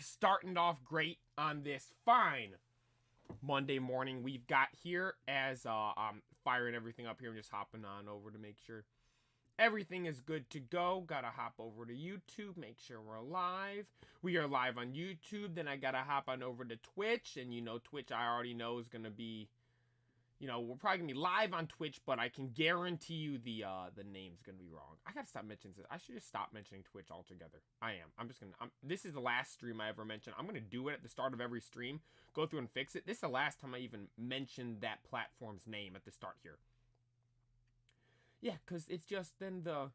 Starting off great on this fine Monday morning we've got here as I'm firing everything up here and just hopping on over to make sure everything is good to go. Gotta hop over to YouTube, make sure we're live. We are live on YouTube, then I gotta hop on over to Twitch, and Twitch I already know is gonna be, we're probably gonna be live on Twitch, but I can guarantee you the name's gonna be wrong. I gotta stop mentioning this. I should just stop mentioning Twitch altogether. I am. This is the last stream I ever mentioned. I'm gonna do it at the start of every stream, go through and fix it. This is the last time I even mentioned that platform's name at the start here. Yeah, because it's just then the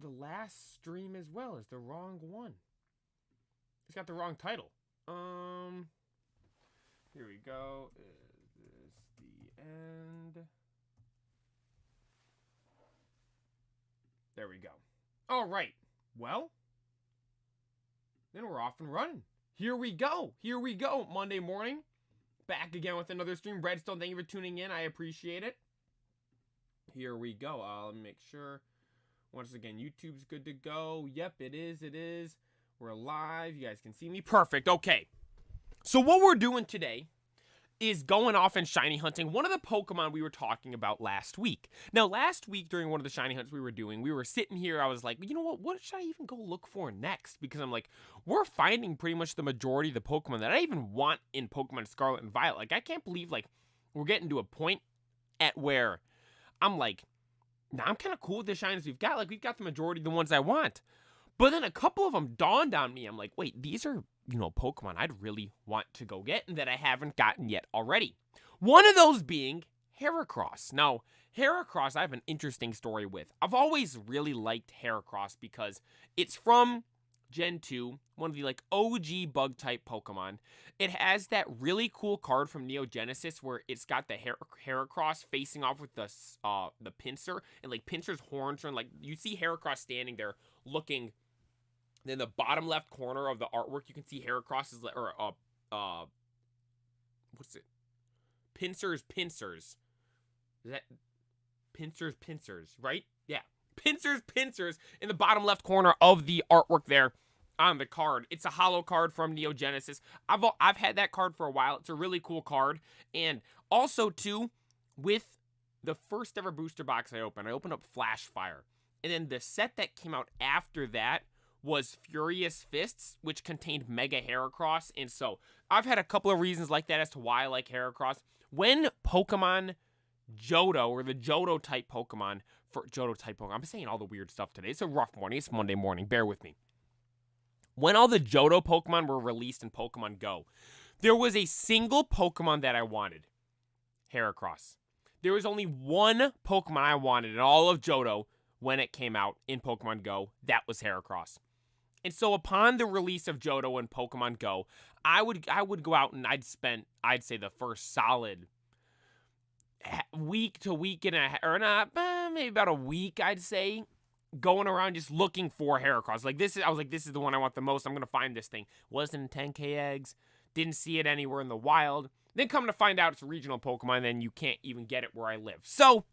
last stream as well is the wrong one. It's got the wrong title. Here we go. Is this the end? There we go. All right. Well, then we're off and running. Here we go. Monday morning. Back again with another stream. Redstone, thank you for tuning in. I appreciate it. Here we go. Let me make sure. Once again, YouTube's good to go. Yep, it is. We're live. You guys can see me. Perfect. Okay. So what we're doing today is going off and shiny hunting one of the Pokemon we were talking about last week. Now, last week during one of the shiny hunts we were doing, we were sitting here. I was like, you know what should I even go look for next? Because I'm like, we're finding pretty much the majority of the Pokemon that I even want in Pokemon Scarlet and Violet. Like, I can't believe, like, we're getting to a point at where I'm like, nah, I'm kind of cool with the shinies we've got. Like, we've got the majority of the ones I want. But then a couple of them dawned on me. I'm like, wait, these are, Pokemon I'd really want to go get and that I haven't gotten yet already. One of those being Heracross. Now, Heracross, I have an interesting story with. I've always really liked Heracross because it's from Gen 2, one of the, OG bug-type Pokemon. It has that really cool card from Neo Genesis where it's got the Heracross facing off with the Pinsir, and, Pinsir's horns are, you see Heracross standing there looking. Then the bottom left corner of the artwork, you can see Heracross is, what's it? Pinsir's Pinsers. Is that Pinsir's Pinsers, right? Yeah. Pinsir's Pinsers in the bottom left corner of the artwork there on the card. It's a hollow card from Neo Genesis. I've had that card for a while. It's a really cool card. And also, too, with the first ever booster box I opened up Flashfire. And then the set that came out after that was Furious Fists, which contained Mega Heracross. And so I've had a couple of reasons like that as to why I like Heracross. When Pokemon Johto, or the Johto type Pokemon, I'm saying all the weird stuff today. It's a rough morning. It's Monday morning. Bear with me. When all the Johto Pokemon were released in Pokemon Go, there was a single Pokemon that I wanted. Heracross. There was only one Pokemon I wanted in all of Johto when it came out in Pokemon Go. That was Heracross. And so upon the release of Johto in Pokemon Go, I would go out and I'd say the first solid week to week and maybe about a week, I'd say, going around just looking for Heracross. I was like, this is the one I want the most. I'm going to find this thing. Wasn't in 10K eggs. Didn't see it anywhere in the wild. Then come to find out it's a regional Pokemon, then you can't even get it where I live. So,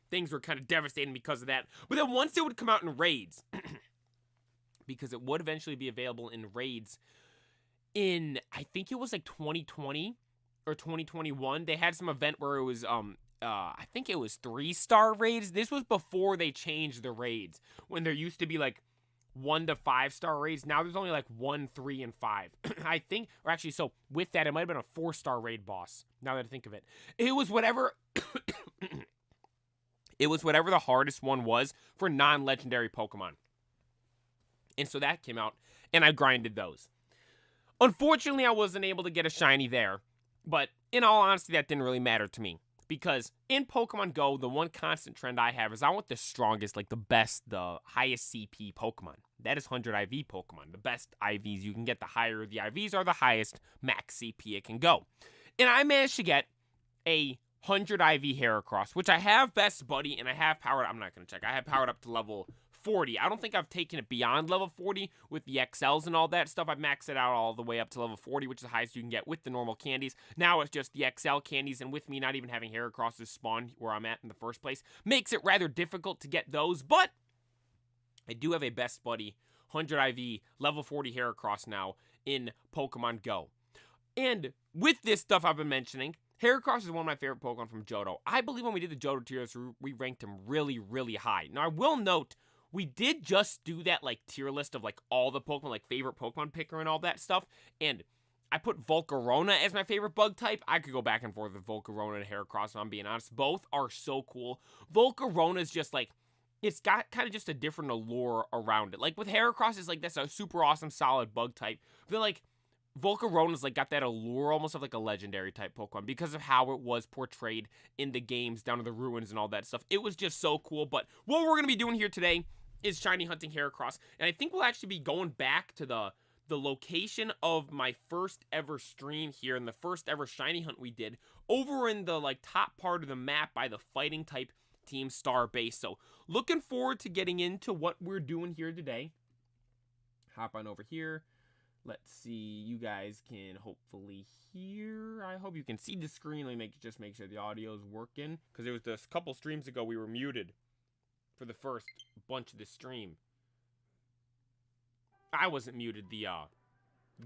things were kind of devastating because of that. But then once it would come out in raids, because it would eventually be available in raids in, I think it was 2020 or 2021. They had some event where it was, I think it was 3-star raids. This was before they changed the raids, when there used to be 1 to 5-star raids. Now there's only 1, 3, and 5. I think, or actually, so with that, it might have been a 4-star raid boss. Now that I think of it, it was whatever. It was whatever the hardest one was for non-legendary Pokemon. And so that came out, and I grinded those. Unfortunately, I wasn't able to get a shiny there, but in all honesty, that didn't really matter to me. Because in Pokemon Go, the one constant trend I have is I want the strongest, the best, the highest CP Pokemon. That is 100 IV Pokemon. The best IVs you can get, the higher the IVs are, the highest max CP it can go. And I managed to get a 100 IV Heracross, which I have Best Buddy, and I have powered, I'm not going to check, I have powered up to level 40. I don't think I've taken it beyond level 40 with the XLs and all that stuff. I've maxed it out all the way up to level 40, which is the highest you can get with the normal candies. Now it's just the XL candies, and with me not even having Heracrosses spawn where I'm at in the first place, makes it rather difficult to get those, but I do have a best buddy, 100 IV, level 40 Heracross now in Pokemon Go. And with this stuff I've been mentioning, Heracross is one of my favorite Pokemon from Johto. I believe when we did the Johto tiers, we ranked him really, really high. Now, I will note, we did just do that, like, tier list of, like, all the Pokemon, like, favorite Pokemon picker and all that stuff. And I put Volcarona as my favorite bug type. I could go back and forth with Volcarona and Heracross, if I'm being honest. Both are so cool. Volcarona is just, like, it's got kind of just a different allure around it. Like, with Heracross, it's like, that's a super awesome, solid bug type. But then, like, Volcarona's, like, got that allure almost of, like, a legendary type Pokemon because of how it was portrayed in the games down to the ruins and all that stuff. It was just so cool. But what we're going to be doing here today is shiny hunting Heracross. And I think we'll actually be going back to the location of my first ever stream here and the first ever shiny hunt we did over in the, like, top part of the map by the fighting type Team Star base. So looking forward to getting into what we're doing here today. Hop on over here. Let's see, you guys can hopefully hear. I hope you can see the screen. Let me just make sure the audio is working, because there was this couple streams ago we were muted for the first bunch of the stream. I wasn't muted. The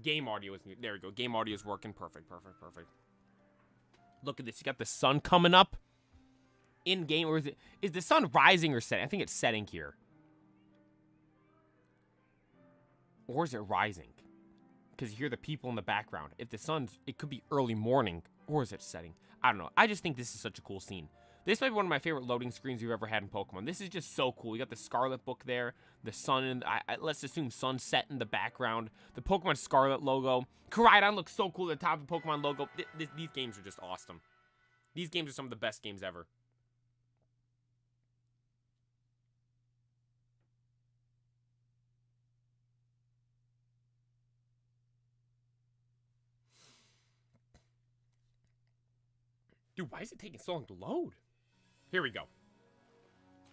game audio was muted. There we go. Game audio is working. Perfect. Look at this. You got the sun coming up in game, or is the sun rising or setting? I think it's setting here. Or is it rising? Because you hear the people in the background. If the sun's, it could be early morning, or is it setting? I don't know. I just think this is such a cool scene. This might be one of my favorite loading screens we've ever had in Pokemon. This is just so cool. You got the Scarlet book there, the sun, and let's assume sunset in the background, the Pokemon Scarlet logo. Koraidon looks so cool at the top of the Pokemon logo. These games are just awesome. These games are some of the best games ever. Dude, why is it taking so long to load? Here we go.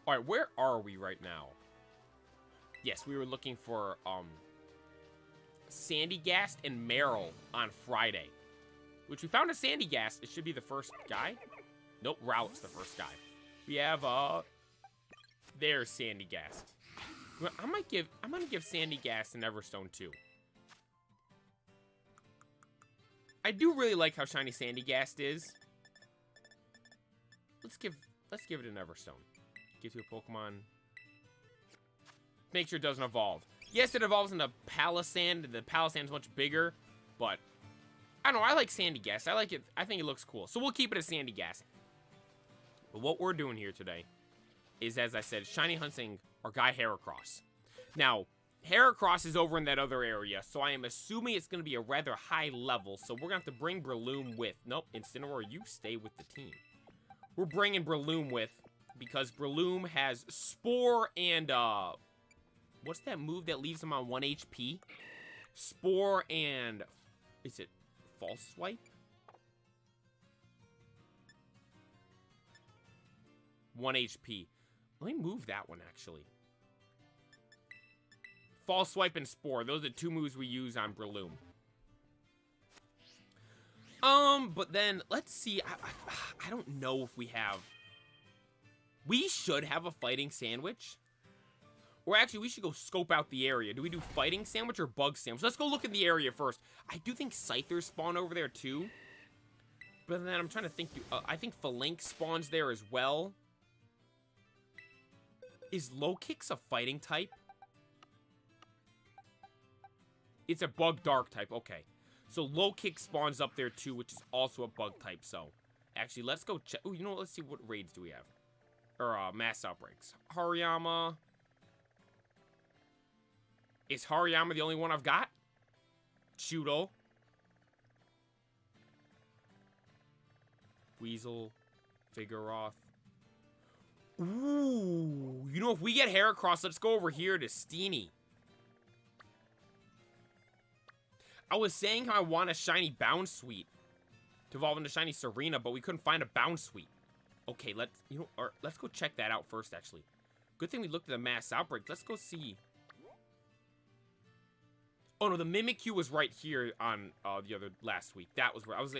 All right, where are we right now? Yes, we were looking for Sandygast and Meryl on Friday, which we found a Sandygast. It should be the first guy. Nope, Rowlet's the first guy. We have there's Sandygast. I'm gonna give Sandygast an Everstone too. I do really like how shiny Sandygast is. Let's give it an Everstone. Get to a Pokemon. Make sure it doesn't evolve. Yes, it evolves into Palisand. The Palisand's much bigger, but I don't know. I like Sandygast. I like it. I think it looks cool. So we'll keep it as Sandygast. But what we're doing here today is, as I said, shiny hunting our guy Heracross. Now, Heracross is over in that other area, so I am assuming it's going to be a rather high level. So we're going to have to bring Breloom with. Nope, Incineroar, you stay with the team. We're bringing Breloom with, because Breloom has Spore and, what's that move that leaves him on 1 HP? Spore and, is it False Swipe? 1 HP. Let me move that one, actually. False Swipe and Spore. Those are the two moves we use on Breloom. But then, let's see. I don't know if we have... We should have a Fighting Sandwich. Or actually, we should go scope out the area. Do we do Fighting Sandwich or Bug Sandwich? Let's go look in the area first. I do think Scythers spawn over there, too. But then I'm trying to think... I think Phalanx spawns there as well. Is Low Kicks a fighting type? It's a Bug Dark type. Okay. So Low Kick spawns up there too, which is also a bug type. So, actually, let's go check. Oh, you know what? Let's see what raids do we have. Or, mass outbreaks. Hariyama. Is Hariyama the only one I've got? Chudo. Weasel. Vigoroth. Ooh. You know, if we get Heracross, let's go over here to Steenie. I was saying how I want a shiny Bound Sweet to evolve into shiny Serena, but we couldn't find a Bound Sweet. Okay, let's go check that out first, actually. Good thing we looked at the mass outbreak. Let's go see. Oh no, the Mimikyu was right here on the other last week. That was where I was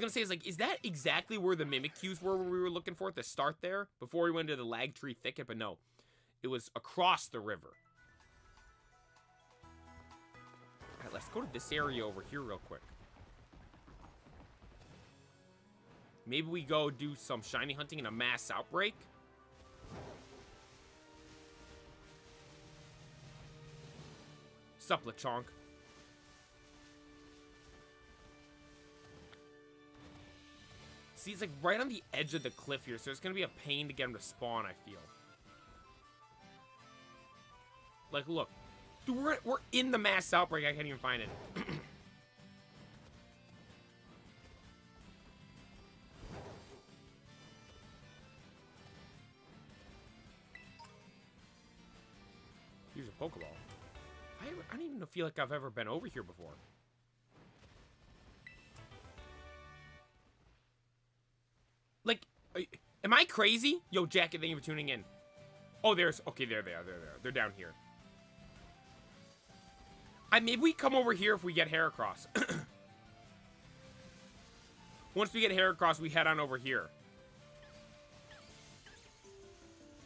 gonna say, is that exactly where the Mimikyus were we were looking for at the start there before we went to the Lag Tree Thicket? But no, it was across the river. go to this area over here real quick. Maybe we go do some shiny hunting in a mass outbreak. Sup, Lechonk? See, it's like right on the edge of the cliff here, so it's gonna be a pain to get him to spawn, I feel. Like, look. Dude, we're in the mass outbreak. I can't even find it. Use a Pokeball. I don't even feel like I've ever been over here before. Like, am I crazy? Yo, Jacket, thank you for tuning in. Oh, there's... Okay, there they are. They're down here. Maybe we come over here if we get Heracross. Once we get Heracross, we head on over here.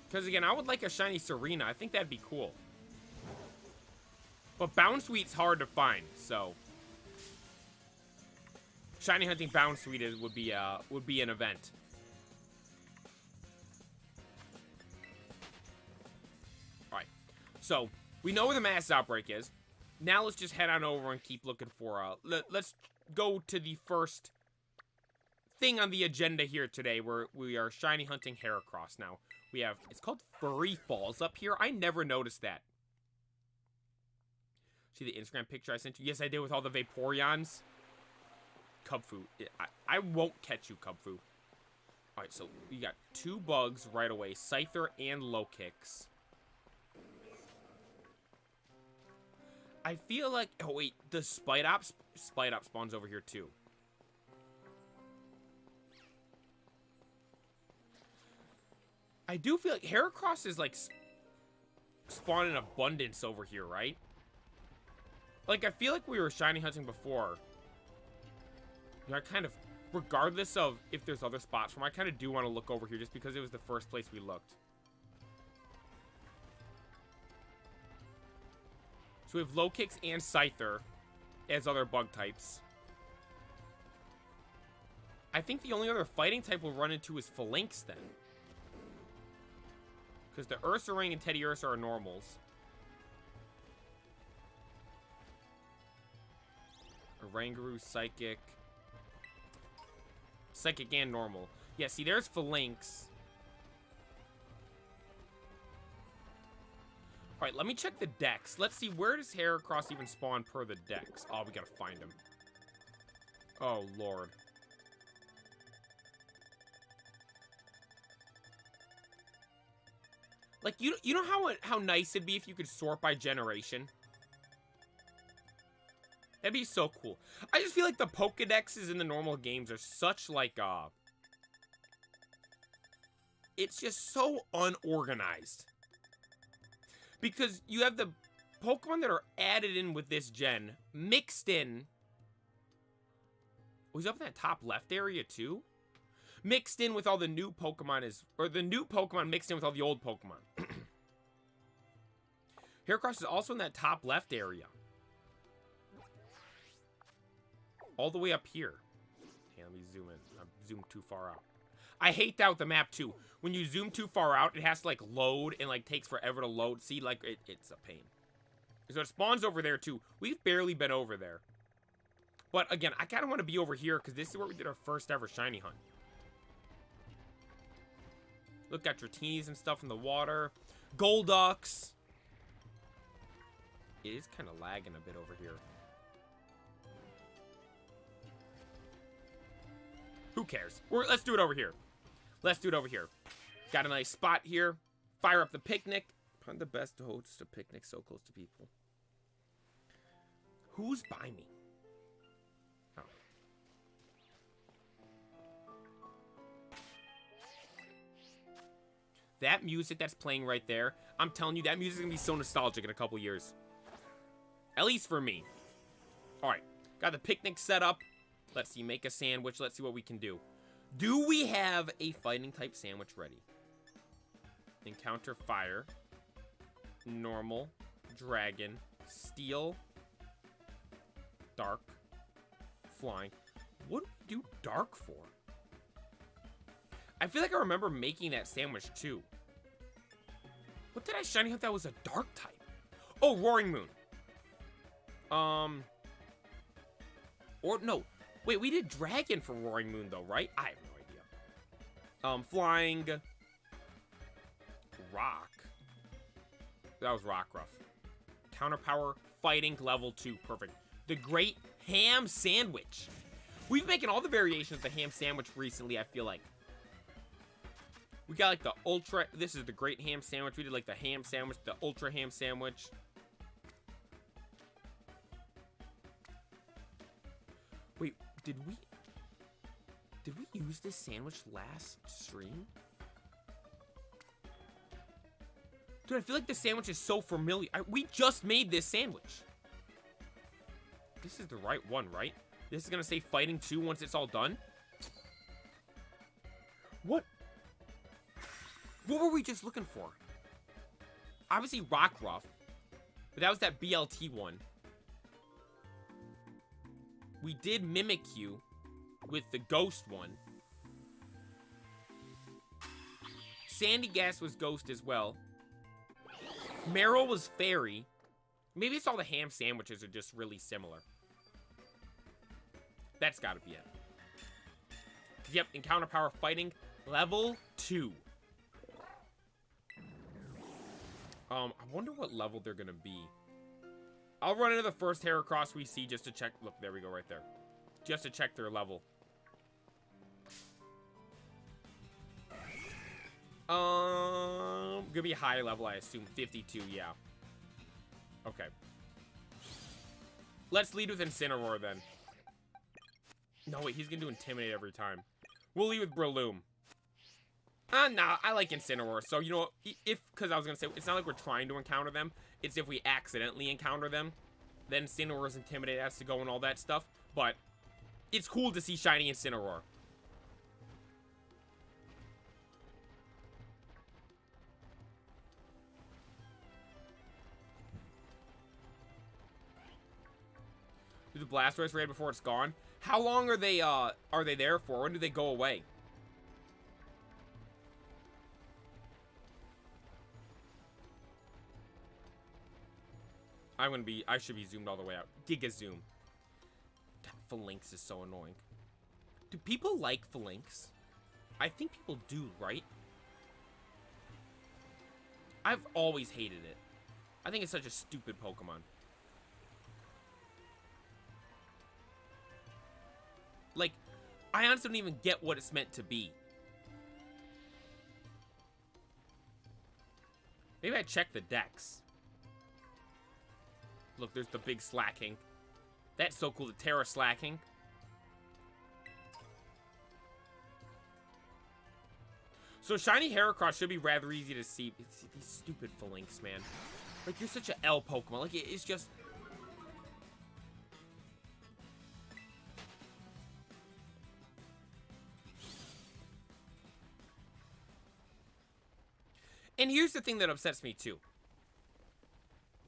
Because, again, I would like a shiny Serena. I think that'd be cool. But Bounsweet's hard to find, so... Shiny hunting Bounsweet would be an event. Alright. So, we know where the mass outbreak is. Now let's just head on over and keep looking for... let's go to the first thing on the agenda here today, where we are shiny hunting Heracross. Now, we have... It's called Furry Falls up here. I never noticed that. See the Instagram picture I sent you? Yes, I did, with all the Vaporeons. Cubfu. I won't catch you, Cubfu. Alright, so we got 2 bugs right away. Scyther and Low-Kicks. I feel like... Oh, wait. The Spite-Op spawns over here, too. I do feel like Heracross is, like, spawn in abundance over here, right? Like, I feel like we were shiny hunting before. You know, I kind of... Regardless of if there's other spots from, I kind of do want to look over here just because it was the first place we looked. So we have Low-Kicks and Scyther as other bug types. I think the only other fighting type we'll run into is Phalanx then. Because the Ursaring and Teddy Ursa are normals. Oranguru, Psychic. Psychic and normal. Yeah, see, there's Phalanx. Alright, let me check the dex. Let's see, where does Heracross even spawn per the dex? Oh, we gotta find him. Oh, Lord. Like, you know how nice it'd be if you could sort by generation? That'd be so cool. I just feel like the Pokedexes in the normal games are such, like, it's just so unorganized. Because you have the Pokemon that are added in with this gen, mixed in. Oh, he's up in that top left area, too? Mixed in with all the new Pokemon or the new Pokemon mixed in with all the old Pokemon. Heracross is also in that top left area. All the way up here. Hey, let me zoom in. I'm zoomed too far out. I hate that with the map, too. When you zoom too far out, it has to, like, load and, like, takes forever to load. See, like, it's a pain. So it spawns over there, too. We've barely been over there. But, again, I kind of want to be over here because this is where we did our first ever shiny hunt. Look at Dratinis and stuff in the water. Golducks. It is kind of lagging a bit over here. Who cares? Let's do it over here. Let's do it over here. Got a nice spot here. Fire up the picnic. Find the best to host a picnic so close to people. Who's by me? Oh. That music that's playing right there, I'm telling you, that music is going to be so nostalgic in a couple years. At least for me. Alright. Got the picnic set up. Let's see, make a sandwich. Let's see what we can do. Do we have a fighting type sandwich ready? Encounter fire. Normal. Dragon. Steel. Dark. Flying. What do we do dark for? I feel like I remember making that sandwich too. What did I shiny hunt that was a dark type? Oh, Roaring Moon. Or no. Wait, we did Dragon for Roaring Moon though, right? I have no idea. Flying. Rock. That was Rock Ruff. Counter Power, Fighting, level 2. Perfect. The Great Ham Sandwich. We've been making all the variations of the ham sandwich recently, I feel like. We got like the ultra, this is the Great Ham Sandwich. We did like the ham sandwich, the ultra ham sandwich. Wait, did we use this sandwich last stream? Dude, I feel like this sandwich is so familiar. We just made this sandwich. This is the right one, right? This is gonna say Fighting 2 once it's all done. What? What were we just looking for? Obviously Rock Ruff. But that was that BLT one. We did Mimikyu with the Ghost one. Sandy Gas was Ghost as well. Meryl was Fairy. Maybe it's all the ham sandwiches are just really similar. That's gotta be it. Yep, Encounter Power Fighting, level 2. I wonder what level they're gonna be. I'll run into the first Heracross we see just to check. Look, there we go right there. Just to check their level. Gonna be a high level, I assume. 52, yeah. Okay. Let's lead with Incineroar then. No, wait, he's gonna do Intimidate every time. We'll lead with Breloom. Nah, I like Incineroar. So, you know, because I was gonna say, it's not like we're trying to encounter them. It's if we accidentally encounter them. Then Incineroar's Intimidate has to go and all that stuff. But, it's cool to see shiny Incineroar. Do the Blastoise raid before it's gone? How long are they there for? When do they go away? I should be zoomed all the way out. Giga zoom. That Phalanx is so annoying. Do people like Phalanx? I think people do, right? I've always hated it. I think it's such a stupid Pokemon. Like, I honestly don't even get what it's meant to be. Maybe I check the decks. Look, there's the big Slacking. That's so cool, the Terra Slacking. So shiny Heracross should be rather easy to see. It's these stupid Phalanx, man. Like, you're such an L Pokemon. Like, it's just... And here's the thing that upsets me, too.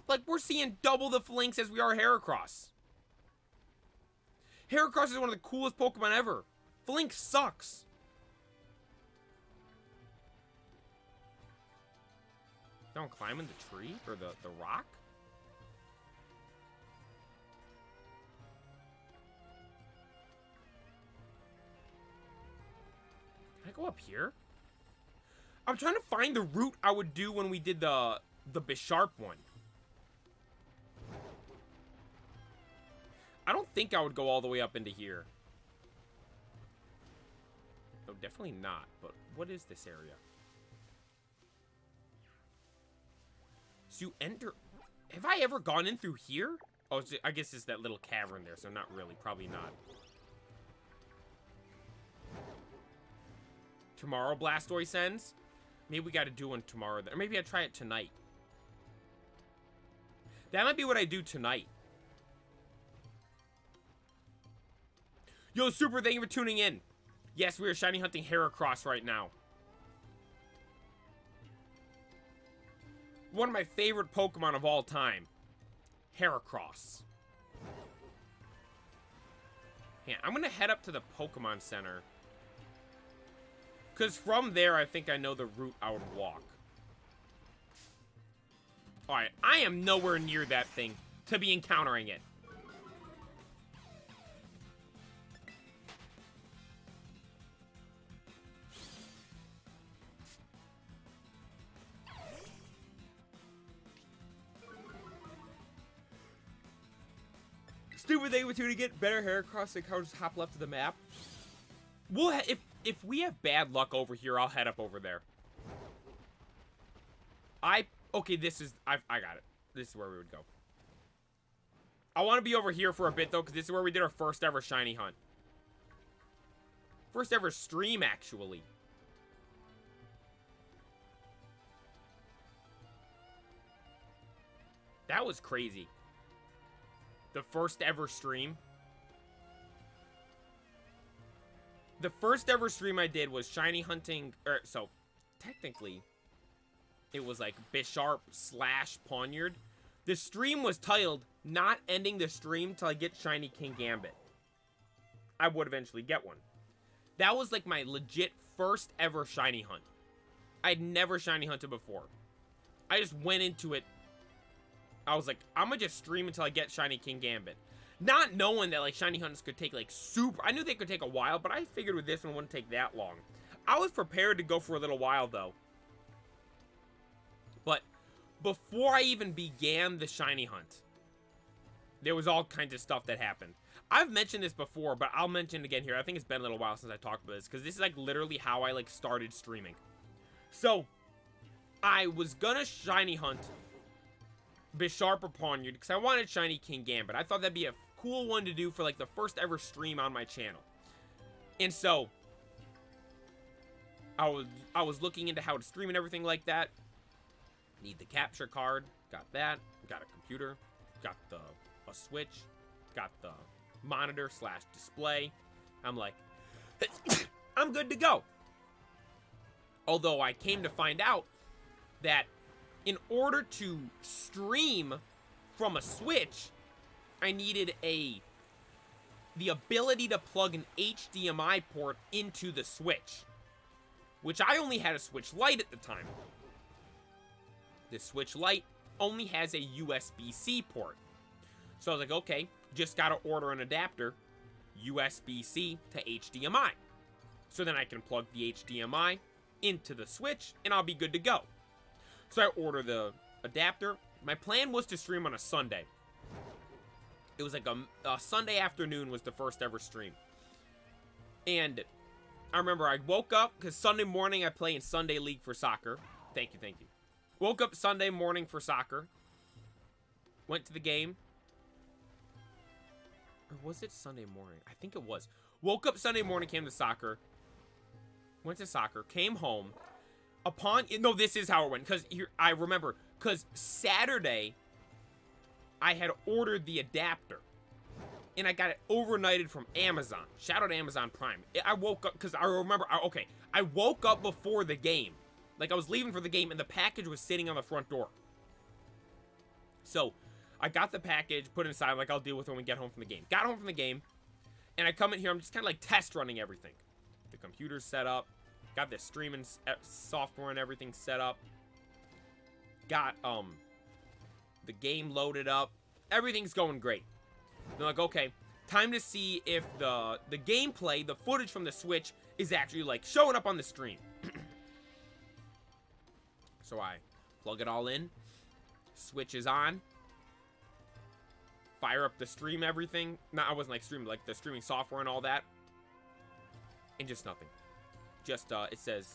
Like, we're seeing double the Phalanx as we are Heracross. Heracross is one of the coolest Pokemon ever. Phalanx sucks. Don't climb in the tree? Or the rock? Can I go up here? I'm trying to find the route I would do when we did the Bisharp one. I don't think I would go all the way up into here. No, definitely not. But what is this area? So you enter... Have I ever gone in through here? Oh, I guess it's that little cavern there, so not really. Probably not. Tomorrow Blastoise ends? Maybe we gotta do one tomorrow. Or maybe I try it tonight. That might be what I do tonight. Yo, Super, thank you for tuning in. Yes, we are shiny hunting Heracross right now. One of my favorite Pokemon of all time. Heracross. Yeah, I'm gonna head up to the Pokemon Center. Because from there, I think I know the route I would walk. Alright, I am nowhere near that thing to be encountering it. Stupid thing with you to get better hair across the couch, just hop left of the map. We'll if we have bad luck over here, I'll head up over there. Okay, this is I got it. This is where we would go. I want to be over here for a bit though, because this is where we did our first ever shiny hunt. First ever stream, actually. That was crazy. The first ever stream. The first ever stream I did was shiny hunting, so technically it was like Bisharp / Pawniard. The stream was titled, not ending the stream till I get shiny King Gambit. I would eventually get one. That was like my legit first ever shiny hunt. I'd never shiny hunted before. I just went into it. I was like, I'm gonna just stream until I get shiny King Gambit. Not knowing that, like, shiny hunts could take, like, super... I knew they could take a while, but I figured with this one, it wouldn't take that long. I was prepared to go for a little while, though. But before I even began the shiny hunt, there was all kinds of stuff that happened. I've mentioned this before, but I'll mention it again here. I think it's been a little while since I talked about this, because this is, like, literally how I, like, started streaming. So, I was gonna shiny hunt Bisharp or Pawniard, because I wanted shiny King Gambit. I thought that'd be a cool one to do for like the first ever stream on my channel. And so I was looking into how to stream and everything like that. Need the capture card, got that, got a computer, got a Switch, got the monitor / display. I'm like, I'm good to go. Although I came to find out that in order to stream from a Switch, I needed the ability to plug an HDMI port into the Switch, which I only had a Switch Lite at the time. The Switch Lite only has a USB-C port. So I was like, okay, just gotta order an adapter, USB-C to HDMI. So then I can plug the HDMI into the Switch, and I'll be good to go. So I order the adapter. My plan was to stream on a Sunday. It was like a Sunday afternoon was the first ever stream. And I remember I woke up, because Sunday morning I play in Sunday League for soccer. Thank you, thank you. Woke up Sunday morning for soccer. Went to the game. Or was it Sunday morning? I think it was. Woke up Sunday morning, came to soccer. Went to soccer, came home. No, this is how it went. Because I remember, because Saturday, I had ordered the adapter. And I got it overnighted from Amazon. Shout out to Amazon Prime. I woke up, because I remember, I woke up before the game. Like, I was leaving for the game, and the package was sitting on the front door. So, I got the package, put it inside, like, I'll deal with it when we get home from the game. Got home from the game, and I come in here, I'm just kind of, like, test running everything. The computer's set up. Got the streaming software and everything set up. Got, the game loaded up. Everything's going great. They're like, okay, time to see if the gameplay, the footage from the Switch, is actually, like, showing up on the stream. So I plug it all in. Switch is on. Fire up the stream, everything. No, I wasn't, like, streaming, like, the streaming software and all that. And just nothing. Just, it says,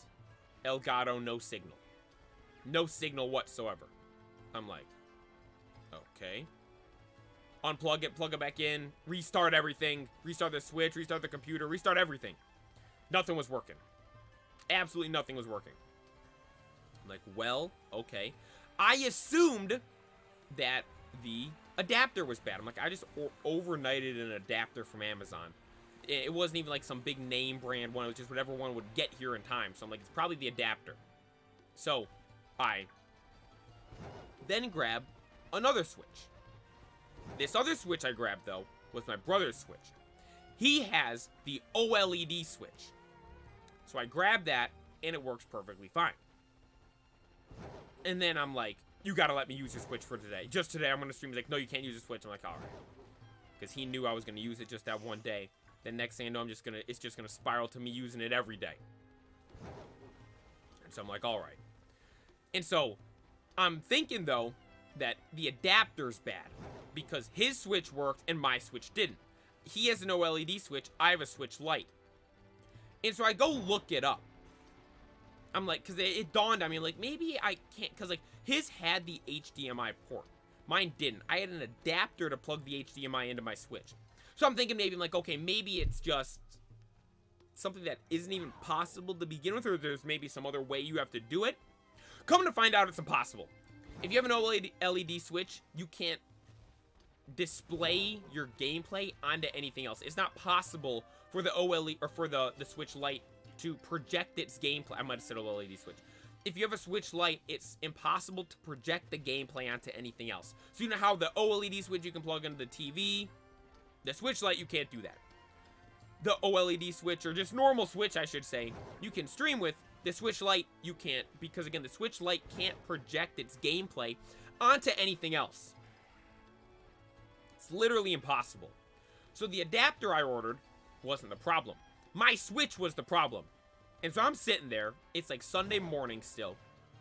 Elgato, no signal. No signal whatsoever. I'm like, okay. Unplug it, plug it back in, restart everything, restart the Switch, restart the computer, restart everything. Nothing was working. Absolutely nothing was working. I'm like, well, okay. I assumed that the adapter was bad. I'm like, I just overnighted an adapter from Amazon. It wasn't even like some big name brand one. It was just whatever one would get here in time. So I'm like, it's probably the adapter. So I then grab another Switch. This other Switch I grabbed, though, was my brother's Switch. He has the OLED switch. So I grab that, and it works perfectly fine. And then I'm like, you gotta let me use your Switch for today. Just today, I'm gonna stream. He's like, no, you can't use the Switch. I'm like, all right. Because he knew I was gonna use it just that one day. Then next thing I know, it's just gonna spiral to me using it every day. And so I'm like, all right. And so I'm thinking, though, that the adapter's bad. Because his Switch worked and my Switch didn't. He has an OLED Switch. I have a Switch Lite. And so I go look it up. I'm like, because it dawned on me, like, maybe I can't, because, like, his had the HDMI port. Mine didn't. I had an adapter to plug the HDMI into my Switch. So I'm thinking maybe, like, okay, maybe it's just something that isn't even possible to begin with, or there's maybe some other way you have to do it. Come to find out, it's impossible. If you have an OLED LED Switch, you can't display your gameplay onto anything else. It's not possible for the OLED, or for the Switch Lite to project its gameplay. I might have said OLED Switch. If you have a Switch Lite, it's impossible to project the gameplay onto anything else. So you know how the OLED Switch you can plug into the TV? The Switch Lite, you can't do that. The OLED Switch, or just normal Switch, I should say, you can stream with. The Switch Lite, you can't, because again, the Switch Lite can't project its gameplay onto anything else. It's literally impossible. So the adapter I ordered wasn't the problem. My Switch was the problem. And so I'm sitting there. It's like Sunday morning still,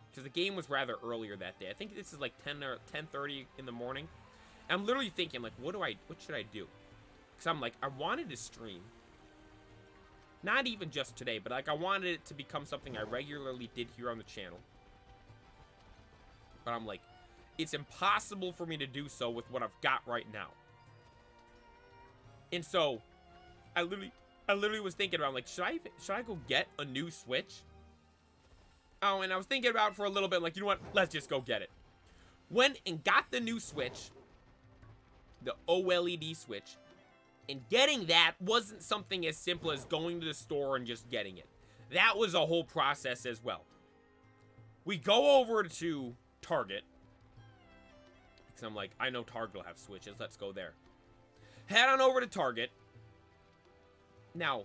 because the game was rather earlier that day. I think this is like 10 or 10:30 in the morning. And I'm literally thinking, like, what should I do? Because I'm like, I wanted to stream. Not even just today, but like I wanted it to become something I regularly did here on the channel. But I'm like, it's impossible for me to do so with what I've got right now. And so, I literally was thinking about, like, should I go get a new Switch? Oh, and I was thinking about it for a little bit, like, you know what? Let's just go get it. Went and got the new Switch, the OLED Switch, and getting that wasn't something as simple as going to the store and just getting it. That was a whole process as well. We go over to Target, because I'm like, I know Target will have Switches, let's go there. Head on over to Target. Now,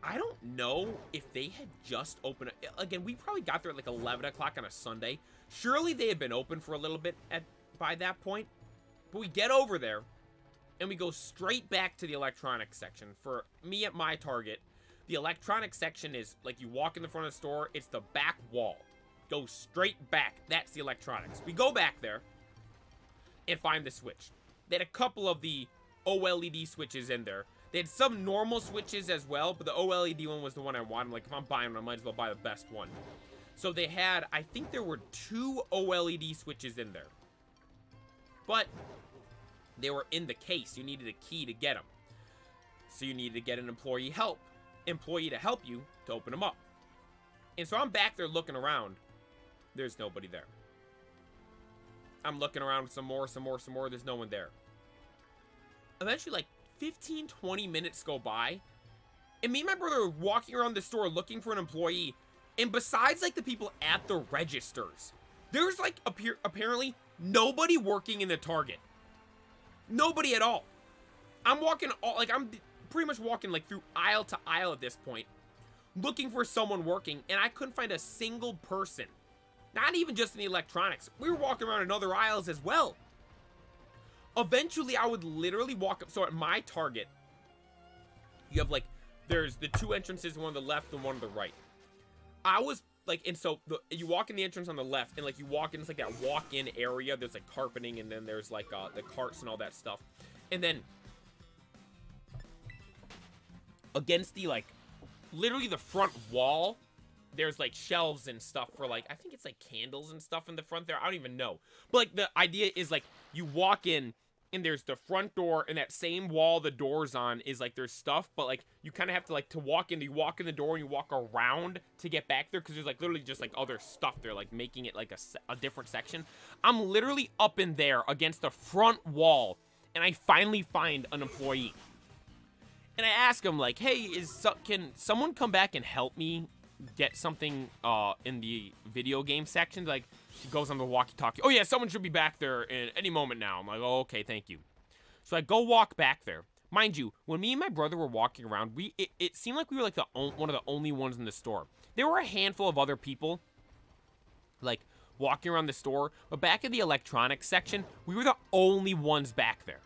I don't know if they had just opened it. Again, we probably got there at like 11 o'clock on a Sunday. Surely they had been open for a little bit by that point. But we get over there, and we go straight back to the electronics section. For me at my Target, the electronics section is, like, you walk in the front of the store, it's the back wall. Go straight back. That's the electronics. We go back there and find the Switch. They had a couple of the OLED switches in there. They had some normal switches as well, but the OLED one was the one I wanted. Like, if I'm buying one, I might as well buy the best one. So they had, I think there were 2 OLED switches in there. But they were in the case. You needed a key to get them. So you needed to get an employee to help you to open them up. And so I'm back there looking around. There's nobody there. I'm looking around some more. There's no one there. Eventually, like, 15, 20 minutes go by, and me and my brother are walking around the store looking for an employee, and besides, like, the people at the registers, there's, like, apparently nobody working in the Target. Nobody at all. I'm pretty much walking, like, through aisle to aisle at this point, looking for someone working, and I couldn't find a single person. Not even just in the electronics. We were walking around in other aisles as well. Eventually, I would literally walk up. So at my Target, you have, like, there's the 2 entrances, one on the left and one on the right. I was, like, and so you walk in the entrance on the left, and, like, you walk in, it's like that walk-in area. There's, like, carpeting, and then there's, like, the carts and all that stuff. And then against the, like, literally the front wall, there's, like, shelves and stuff for, like, I think it's, like, candles and stuff in the front there. I don't even know. But, like, the idea is, like, you walk in, and there's the front door, and that same wall the door's on is, like, there's stuff, but, like, you kind of have to, like, to walk in, you walk in the door, and you walk around to get back there, because there's, like, literally just, like, other stuff there, like, making it, like, a different section. I'm literally up in there against the front wall, and I finally find an employee. And I ask him, like, hey, can someone come back and help me get something in the video game section? Like, he goes on the walkie-talkie. Oh, yeah, someone should be back there in any moment now. I'm like, oh, okay, thank you. So I go walk back there. Mind you, when me and my brother were walking around, it seemed like we were like one of the only ones in the store. There were a handful of other people, like, walking around the store, but back in the electronics section, we were the only ones back there.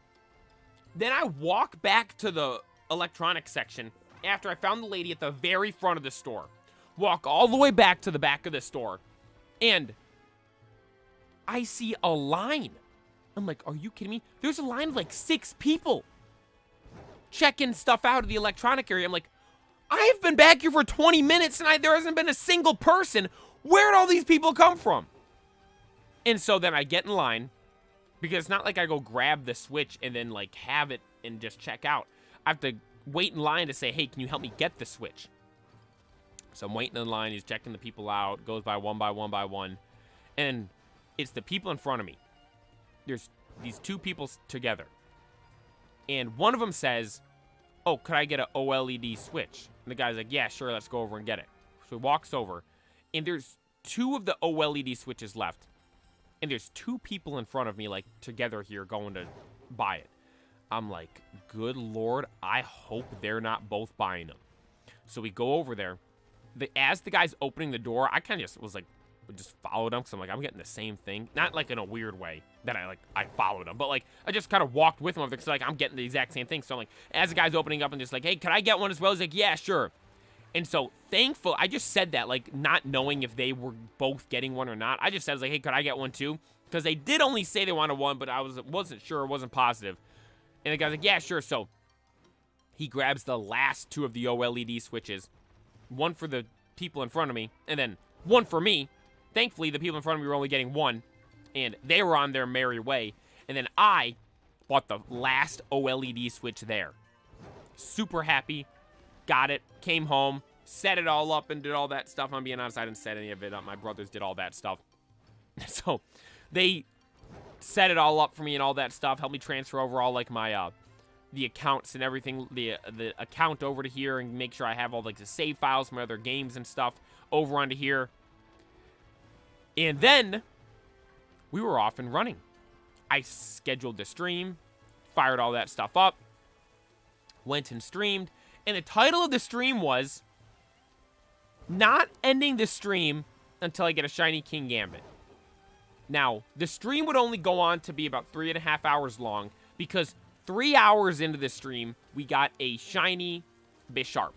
Then I walk back to the electronics section after I found the lady at the very front of the store. Walk all the way back to the back of the store, and I see a line. I'm like, are you kidding me? There's a line of like 6 people checking stuff out of the electronic area. I'm like, I've been back here for 20 minutes and there hasn't been a single person. Where'd all these people come from? And so then I get in line, because it's not like I go grab the Switch and then like have it and just check out. I have to wait in line to say, hey, can you help me get the Switch? So I'm waiting in line. He's checking the people out. Goes by one by one by one. And it's the people in front of me. There's these 2 people together. And one of them says, oh, could I get an OLED Switch? And the guy's like, yeah, sure, let's go over and get it. So he walks over. And there's 2 of the OLED Switches left. And there's 2 people in front of me, like, together here going to buy it. I'm like, good Lord, I hope they're not both buying them. So we go over there. As the guy's opening the door, I kind of just was like, just followed him, because I'm like, I'm getting the same thing. Not like in a weird way that I followed him, but like, I just kind of walked with him over there, because like, I'm getting the exact same thing. So I'm like, as the guy's opening up and just like, hey, can I get one as well? He's like, yeah, sure. And so, thankful, I just said that, like, not knowing if they were both getting one or not. I just said, like, hey, could I get one too? Because they did only say they wanted one, but I wasn't sure, wasn't positive. And the guy's like, yeah, sure. So he grabs the last 2 of the OLED switches, one for the people in front of me, and then one for me. Thankfully, the people in front of me were only getting one, and they were on their merry way. And then I bought the last OLED switch there. Super happy. Got it. Came home. Set it all up and did all that stuff. I'm being honest, I didn't set any of it up. My brothers did all that stuff. So they set it all up for me and all that stuff. Helped me transfer over all, like, my, the accounts and everything. The account over to here and make sure I have all, like, the save files from other games and stuff over onto here. And then we were off and running. I scheduled the stream, fired all that stuff up, went and streamed, and the title of the stream was not ending the stream until I get a shiny King Gambit. Now, the stream would only go on to be about 3.5 hours long, because 3 hours into the stream, we got a shiny Bisharp.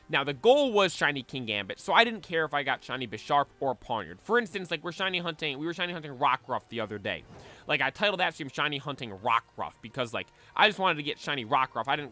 Now, the goal was shiny King Gambit, so I didn't care if I got shiny Bisharp or Pawniard. For instance, like, we were shiny hunting Rockruff the other day. Like, I titled that stream Shiny Hunting Rockruff, because, like, I just wanted to get shiny Rockruff.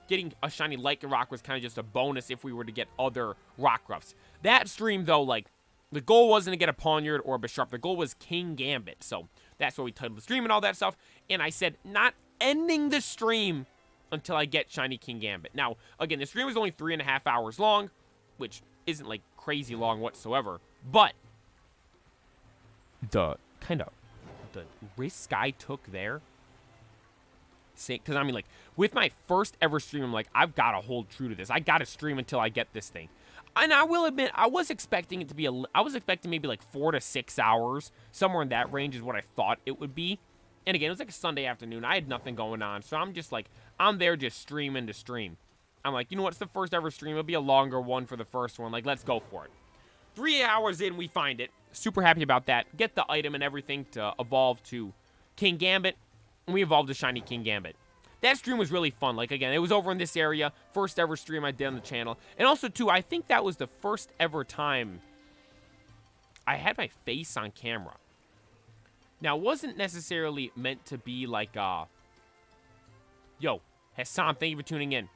Getting a shiny Lycanroc was kind of just a bonus if we were to get other Rockruffs. That stream, though, like, the goal wasn't to get a Pawniard or a Bisharp. The goal was King Gambit, so that's what we titled the stream and all that stuff. And I said, not ending the stream until I get shiny King Gambit. Now, again, the stream was only 3.5 hours long, which isn't, like, crazy long whatsoever. But the risk I took there, because, I mean, like, with my first ever stream, I'm like, I've got to hold true to this. I got to stream until I get this thing. And I will admit, I was expecting it to be I was expecting maybe, like, 4 to 6 hours. Somewhere in that range is what I thought it would be. And again, it was like a Sunday afternoon. I had nothing going on. So I'm just like, I'm there just streaming to stream. I'm like, you know what? It's the first ever stream. It'll be a longer one for the first one. Like, let's go for it. 3 hours in, we find it. Super happy about that. Get the item and everything to evolve to King Gambit. And we evolved to shiny King Gambit. That stream was really fun. Like, again, it was over in this area. First ever stream I did on the channel. And also, too, I think that was the first ever time I had my face on camera. Now, it wasn't necessarily meant to be like, yo, Hassan, thank you for tuning in.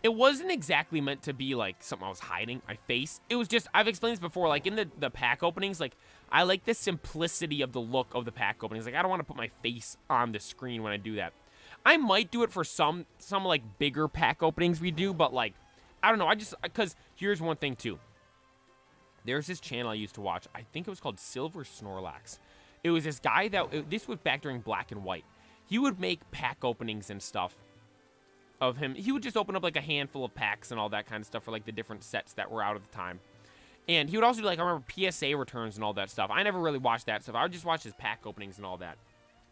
It wasn't exactly meant to be like something I was hiding, my face. It was just, I've explained this before, like in the pack openings, like, I like the simplicity of the look of the pack openings. Like, I don't want to put my face on the screen when I do that. I might do it for some like, bigger pack openings we do, but, like, I don't know. Because here's one thing, too. There's this channel I used to watch. I think it was called Silver Snorlax. It was this guy this was back during Black and White. He would make pack openings and stuff of him. He would just open up, like, a handful of packs and all that kind of stuff for, like, the different sets that were out at the time. And he would also do, like, I remember PSA returns and all that stuff. I never really watched that stuff. I would just watch his pack openings and all that.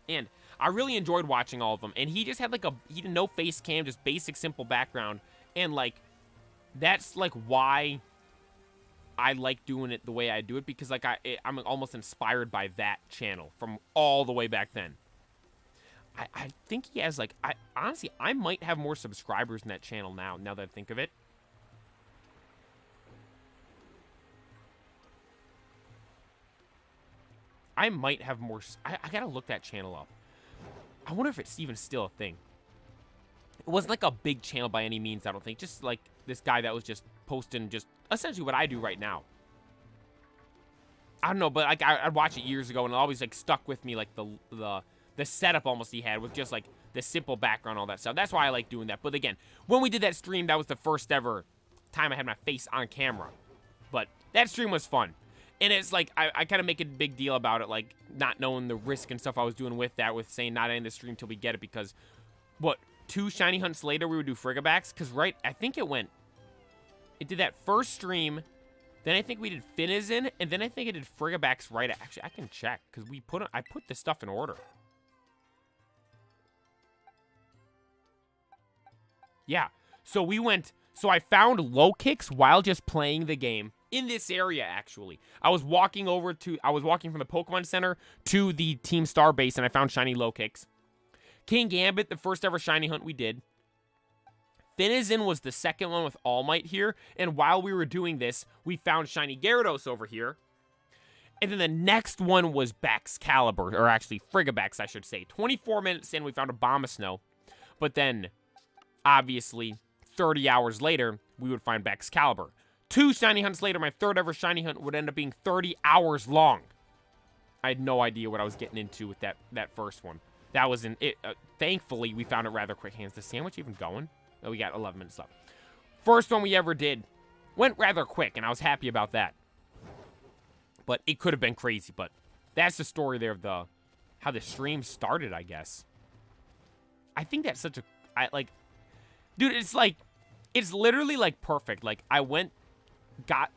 And I really enjoyed watching all of them. And he just had like he had no face cam, just basic, simple background. And like, that's like why I like doing it the way I do it, because like I'm almost inspired by that channel from all the way back then. I think he has like, honestly, I might have more subscribers in that channel now that I think of it. I might have more, I gotta look that channel up. I wonder if it's even still a thing. It wasn't like a big channel by any means, I don't think. Just like this guy that was just posting just essentially what I do right now. I don't know, but like I'd watch it years ago and it always like stuck with me, like the setup almost he had with just like the simple background, all that stuff. That's why I like doing that. But again, when we did that stream, that was the first ever time I had my face on camera. But that stream was fun. And it's like, I kind of make a big deal about it, like not knowing the risk and stuff I was doing with that, with saying not ending the stream till we get it, because what, 2 shiny hunts later we would do Frigabacks? Because right, I think it did that first stream, then I think we did Finizen, and then I think I did Frigabacks right. Actually, I can check, because I put this stuff in order. Yeah, so I found low kicks while just playing the game in this area, actually. I was walking from the Pokemon Center to the Team Star base, and I found shiny low kicks. King Gambit, the first ever shiny hunt we did. Finizen was the second one with All Might here, and while we were doing this, we found shiny Gyarados over here. And then the next one was Baxcalibur, or actually Frigabacks, I should say. 24 minutes in, we found a Bombasnow. But then, obviously, 30 hours later, we would find Baxcalibur. 2 shiny hunts later, my third ever shiny hunt would end up being 30 hours long. I had no idea what I was getting into with that first one. That was thankfully, we found it rather quick hands. The sandwich even going? Oh, we got 11 minutes left. First one we ever did went rather quick, and I was happy about that. But it could have been crazy, but that's the story there of how the stream started, I guess. I think that's such a, dude, it's literally like perfect. Like I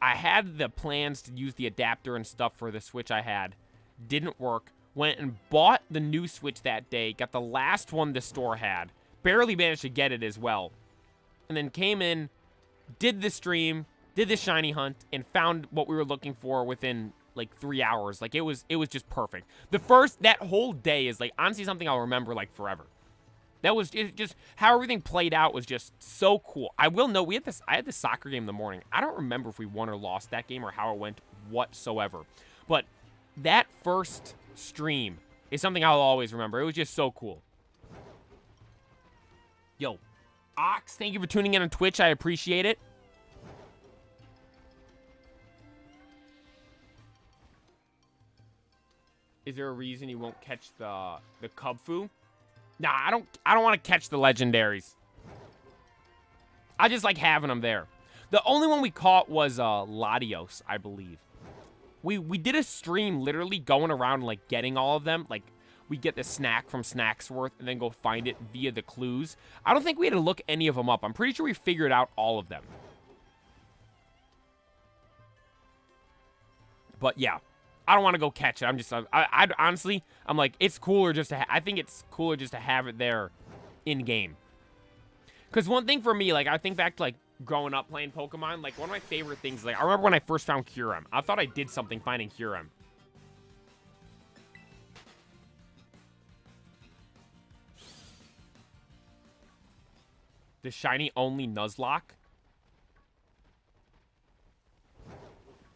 had the plans to use the adapter and stuff for the Switch I had. Didn't work. Went and bought the new Switch that day. Got the last one the store had. Barely managed to get it as well. And then came in, did the stream, did the shiny hunt, and found what we were looking for within like 3 hours. Like it was just perfect. That whole day is like honestly something I'll remember like forever. Just how everything played out was just so cool. I will note I had this soccer game in the morning. I don't remember if we won or lost that game or how it went whatsoever. But that first stream is something I'll always remember. It was just so cool. Yo, Ox, thank you for tuning in on Twitch. I appreciate it. Is there a reason you won't catch the Kubfu? Nah, I don't want to catch the legendaries. I just like having them there. The only one we caught was Latios, I believe. We did a stream literally going around like getting all of them. Like we get the snack from Snacksworth and then go find it via the clues. I don't think we had to look any of them up. I'm pretty sure we figured out all of them. But yeah, I don't want to go catch it. I'm just, I honestly, I'm like, it's cooler just to, I think it's cooler just to have it there in game. Because one thing for me, like, I think back to, like, growing up playing Pokemon, like, one of my favorite things, like, I remember when I first found Kyurem. I thought I did something finding Kyurem. The shiny only Nuzlocke.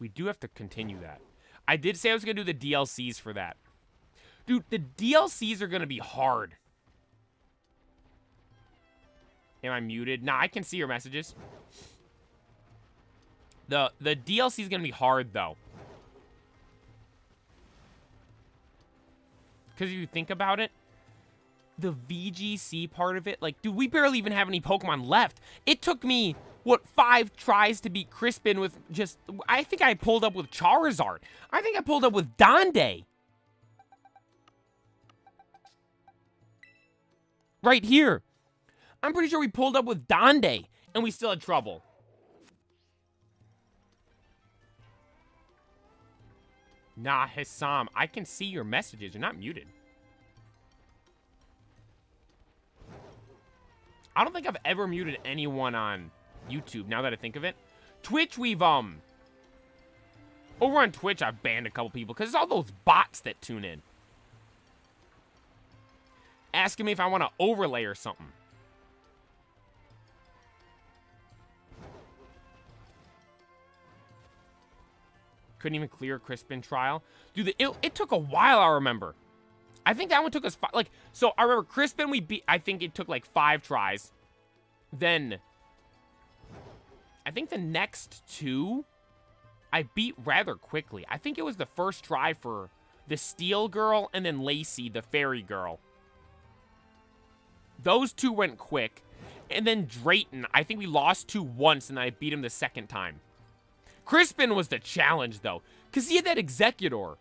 We do have to continue that. I did say I was going to do the DLCs for that. Dude, the DLCs are going to be hard. Am I muted? Nah, I can see your messages. The DLC is going to be hard, though. Because if you think about it, the VGC part of it, like, dude, we barely even have any Pokemon left. It took me, what, 5 tries to beat Crispin with just, I think I pulled up with Charizard. I think I pulled up with Donde. Right here. I'm pretty sure we pulled up with Donde, and we still had trouble. Nah, Hissam, I can see your messages. You're not muted. I don't think I've ever muted anyone on YouTube, now that I think of it. Twitch, we've, over on Twitch, I've banned a couple people, because it's all those bots that tune in. Asking me if I want to overlay or something. Couldn't even clear Crispin trial. Dude, it took a while, I remember. I think that one took us, so I remember Crispin we beat, I think it took like 5 tries. Then, I think the next 2, I beat rather quickly. I think it was the first try for the Steel Girl and then Lacey, the Fairy Girl. Those 2 went quick. And then Drayton, I think we lost 2 once and I beat him the second time. Crispin was the challenge, though, because he had that Executor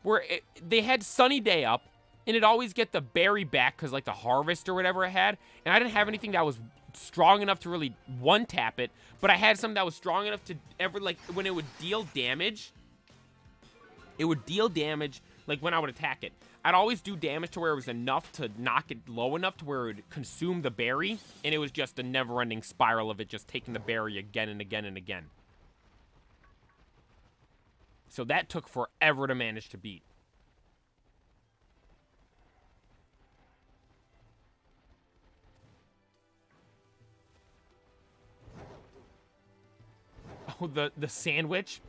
where they had Sunny Day up, and it'd always get the berry back because, like, the harvest or whatever it had, and I didn't have anything that was strong enough to really one-tap it, but I had something that was strong enough to ever, like, when it would deal damage, like, when I would attack it. I'd always do damage to where it was enough to knock it low enough to where it would consume the berry, and it was just a never-ending spiral of it just taking the berry again and again and again. So that took forever to manage to beat. Oh, the sandwich?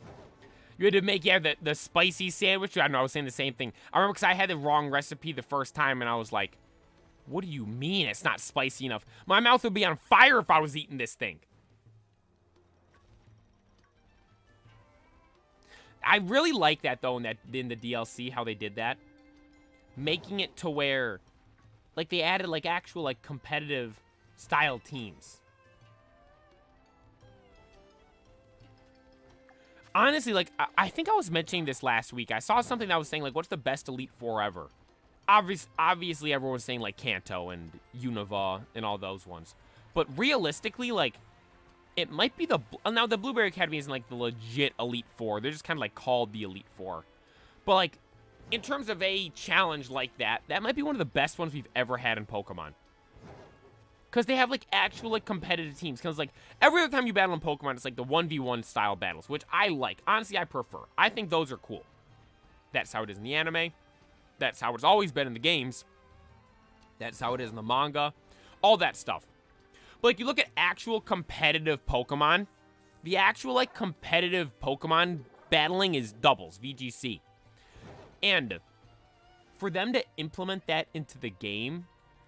You had to make, yeah, the spicy sandwich. I don't know, I was saying the same thing. I remember because I had the wrong recipe the first time, and I was like, what do you mean it's not spicy enough? My mouth would be on fire if I was eating this thing. I really like that, though, in the DLC, how they did that. Making it to where, like, they added, like, actual, like, competitive style teams. Honestly, like, I think I was mentioning this last week. I saw something that was saying, like, what's the best Elite Four ever? Obviously, everyone was saying, like, Kanto and Unova and all those ones. But realistically, like, it might be the... Now, the Blueberry Academy isn't, like, the legit Elite Four. They're just kind of, like, called the Elite Four. But, like, in terms of a challenge like that, that might be one of the best ones we've ever had in Pokemon. Because they have, like, actual, like, competitive teams. Because, like, every other time you battle in Pokemon, it's, like, the 1v1 style battles, which I like. Honestly, I prefer. I think those are cool. That's how it is in the anime. That's how it's always been in the games. That's how it is in the manga. All that stuff. But, like, you look at actual competitive Pokemon, the actual, like, competitive Pokemon battling is doubles, VGC. And for them to implement that into the game,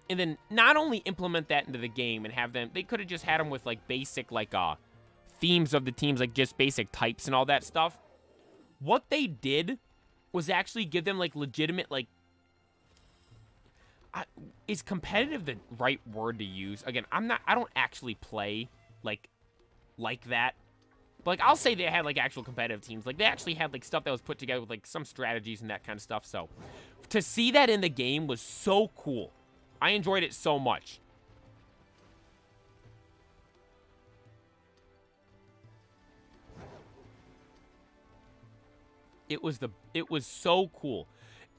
and then not only implement that into the game and have them, they could have just had them with, like, basic, like, themes of the teams, like, just basic types and all that stuff. What they did was actually give them, like, legitimate, like, is competitive the right word to use? Again, I don't actually play, like that. But, like, I'll say they had, like, actual competitive teams. Like, they actually had, like, stuff that was put together with, like, some strategies and that kind of stuff. So, to see that in the game was so cool. I enjoyed it so much. It was so cool.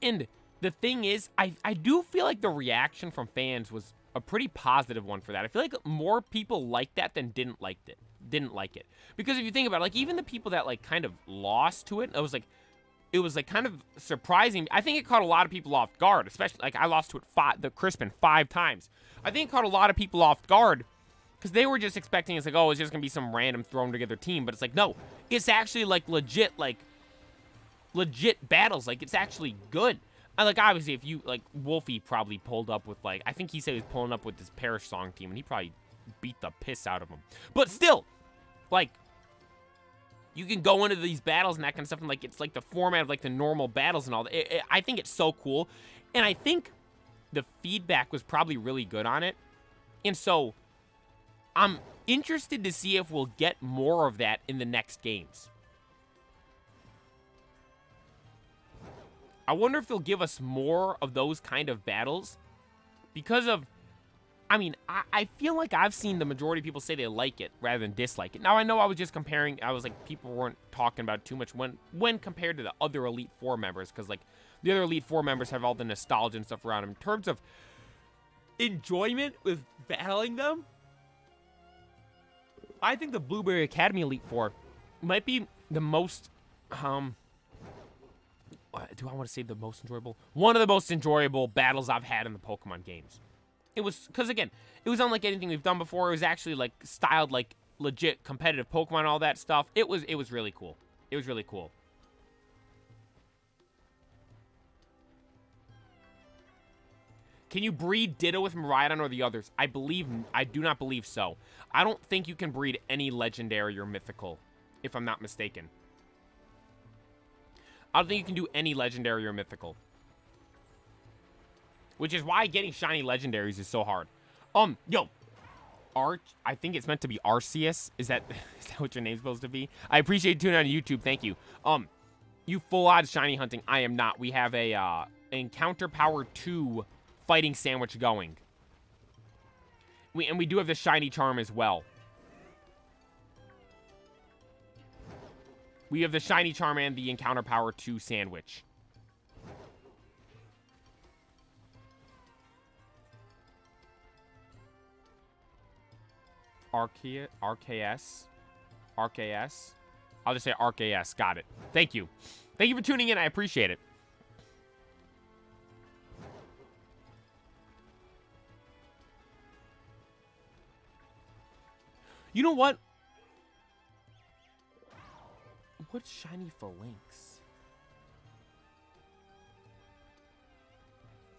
And the thing is, I do feel like the reaction from fans was a pretty positive one for that. I feel like more people liked that than didn't like it. Because if you think about it, like, even the people that, like, kind of lost to it, it was like kind of surprising. I think it caught a lot of people off guard, especially, like, I lost to it the Crispin 5 times. I think it caught a lot of people off guard because they were just expecting it's like, oh, it's just gonna be some random thrown together team. But it's like, no, it's actually, like, legit battles. Like, it's actually good. Like, obviously, if you, like, Wolfie probably pulled up with, like, I think he said he was pulling up with this Parish Song team, and he probably beat the piss out of him. But still, like, you can go into these battles and that kind of stuff, and, like, it's, like, the format of, like, the normal battles and all that. I think it's so cool, and I think the feedback was probably really good on it, and so I'm interested to see if we'll get more of that in the next games. I wonder if they'll give us more of those kind of battles because of, I mean, I feel like I've seen the majority of people say they like it rather than dislike it. Now, I know I was just comparing, I was like, people weren't talking about it too much when compared to the other Elite Four members because, like, the other Elite Four members have all the nostalgia and stuff around them. In terms of, enjoyment with battling them. I think the Blueberry Academy Elite Four might be the most, do I want to say the most enjoyable? One of the most enjoyable battles I've had in the Pokemon games. It was, because again, it was unlike anything we've done before. It was actually like styled like legit competitive Pokemon and all that stuff. It was really cool. It was really cool. Can you breed Ditto with Miraidon or the others? I do not believe so. I don't think you can breed any legendary or mythical, if I'm not mistaken. I don't think you can do any legendary or mythical. Which is why getting shiny legendaries is so hard. Yo. I think it's meant to be Arceus. Is that what your name's supposed to be? I appreciate you tuning on YouTube. Thank you. You full odds shiny hunting. I am not. We have a Encounter Power 2 fighting sandwich going. We do have the shiny charm as well. We have the shiny charm and the Encounter Power 2 sandwich. RKS. I'll just say RKS. Got it. Thank you. Thank you for tuning in. I appreciate it. You know what? What's shiny Phalanx?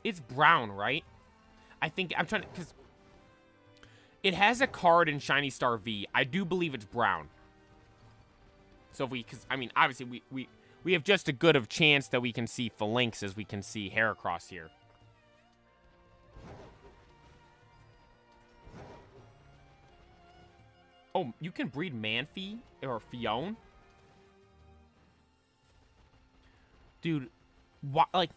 It's brown, right? I think I'm trying to, because it has a card in Shiny Star V. I do believe it's brown. So if we, because I mean, obviously we have just as good of chance that we can see Phalanx as we can see Heracross here. Oh, you can breed Manphy or Fione? Dude, like,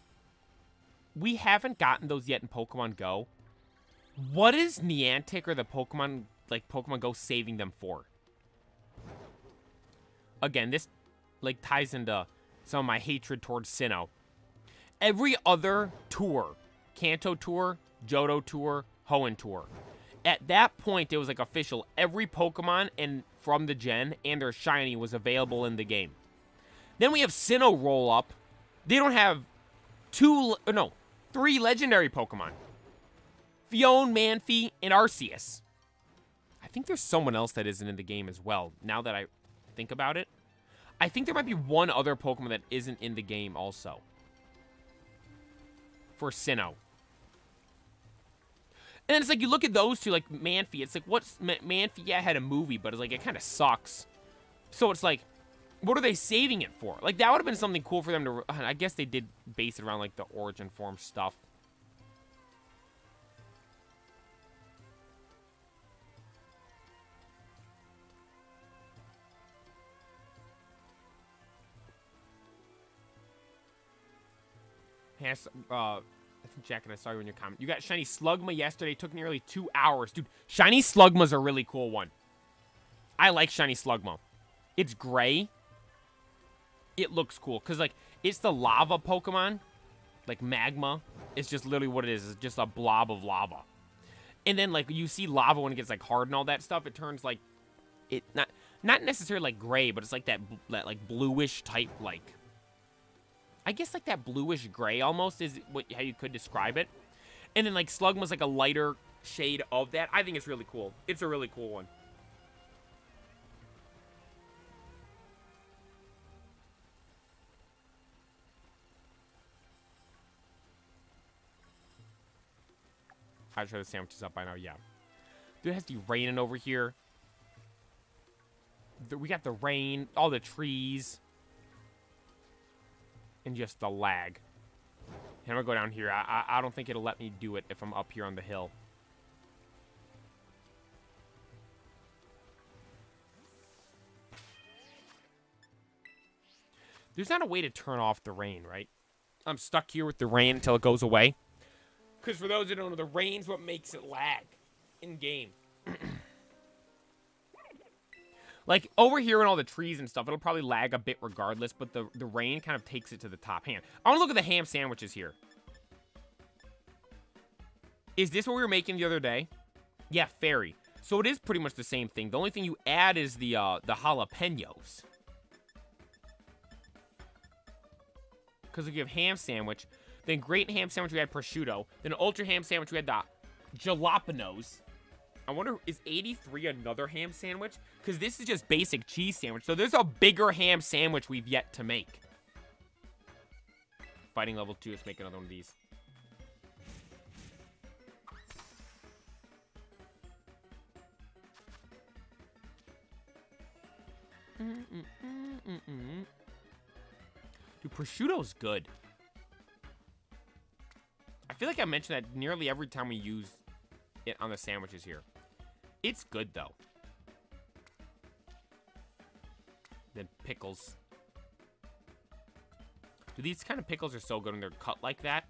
we haven't gotten those yet in Pokemon Go. What is Niantic or the Pokemon, like, Pokemon Go saving them for? Again, this, like, ties into some of my hatred towards Sinnoh. Every other tour, Kanto Tour, Johto Tour, Hoenn Tour, at that point, it was, like, official. Every Pokemon from the gen and their shiny was available in the game. Then we have Sinnoh roll up. They don't have 3 legendary Pokemon. Fione, Manphy, and Arceus. I think there's someone else that isn't in the game as well, now that I think about it. I think there might be one other Pokemon that isn't in the game also. For Sinnoh. And it's like, you look at those two, like, Manphy. It's like, what's... Manphy, yeah, had a movie, but it's like, it kind of sucks. So it's like, what are they saving it for? Like, that would have been something cool for them to... I guess they did base it around, like, the origin form stuff. Yes, I think Jack and I saw you in your comment. You got Shiny Slugma yesterday. Took nearly 2 hours. Dude, Shiny Slugma's a really cool one. I like Shiny Slugma. It's gray. It looks cool. Because, like, it's the lava Pokemon. Like, magma. It's just literally what it is. It's just a blob of lava. And then, like, you see lava when it gets, like, hard and all that stuff. It turns, like, it not necessarily, like, gray, but it's, like, that like, bluish type, like... I guess, like, that bluish gray almost is how you could describe it. And then, like, Slugma's, like, a lighter shade of that. I think it's really cool. It's a really cool one. I'm sure the sandwich is up by now, yeah. Dude, it has to be raining over here. We got the rain, all the trees. And just the lag. And I'm gonna go down here. I don't think it'll let me do it if I'm up here on the hill. There's not a way to turn off the rain, right? I'm stuck here with the rain until it goes away. Because for those who don't know, the rain's what makes it lag in game. Like, over here in all the trees and stuff, it'll probably lag a bit regardless, but the rain kind of takes it to the top. Hang on. I want to look at the ham sandwiches here. Is this what we were making the other day? Yeah, fairy. So it is pretty much the same thing. The only thing you add is the jalapenos. Because if you have ham sandwich, then great ham sandwich we had prosciutto, then ultra ham sandwich we had the jalapenos. I wonder, is 83 another ham sandwich? Because this is just basic cheese sandwich. So there's a bigger ham sandwich we've yet to make. Fighting level 2, let's make another one of these. Dude, prosciutto's good. I feel like I mention that nearly every time we use it on the sandwiches here. It's good, though. Then pickles. Dude, these kind of pickles are so good when they're cut like that.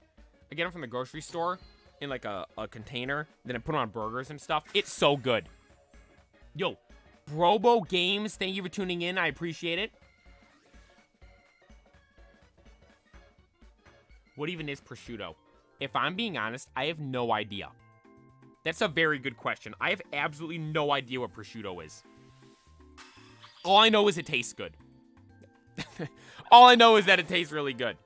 I get them from the grocery store in like a container. Then I put them on burgers and stuff. It's so good. Yo, Brobo Games, thank you for tuning in. I appreciate it. What even is prosciutto? If I'm being honest, I have no idea. That's a very good question. I have absolutely no idea what prosciutto is. All I know is it tastes good. All I know is that it tastes really good.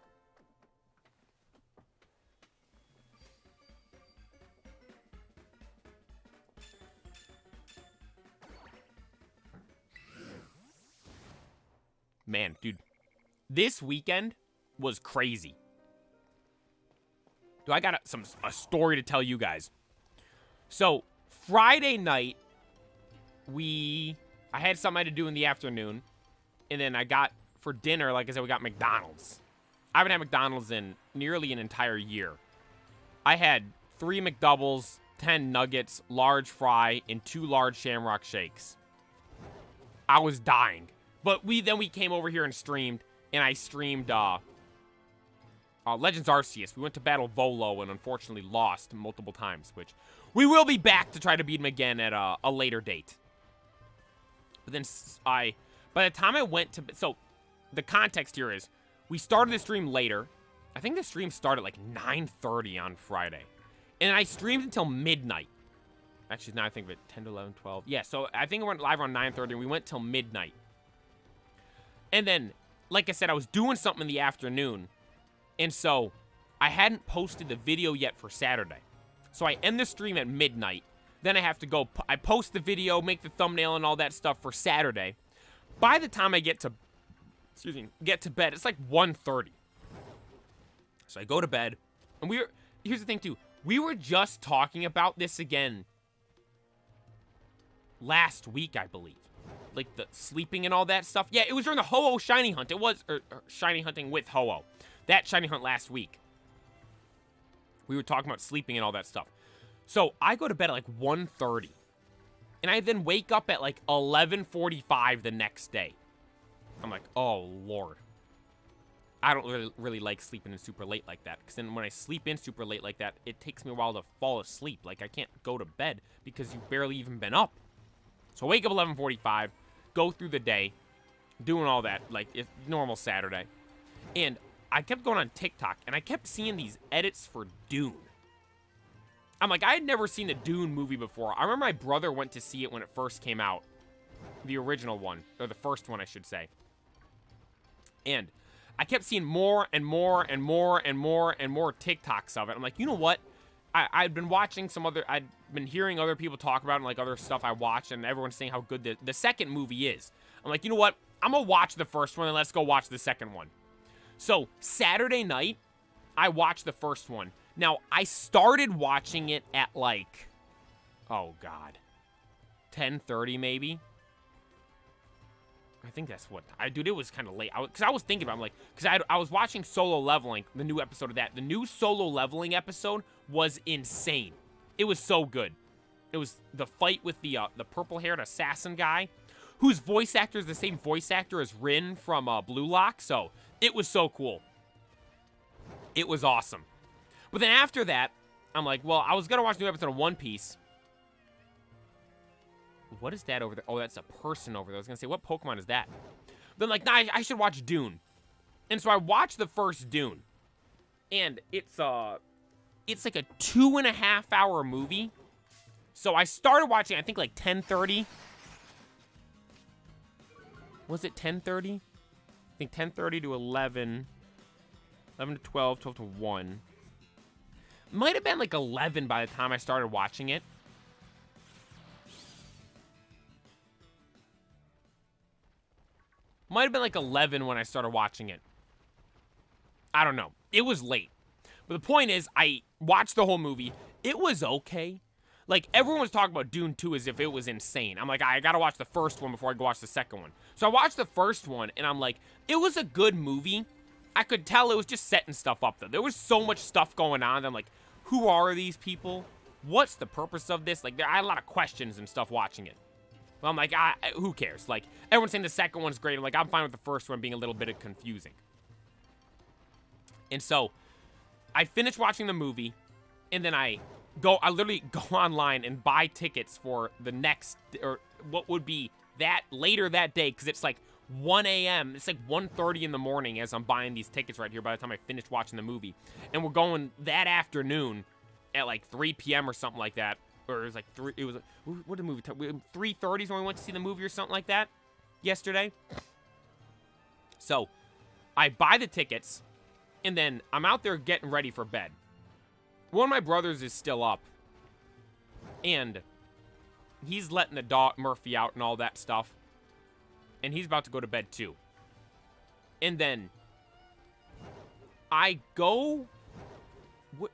Man, dude, this weekend was crazy. Dude, I got a story to tell you guys. So, Friday night, I had something I had to do in the afternoon, and then I got, for dinner, like I said, we got McDonald's. I haven't had McDonald's in nearly an entire year. I had 3 McDoubles, 10 nuggets, large fry, and 2 large Shamrock shakes. I was dying. But then we came over here and streamed, and I streamed Legends Arceus. We went to battle Volo and unfortunately lost multiple times, which we will be back to try to beat him again at a later date. But then by the time I went to, so the context here is, we started the stream later. I think the stream started like 9:30 on Friday. And I streamed until midnight. Actually, now I think of it, 10 to 11, 12. Yeah, so I think I went live around 9:30, and we went till midnight. And then, like I said, I was doing something in the afternoon. And so, I hadn't posted the video yet for Saturday. So I end the stream at midnight. Then I have to go, I post the video, make the thumbnail and all that stuff for Saturday. By the time I get to bed, it's like 1:30. So I go to bed. And here's the thing too. We were just talking about this again last week, I believe. Like the sleeping and all that stuff. Yeah, it was during the Ho-Oh shiny hunt. It was shiny hunting with Ho-Oh. That shiny hunt last week. We were talking about sleeping and all that stuff. So I go to bed at like 1:30. And I then wake up at like 11:45 the next day. I'm like, oh, Lord. I don't really like sleeping in super late like that. Because then when I sleep in super late like that, it takes me a while to fall asleep. Like, I can't go to bed because you've barely even been up. So I wake up 11:45, go through the day, doing all that, like it's normal Saturday. And I kept going on TikTok, and I kept seeing these edits for Dune. I'm like, I had never seen a Dune movie before. I remember my brother went to see it when it first came out. The original one, or the first one, I should say. And I kept seeing more and more and more and more and more TikToks of it. I'm like, you know what? I'd been watching I'd been hearing other people talk about it and like other stuff I watched, and everyone's saying how good the second movie is. I'm like, you know what? I'm gonna watch the first one and let's go watch the second one. So Saturday night, I watched the first one. Now, I started watching it at like, oh God, 10:30 maybe. I think that's what dude, it was kind of late. Because I was thinking about it, I'm like, because I was watching Solo Leveling, the new episode of that. The new Solo Leveling episode was insane. It was so good. It was the fight with the purple-haired assassin guy, whose voice actor is the same voice actor as Rin from Blue Lock. So it was so cool. It was awesome. But then after that, I'm like, well, I was gonna watch a new episode of One Piece. What is that over there? Oh, that's a person over there. I was gonna say, what Pokemon is that? Then like, nah, I should watch Dune. And so I watched the first Dune. And it's it's like a 2.5-hour movie. So I started watching, I think, like 10:30. Was it 10:30? I think 10:30 to 11. 11 to 12, 12 to 1. Might have been like 11 by the time I started watching it. Might have been like 11 when I started watching it. I don't know. It was late. But the point is, I watched the whole movie. It was okay. Like, everyone was talking about Dune 2 as if it was insane. I'm like, I gotta watch the first one before I go watch the second one. So I watched the first one, and I'm like, it was a good movie. I could tell it was just setting stuff up, though. There was so much stuff going on. I'm like, who are these people? What's the purpose of this? Like, I had a lot of questions and stuff watching it. Well, I'm like, who cares? Like, everyone's saying the second one's great. I'm like, I'm fine with the first one being a little bit confusing. And so, I finished watching the movie, and then I literally go online and buy tickets for the next, or what would be that, later that day, because it's like 1 a.m. It's like 1:30 in the morning as I'm buying these tickets right here by the time I finished watching the movie. And we're going that afternoon at like 3 p.m. or something like that. Or it was like what did the movie, 3:30 is when we went to see the movie or something like that yesterday. So, I buy the tickets, and then I'm out there getting ready for bed. One of my brothers is still up, and he's letting the dog Murphy out and all that stuff, and he's about to go to bed too. And then I go.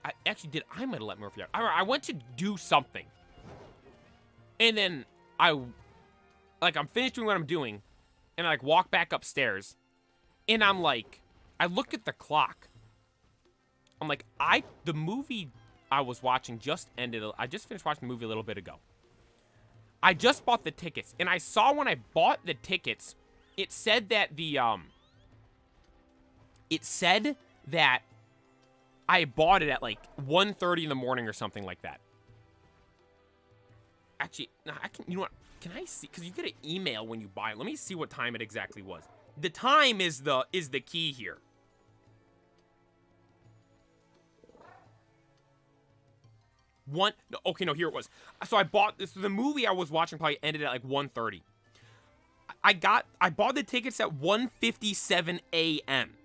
I might have let Murphy out. I went to do something, and then I'm finished doing what I'm doing, and I like walk back upstairs, and I'm like, I look at the clock. I'm like, the movie I was watching just ended. I just finished watching the movie a little bit ago. I just bought the tickets, and I saw when I bought the tickets, it said that I bought it at like 1:30 in the morning or something like that. Actually, no, you know what? Can I see? Because you get an email when you buy it. Let me see what time it exactly was. The time is the key here. Here it was. So I bought this. The movie I was watching probably ended at like 1:30. I bought the tickets at 1:57 a.m.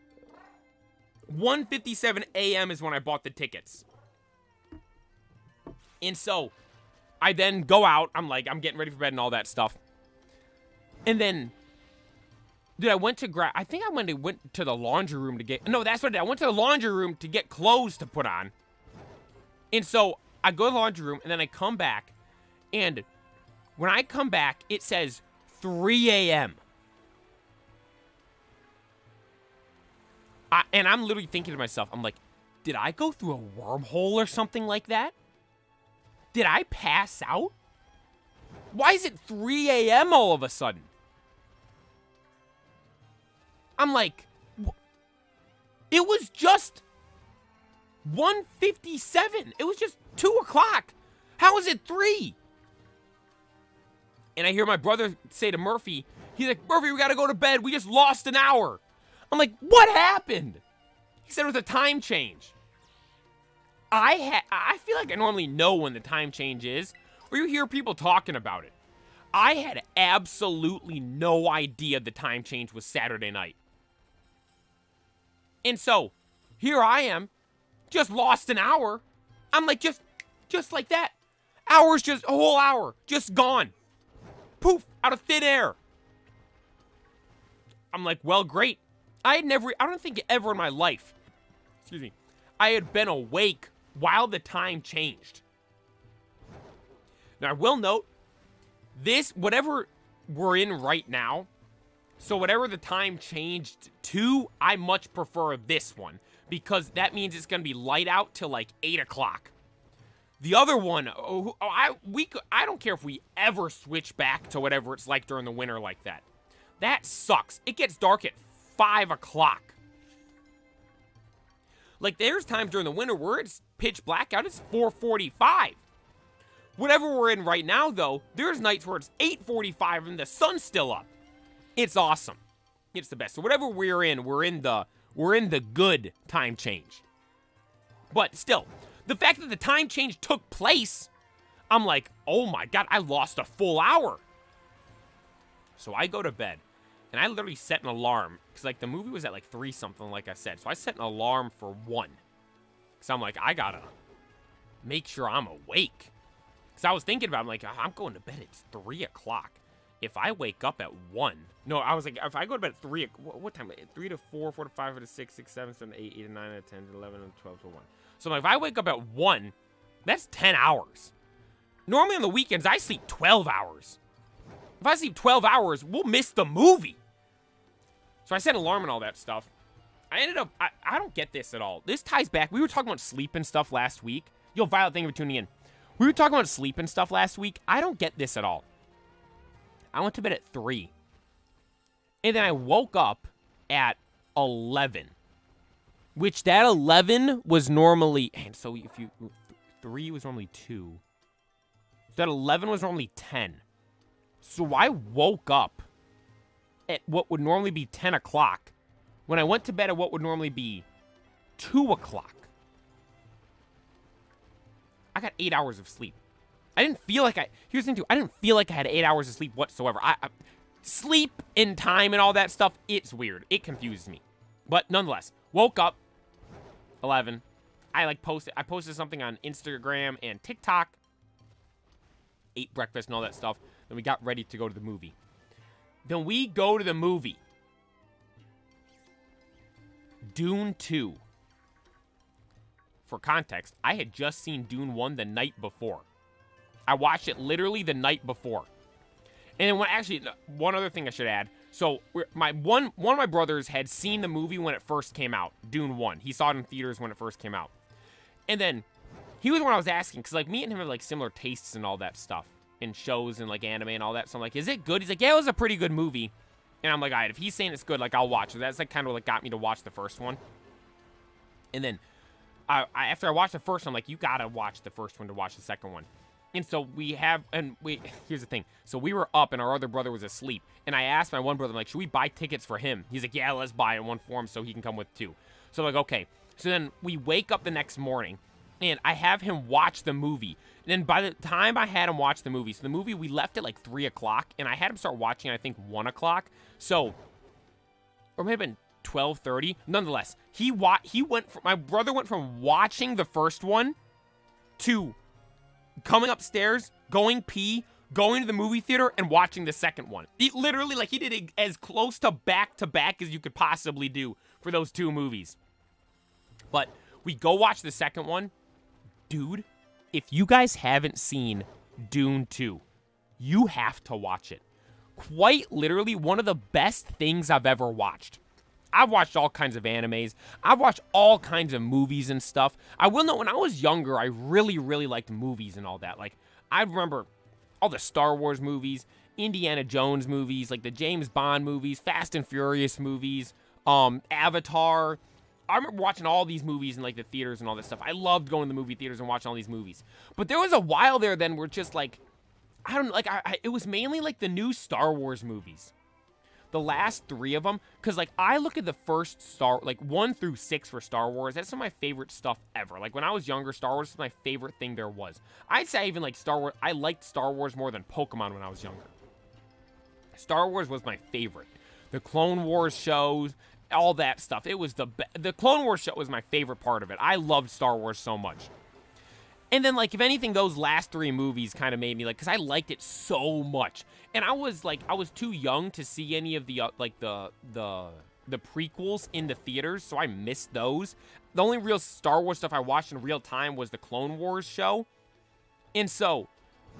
1:57 a.m. is when I bought the tickets. And so, I then go out. I'm getting ready for bed and all that stuff. And then, I went to I think I went to the laundry room to get, no, that's what I did. I went to the laundry room to get clothes to put on. And so, I go to the laundry room, and then I come back. And when I come back, it says 3 a.m. And I'm literally thinking to myself, I'm like, did I go through a wormhole or something like that? Did I pass out? Why is it 3 a.m. all of a sudden? I'm like, it was just 1:57. It was just 2 o'clock. How is it 3? And I hear my brother say to Murphy, he's like, Murphy, we gotta go to bed. We just lost an hour. I'm like, what happened? He said it was a time change. I feel like I normally know when the time change is, or you hear people talking about it. I had absolutely no idea the time change was Saturday night. And so, here I am, just lost an hour. I'm like, just like that. A whole hour, just gone. Poof, out of thin air. I'm like, well, great. I don't think ever in my life, I had been awake while the time changed. Now, I will note, whatever we're in right now, so whatever the time changed to, I much prefer this one, because that means it's going to be light out till like 8 o'clock. The other one, I don't care if we ever switch back to whatever it's like during the winter like that. That sucks. It gets dark at 5 o'clock. Like, there's times during the winter where it's pitch black out. It's 4:45. Whatever we're in right now, though, there's nights where it's 8:45 and the sun's still up. It's awesome. It's the best. So whatever we're in the good time change. But still, The fact that the time change took place, I'm like, oh my God, I lost a full hour. So I go to bed, and I literally set an alarm, because, like, the movie was at, like, 3 something, like I said. So I set an alarm for 1, because I'm like, I gotta make sure I'm awake. Because I was thinking about it, I'm like, I'm going to bed at 3 o'clock. If I wake up at 1, no, I was like, if I go to bed at 3, what time? 3 to 4, 4 to 5, 4 to 6, 6, 7, 7 to 8, 8 to 9, 8 to 10, 11, 12 to 1. So I'm like, if I wake up at 1, that's 10 hours. Normally on the weekends, I sleep 12 hours. If I sleep 12 hours, we'll miss the movie. So I set an alarm and all that stuff. I ended up, I don't get this at all. This ties back. We were talking about sleep and stuff last week. Yo, Violet, thank you for tuning in. We were talking about sleep and stuff last week. I don't get this at all. I went to bed at 3. And then I woke up at 11. Which that 11 was normally, and so if you, 3 was normally 2. That 11 was normally 10. So I woke up at what would normally be 10 o'clock when I went to bed at what would normally be 2 o'clock. I got 8 hours of sleep. I didn't feel like here's the thing too, I didn't feel like I had 8 hours of sleep whatsoever. Sleep and time and all that stuff, it's weird. It confuses me. But nonetheless, woke up, 11. I posted something on Instagram and TikTok. Ate breakfast and all that stuff. Then we got ready to go to the movie. Then we go to the movie. Dune 2. For context, I had just seen Dune 1 the night before. I watched it literally the night before. And then actually, one other thing I should add. So, one of my brothers had seen the movie when it first came out. Dune 1. He saw it in theaters when it first came out. And then, he was the one I was asking. Because, like, me and him have, like, similar tastes and all that stuff. In shows and, like, anime and all that. So, I'm like, is it good? He's like, yeah, it was a pretty good movie. And I'm like, all right, if he's saying it's good, like, I'll watch it. That's, like, kind of, like, got me to watch the first one. And then, after I watched the first one, I'm like, you gotta watch the first one to watch the second one. And so here's the thing. So we were up and our other brother was asleep. And I asked my one brother, I'm like, should we buy tickets for him? He's like, yeah, let's buy it in one for him so he can come with too. So I'm like, okay. So then we wake up the next morning and I have him watch the movie. And then by the time I had him watch the movie, so the movie, we left at like 3 o'clock and I had him start watching, I think 1 o'clock. So, or maybe been 12:30. Nonetheless, my brother went from watching the first one to coming upstairs, going pee, going to the movie theater, and watching the second one. He literally, like, he did as close to back as you could possibly do for those 2 movies. But we go watch the second one. Dude, if you guys haven't seen Dune 2, you have to watch it. Quite literally one of the best things I've ever watched. I've watched all kinds of animes. I've watched all kinds of movies and stuff. I will know, when I was younger, I really, really liked movies and all that. Like, I remember all the Star Wars movies, Indiana Jones movies, like the James Bond movies, Fast and Furious movies, Avatar. I remember watching all these movies in, like, the theaters and all that stuff. I loved going to the movie theaters and watching all these movies. But there was a while there then where just, like, I don't know, like, it was mainly, like, the new Star Wars movies. The last 3 of them, because, like, I look at the first 1 through 6 for Star Wars, that's some of my favorite stuff ever. Like, when I was younger, Star Wars was my favorite thing there was. I'd say even, like, Star Wars, I liked Star Wars more than Pokemon when I was younger. Star Wars was my favorite. The Clone Wars shows, all that stuff. It was the Clone Wars show was my favorite part of it. I loved Star Wars so much. And then, like, if anything, those last 3 movies kind of made me, like, because I liked it so much. And I was too young to see any of the, the prequels in the theaters, so I missed those. The only real Star Wars stuff I watched in real time was the Clone Wars show. And so,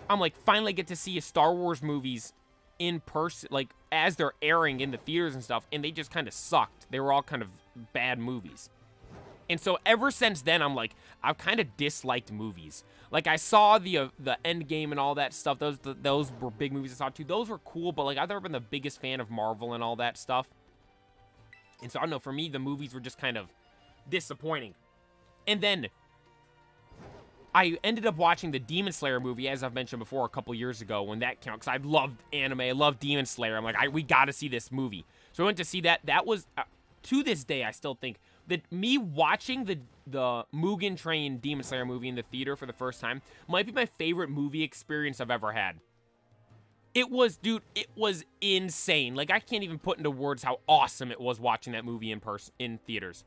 I'm like, finally get to see a Star Wars movies in person, like, as they're airing in the theaters and stuff, and they just kind of sucked. They were all kind of bad movies. And so ever since then, I'm like, I've kind of disliked movies. Like, I saw the Endgame and all that stuff. Those were big movies I saw too. Those were cool, but, like, I've never been the biggest fan of Marvel and all that stuff. And so, I don't know, for me, the movies were just kind of disappointing. And then I ended up watching the Demon Slayer movie, as I've mentioned before, a couple years ago when that came out, because I loved anime, I loved Demon Slayer. I'm like, we got to see this movie. So I went to see that. That was, to this day, I still think that me watching Mugen Train Demon Slayer movie in the theater for the first time might be my favorite movie experience I've ever had. It was, dude, it was insane. Like, I can't even put into words how awesome it was watching that movie in theaters.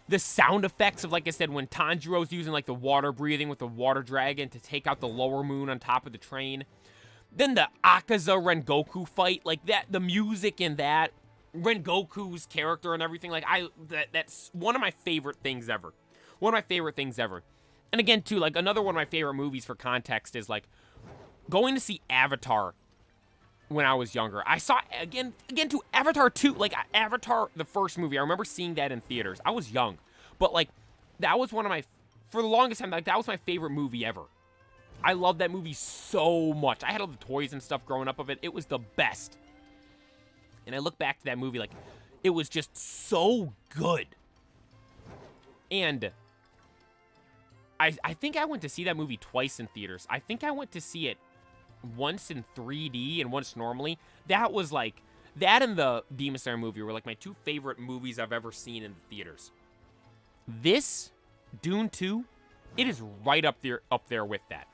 The sound effects of, like I said, when Tanjiro's using, like, the water breathing with the water dragon to take out the lower moon on top of the train. Then the Akaza Rengoku fight, like, the music in that, Rengoku's character and everything, like, that's one of my favorite things ever. One of my favorite things ever. And again, too, like, another one of my favorite movies for context is, like, going to see Avatar when I was younger. I saw, again, to Avatar 2, like, Avatar, the first movie, I remember seeing that in theaters. I was young, but, like, that was one of my, for the longest time, like, that was my favorite movie ever. I loved that movie so much. I had all the toys and stuff growing up of it. It was the best. And I look back to that movie, like, it was just so good. And I think I went to see that movie twice in theaters. I think I went to see it once in 3D and once normally. That was like, that and the Demon Slayer movie were like my two favorite movies I've ever seen in the theaters. This, Dune 2, it is right up there with that.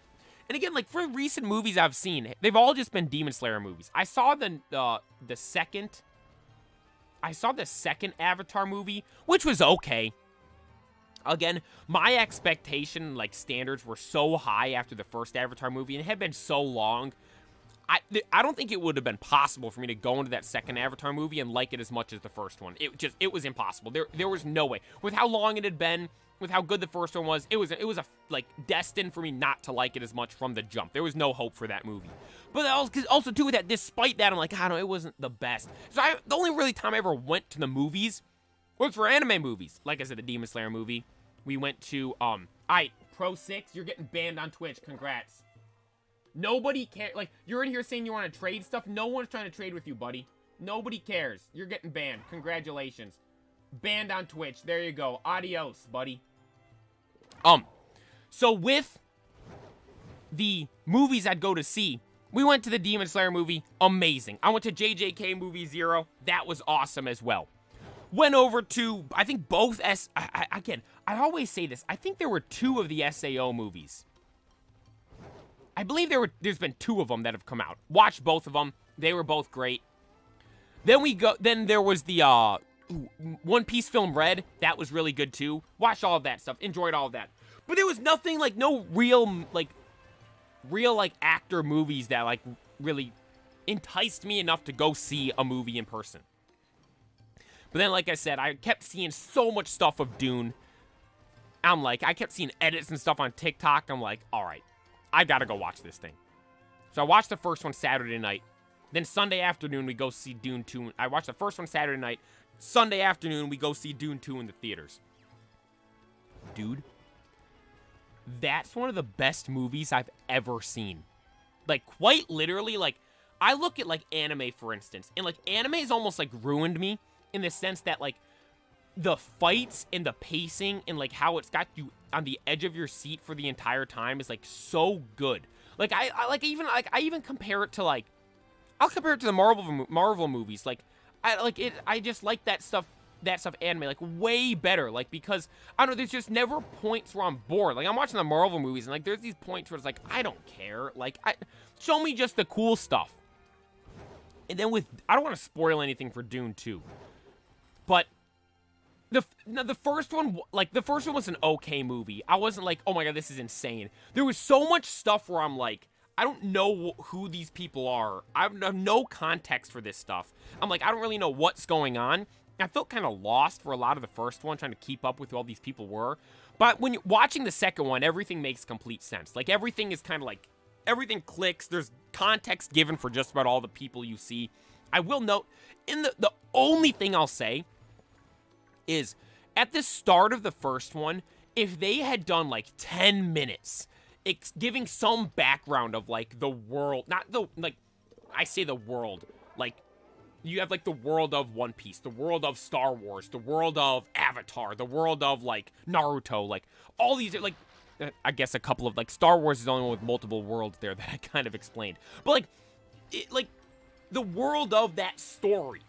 And again, like, for recent movies I've seen, they've all just been Demon Slayer movies. I saw the second Avatar movie, which was okay. Again, my expectation, like, standards were so high after the first Avatar movie, and it had been so long. I don't think it would have been possible for me to go into that second Avatar movie and like it as much as the first one. It was impossible. There was no way. With how long it had been, with how good the first one was, it was like destined for me not to like it as much from the jump. There was no hope for that movie. But also too with that, despite that, I'm like, I don't know, it wasn't the best. So the only really time I ever went to the movies was for anime movies. Like I said, the Demon Slayer movie. We went to Pro 6, you're getting banned on Twitch. Congrats. Nobody cares. Like, you're in here saying you want to trade stuff. No one's trying to trade with you, buddy. Nobody cares. You're getting banned. Congratulations. Banned on Twitch. There you go. Adios, buddy. So with the movies I'd go to see, we went to the Demon Slayer movie. Amazing. I went to JJK Movie Zero. That was awesome as well. Went over to, I think both again, I always say this. I think there were 2 of the SAO movies. I believe there's been 2 of them that have come out. Watched both of them. They were both great. Then there was the One Piece film Red. That was really good too. Watched all of that stuff. Enjoyed all of that. But there was nothing, like, no real actor movies that, like, really enticed me enough to go see a movie in person. But then, like I said, I kept seeing so much stuff of Dune. I kept seeing edits and stuff on TikTok. I'm like, all right, I gotta go watch this thing. So I watched the first one Saturday night. Then Sunday afternoon, we go see Dune 2. I watched the first one Saturday night. Sunday afternoon, we go see Dune 2 in the theaters. Dude, that's one of the best movies I've ever seen. Like, quite literally, like, I look at, like, anime, for instance. And, like, anime has almost, like, ruined me in the sense that, like, the fights and the pacing and, like, how it's got you on the edge of your seat for the entire time is, like, so good. Like, I even compare it to, like, I'll compare it to the Marvel movies. Like, I just like that stuff anime, like, way better. Like, because, I don't know, there's just never points where I'm bored. Like, I'm watching the Marvel movies, and, like, there's these points where it's like, I don't care. Like, show me just the cool stuff. And then I don't want to spoil anything for Dune 2. But the first one, like, the first one was an okay movie. I wasn't like, oh my god, this is insane. There was so much stuff where I'm like, I don't know who these people are. I have no context for this stuff. I'm like, I don't really know what's going on. I felt kind of lost for a lot of the first one, trying to keep up with who all these people were. But when you're watching the second one, everything makes complete sense. Like, everything is kind of like, everything clicks. There's context given for just about all the people you see. I will note, the only thing I'll say is, at the start of the first one, if they had done, like, 10 minutes, giving some background of, like, the world, not the, like, I say the world, like, you have, like, the world of One Piece, the world of Star Wars, the world of Avatar, the world of, like, Naruto, like, all these, like, I guess a couple of, like, Star Wars is the only one with multiple worlds there that I kind of explained. But, like, the world of that story.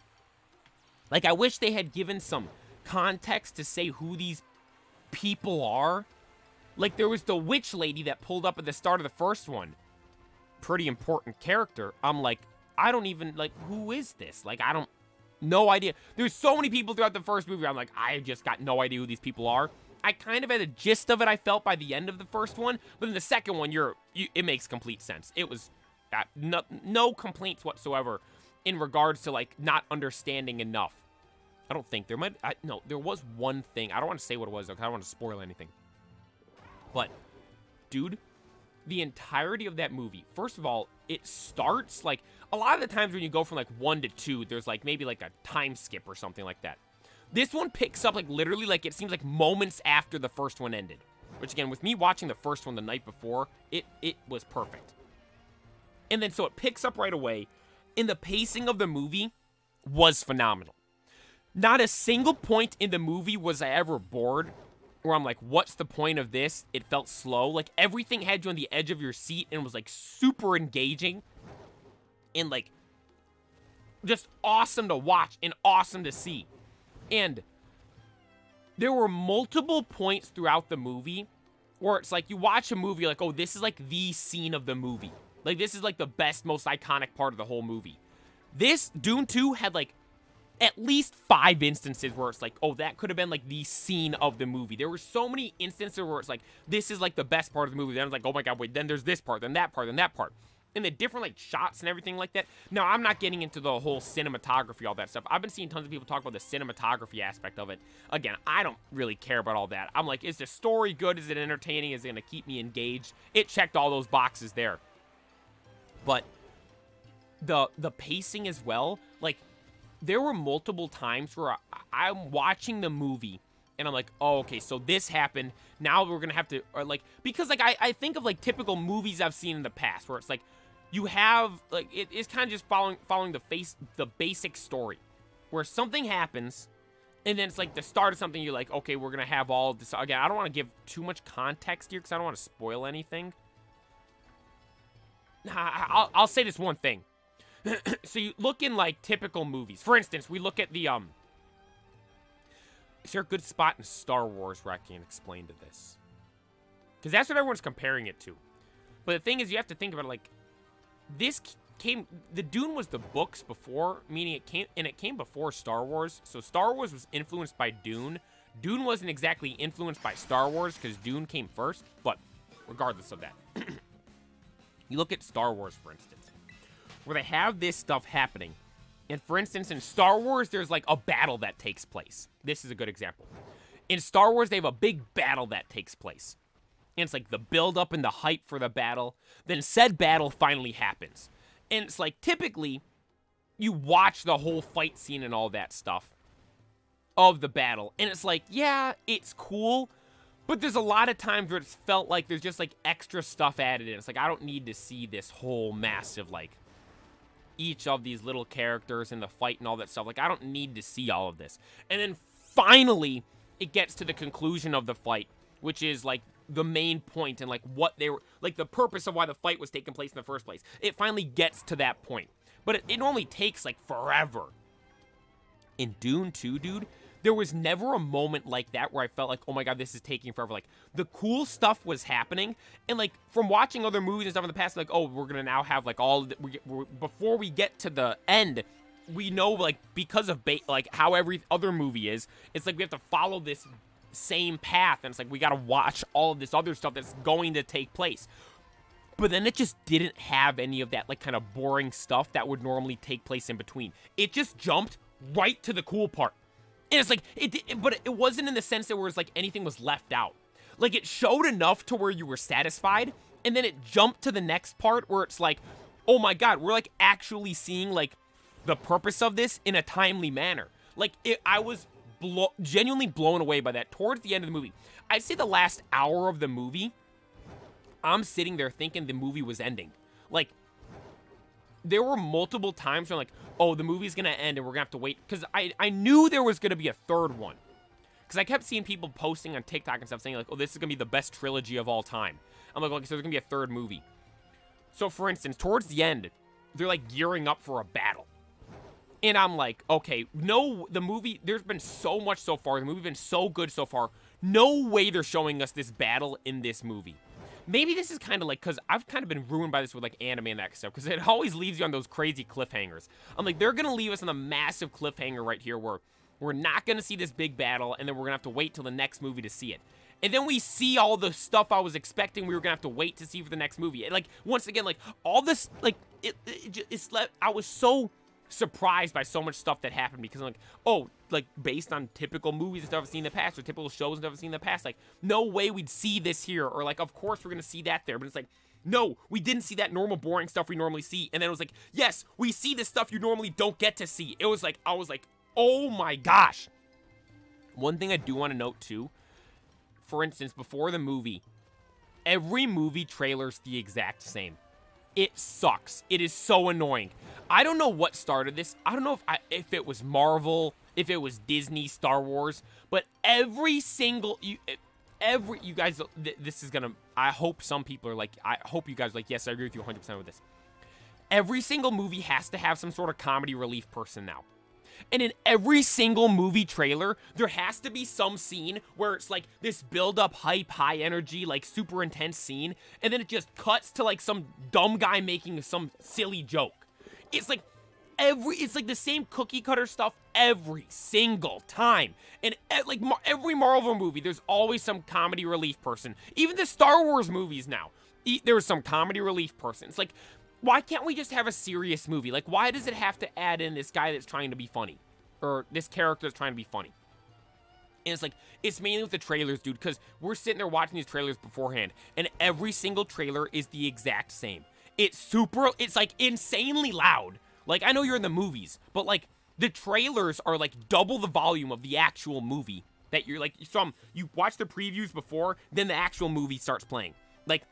Like, I wish they had given some context to say who these people are. Like, there was the witch lady that pulled up at the start of the first one. Pretty important character. I'm like, I don't even, like, who is this? Like, no idea. There's so many people throughout the first movie. I'm like, I just got no idea who these people are. I kind of had a gist of it, I felt, by the end of the first one. But in the second one, it makes complete sense. It was no complaints whatsoever in regards to, like, not understanding enough. I don't think. No, there was one thing. I don't want to say what it was, though, because I don't want to spoil anything. But, dude, the entirety of that movie, first of all, it starts, like, a lot of the times when you go from, like, 1 to 2, there's, like, maybe, like, a time skip or something like that. This one picks up, like, literally, like, it seems like moments after the first one ended. Which, again, with me watching the first one the night before, it was perfect. And then, so it picks up right away, and the pacing of the movie was phenomenal. Not a single point in the movie was I ever bored, where I'm like, what's the point of this? It felt slow. Like, everything had you on the edge of your seat and was, like, super engaging. And, like, just awesome to watch and awesome to see. And there were multiple points throughout the movie where it's like, you watch a movie, like, oh, this is, like, the scene of the movie. Like, this is, like, the best, most iconic part of the whole movie. This, Dune 2, had, like, at least 5 instances where it's like, oh, that could have been, like, the scene of the movie. There were so many instances where it's like, this is, like, the best part of the movie. Then it's like, oh my god, wait, then there's this part, then that part, then that part. And the different, like, shots and everything like that. Now, I'm not getting into the whole cinematography, all that stuff. I've been seeing tons of people talk about the cinematography aspect of it. Again, I don't really care about all that. I'm like, is the story good? Is it entertaining? Is it going to keep me engaged? It checked all those boxes there. But the pacing as well, like, there were multiple times where I'm watching the movie and I'm like, oh, okay, so this happened. Now we're going to have to, or like, because, like, I think of, like, typical movies I've seen in the past where it's like, you have, like, it's kind of just following the basic story where something happens and then it's like the start of something. You're like, okay, we're going to have all this. Again, I don't want to give too much context here because I don't want to spoil anything. I'll say this one thing. So you look in, like, typical movies. For instance, we look at the, is there a good spot in Star Wars where I can explain to this? Because that's what everyone's comparing it to. But the thing is, you have to think about it, like, the Dune was the books before, meaning it came before Star Wars. So Star Wars was influenced by Dune. Dune wasn't exactly influenced by Star Wars because Dune came first, but regardless of that. You look at Star Wars, for instance, where they have this stuff happening. And for instance, in Star Wars, there's, like, a battle that takes place. This is a good example. In Star Wars, they have a big battle that takes place. And it's like the build-up and the hype for the battle. Then said battle finally happens. And it's like, typically, you watch the whole fight scene and all that stuff of the battle. And it's like, yeah, it's cool. But there's a lot of times where it's felt like there's just, like, extra stuff added in. It's like, I don't need to see this whole massive, like, each of these little characters in the fight and all that stuff. Like, I don't need to see all of this. And then finally, it gets to the conclusion of the fight, which is, like, the main point and, like, what they were, like, the purpose of why the fight was taking place in the first place. It finally gets to that point. But it normally takes, like, forever. In Dune 2, dude, there was never a moment like that where I felt like, oh my god, this is taking forever. Like, the cool stuff was happening, and, like, from watching other movies and stuff in the past, like, oh, we're gonna now have, like, all, before we get to the end, we know, like, because of, like, how every other movie is, it's like we have to follow this same path, and it's like we gotta watch all of this other stuff that's going to take place. But then it just didn't have any of that, like, kind of boring stuff that would normally take place in between. It just jumped right to the cool part. And it's like, but it wasn't in the sense that where it's like anything was left out. Like, it showed enough to where you were satisfied, and then it jumped to the next part where it's like, oh my god, we're, like, actually seeing, like, the purpose of this in a timely manner. Like, I was genuinely blown away by that towards the end of the movie. I'd say the last hour of the movie, I'm sitting there thinking the movie was ending. Like, there were multiple times where I'm like, oh, the movie's gonna end and we're gonna have to wait. Because I knew there was gonna be a third one. Because I kept seeing people posting on TikTok and stuff saying, like, oh, this is gonna be the best trilogy of all time. I'm like, okay, so there's gonna be a third movie. So, for instance, towards the end, they're, like, gearing up for a battle. And I'm like, okay, no, the movie, there's been so much so far. The movie's been so good so far. no way they're showing us this battle in this movie. Maybe this is kind of like, because I've kind of been ruined by this with, like, anime and that stuff, because it always leaves you on those crazy cliffhangers. I'm like, they're going to leave us on a massive cliffhanger right here where we're not going to see this big battle, and then we're going to have to wait till the next movie to see it. And then we see all the stuff I was expecting we were going to have to wait to see for the next movie. And, like, once again, like, all this, like, I was so surprised by so much stuff that happened because I'm like, oh, like, based on typical movies and stuff I've seen in the past or typical shows and stuff I've seen in the past, like, no way we'd see this here, or, like, of course we're going to see that there, but it's like, no, we didn't see that normal boring stuff we normally see, and then it was like, yes, we see this stuff you normally don't get to see. It was like, I was like, oh my gosh. One thing I do want to note, too, for instance, before the movie, every movie trailer's the exact same. It sucks. It is so annoying. I don't know what started this. I don't know if it was Marvel, if it was Disney, Star Wars, but every single you guys, this is gonna. I hope some people are like. I hope you guys are like. Yes, I agree with you 100% with this. Every single movie has to have some sort of comedy relief person now. And in every single movie trailer, there has to be some scene where it's like this build-up, hype, high energy, like super intense scene, and then it just cuts to like some dumb guy making some silly joke. It's like it's like the same cookie cutter stuff every single time. And like every Marvel movie, there's always some comedy relief person. Even the Star Wars movies now, there's some comedy relief person. It's like, why can't we just have a serious movie? Like, why does it have to add in this guy that's trying to be funny? Or this character that's trying to be funny? And it's like, it's mainly with the trailers, dude, because we're sitting there watching these trailers beforehand, and every single trailer is the exact same. It's like insanely loud. Like, I know you're in the movies, but like, the trailers are like double the volume of the actual movie that you're like, you watch the previews before, then the actual movie starts playing. Like,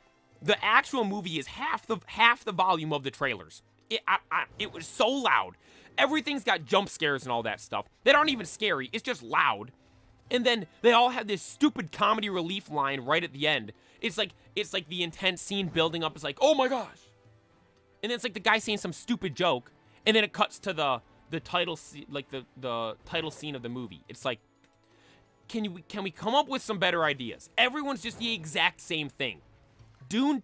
the actual movie is half the volume of the trailers. It was so loud. Everything's got jump scares and all that stuff. They aren't even scary. It's just loud. And then they all have this stupid comedy relief line right at the end. It's like the intense scene building up. It's like, oh my gosh. And then it's like the guy saying some stupid joke, and then it cuts to the title like the title scene of the movie. It's like, can we come up with some better ideas? Everyone's just the exact same thing. Dune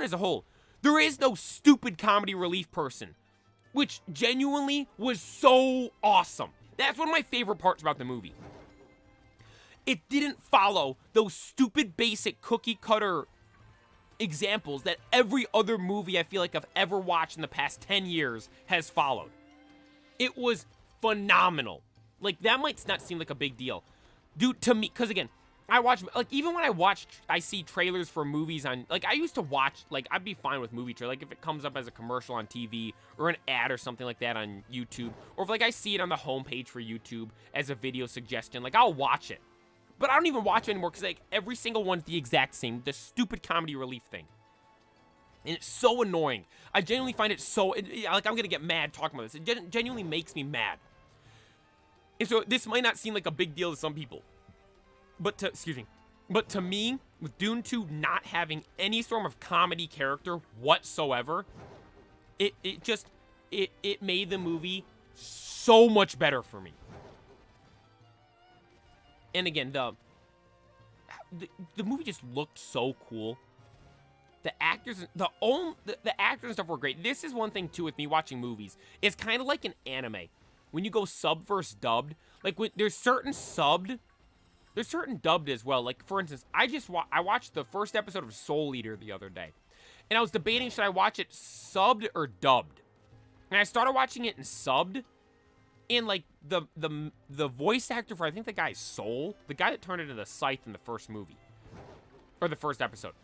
as a whole, there is no stupid comedy relief person, which genuinely was so awesome. That's one of my favorite parts about the movie. It didn't follow those stupid basic cookie cutter examples that every other movie I feel like I've ever watched in the past 10 years has followed. It was phenomenal. Like, that might not seem like a big deal. Dude, to me, because again, I watch, like, even when I see trailers for movies on, like, I used to watch, like, I'd be fine with movie trailers, like, if it comes up as a commercial on TV, or an ad or something like that on YouTube, or if, like, I see it on the homepage for YouTube as a video suggestion, like, I'll watch it. But I don't even watch it anymore, because, like, every single one's the exact same, the stupid comedy relief thing. And it's so annoying. I genuinely find it so, like, I'm gonna get mad talking about this. It genuinely makes me mad. And so, this might not seem like a big deal to some people. But to me, with Dune 2 not having any sort of comedy character whatsoever, it made the movie so much better for me. And again, the movie just looked so cool. The actors, the actors and stuff were great. This is one thing too with me watching movies. It's kind of like an anime. When you go sub versus dubbed, like there's certain subbed. There's certain dubbed as well. Like, for instance, I watched the first episode of Soul Eater the other day. And I was debating, should I watch it subbed or dubbed? And I started watching it in subbed. And, like, the voice actor for, I think the guy's Soul, the guy that turned into the Scythe in the first movie. Or the first episode.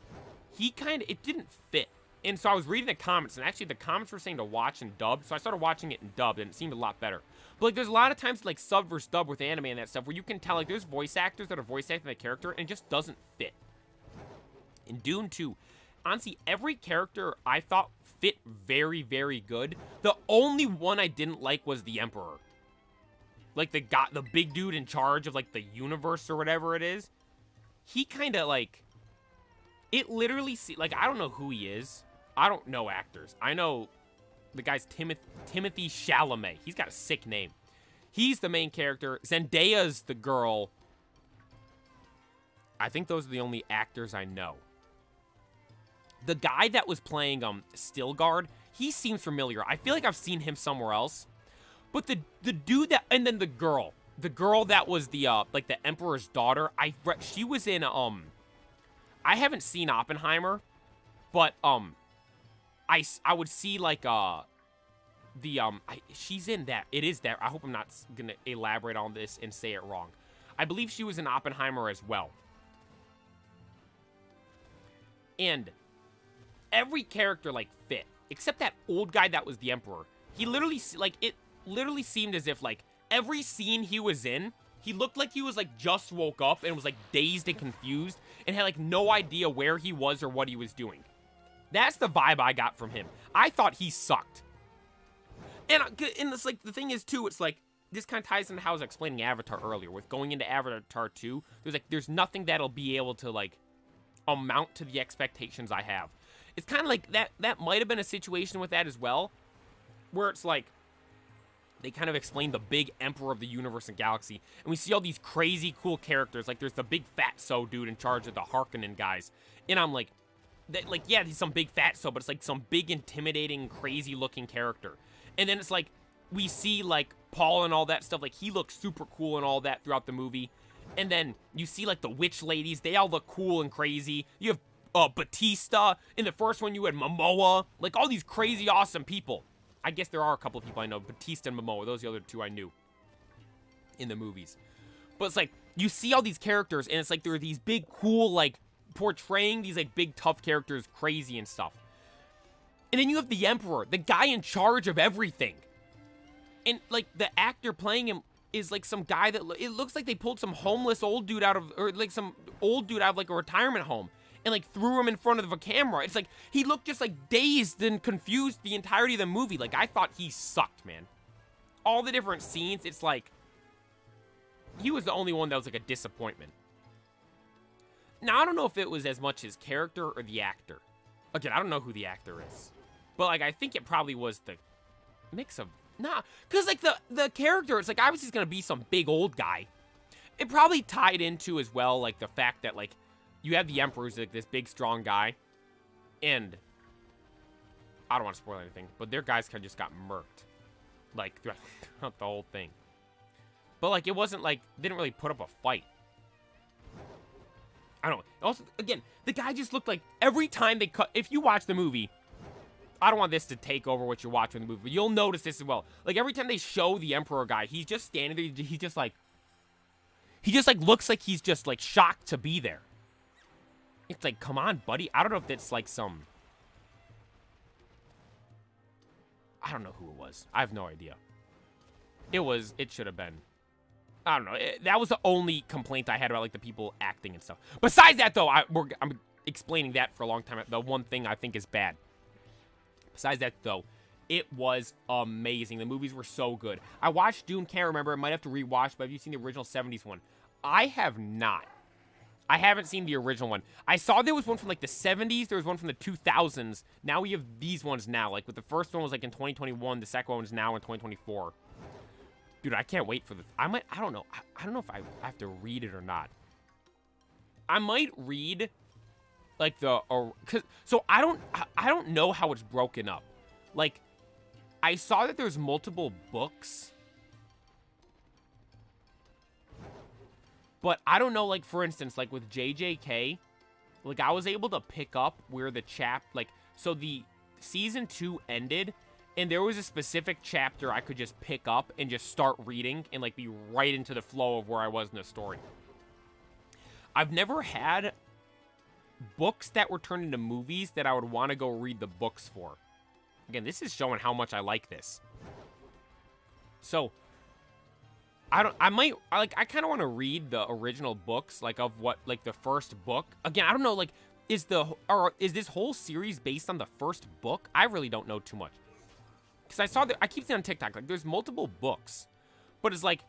It didn't fit. And so I was reading the comments, and actually the comments were saying to watch in dubbed. So I started watching it in dubbed, and it seemed a lot better. But, like, there's a lot of times, like, sub versus dub with anime and that stuff where you can tell, like, there's voice actors that are voice acting the character, and it just doesn't fit. In Dune 2, honestly, every character I thought fit very, very good. The only one I didn't like was the Emperor. Like, the big dude in charge of, like, the universe or whatever it is. He kind of, like, it literally, like, I don't know who he is. I don't know actors. I know the guy's Timothy Chalamet. He's got a sick name. He's the main character. Zendaya's the girl. I think those are the only actors I know. The guy that was playing Stilgard, he seems familiar. I feel like I've seen him somewhere else. But the dude that, and then the girl that was the like the Emperor's daughter, she was in I haven't seen Oppenheimer, but I would see like she's in that. It is that. I hope I'm not gonna elaborate on this and say it wrong. I believe she was in Oppenheimer as well. And every character like fit, except that old guy that was the Emperor. He literally, like, it literally seemed as if like every scene he was in, he looked like he was like just woke up and was like dazed and confused and had like no idea where he was or what he was doing. That's the vibe I got from him. I thought he sucked. And it's like, the thing is too, it's like, this kind of ties into how I was explaining Avatar earlier. With going into Avatar 2, there's nothing that'll be able to like amount to the expectations I have. It's kind of like that might have been a situation with that as well, where it's like they kind of explain the big emperor of the universe and galaxy, and we see all these crazy cool characters. Like there's the big fatso dude in charge of the Harkonnen guys, and I'm like, yeah, he's some big fatso, but it's like some big intimidating, crazy looking character. And then it's like we see like Paul and all that stuff. Like he looks super cool and all that throughout the movie. And then you see like the witch ladies. They all look cool and crazy. You have Batista. In the first one, you had Momoa. Like all these crazy, awesome people. I guess there are a couple of people I know. Batista and Momoa. Those are the other two I knew in the movies. But it's like you see all these characters, and it's like there are these big, cool, like portraying these like big, tough characters, crazy and stuff. And then you have the Emperor, the guy in charge of everything. And like the actor playing him is like some guy that it looks like they pulled some homeless old dude out of, or like some old dude out of like a retirement home and like threw him in front of a camera. It's like he looked just like dazed and confused the entirety of the movie. Like I thought he sucked, man. All the different scenes, it's like he was the only one that was like a disappointment. Now I don't know if it was as much his character or the actor. Again, I don't know who the actor is. But, like, I think it probably was the mix of... Nah, because, like, the character, it's like, obviously he's going to be some big old guy. It probably tied into, as well, like, the fact that, like, you have the Emperor who's, like, this big, strong guy. And... I don't want to spoil anything, but their guys kind of just got murked. Like, throughout the whole thing. But, like, it wasn't, like, they didn't really put up a fight. I don't know. Also, again, the guy just looked like every time they cut... If you watch the movie... I don't want this to take over what you're watching in the movie, but you'll notice this as well. Like, every time they show the Emperor guy, he's just standing there. He's just like... He just, like, looks like he's just, like, shocked to be there. It's like, come on, buddy. I don't know if it's, like, some... I don't know who it was. I have no idea. It should have been... I don't know. That was the only complaint I had about, like, the people acting and stuff. Besides that, though, I'm explaining that for a long time. The one thing I think is bad. Besides that, though, it was amazing. The movies were so good. I watched Dune, can't remember. I might have to rewatch, but have you seen the original 70s one? I have not. I haven't seen the original one. I saw there was one from, like, the 70s. There was one from the 2000s. Now we have these ones now. Like, with the first one was, like, in 2021. The second one is now in 2024. Dude, I can't wait for the... I don't know. I don't know if I have to read it or not. I might read... Like the, so I don't know how it's broken up. Like, I saw that there's multiple books, but I don't know, like, for instance, like with JJK, like I was able to pick up where the so the season 2 ended, and there was a specific chapter I could just pick up and just start reading and like be right into the flow of where I was in the story. I've never had books that were turned into movies that I would want to go read the books for. Again, this is showing how much I like this. So, I kind of want to read the original books, like, of what, like, the first book. Again, I don't know, like, is this whole series based on the first book? I really don't know too much. Because I keep seeing on TikTok, like, there's multiple books. But it's like,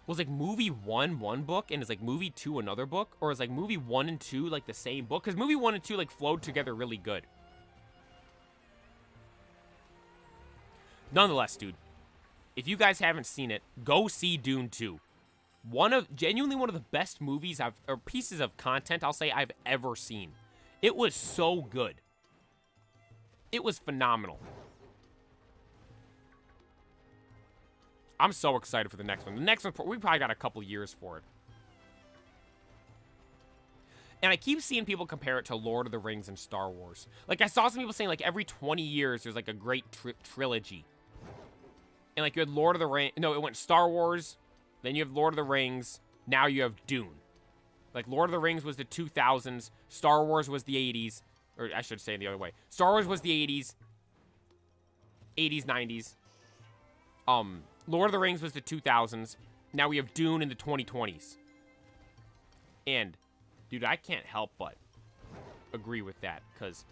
was like movie 1 one book and is like movie 2 another book? Or is like movie 1 and 2 like the same book? Because movie 1 and 2 like flowed together really good. Nonetheless, dude, if you guys haven't seen it, go see Dune 2. genuinely one of the best movies or pieces of content I'll say I've ever seen. It was so good. It was phenomenal. I'm so excited for the next one. The next one, we probably got a couple years for it. And I keep seeing people compare it to Lord of the Rings and Star Wars. Like, I saw some people saying, like, every 20 years there's, like, a great trilogy. And, like, you had Lord of the Rings. No, it went Star Wars. Then you have Lord of the Rings. Now you have Dune. Like, Lord of the Rings was the 2000s. Star Wars was the 80s. Or I should say it the other way. Star Wars was the 80s. 80s, 90s. Lord of the Rings was the 2000s. Now we have Dune in the 2020s. And, dude, I can't help but agree with that. Because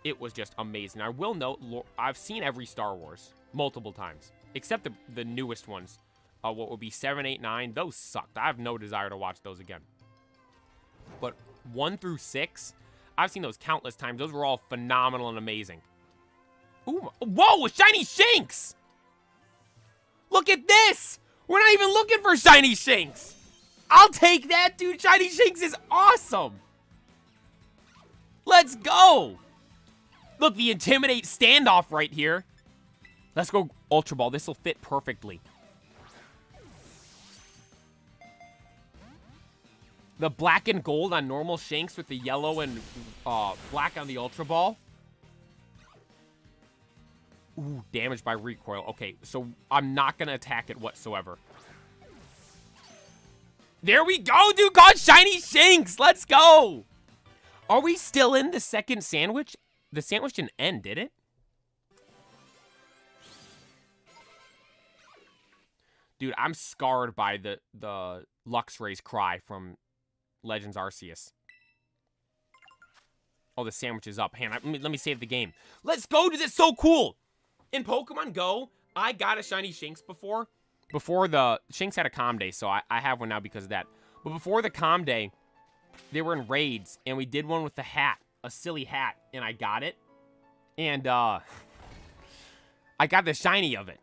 it was just amazing. I will note, I've seen every Star Wars multiple times. Except the newest ones. What would be 7, 8, 9. Those sucked. I have no desire to watch those again. But 1 through 6, I've seen those countless times. Those were all phenomenal and amazing. Ooh, whoa, a shiny Shanks! Look at this! We're not even looking for shiny Shanks! I'll take that, dude. Shiny Shanks is awesome! Let's go! Look, the Intimidate standoff right here. Let's go Ultra Ball. This will fit perfectly. The black and gold on normal Shanks with the yellow and black on the Ultra Ball. Ooh, damage by recoil. Okay, so I'm not going to attack it whatsoever. There we go, dude. Got shiny Shanks. Let's go. Are we still in the second sandwich? The sandwich didn't end, did it? Dude, I'm scarred by the Luxray's cry from Legends Arceus. Oh, the sandwich is up. Let me save the game. Let's go, dude. That's so cool. In Pokemon Go, I got a shiny Shanks before. Before the Shanks had a Calm Day, so I have one now because of that. But before the Calm Day, they were in raids, and we did one with the hat, a silly hat, and I got it. And I got the shiny of it,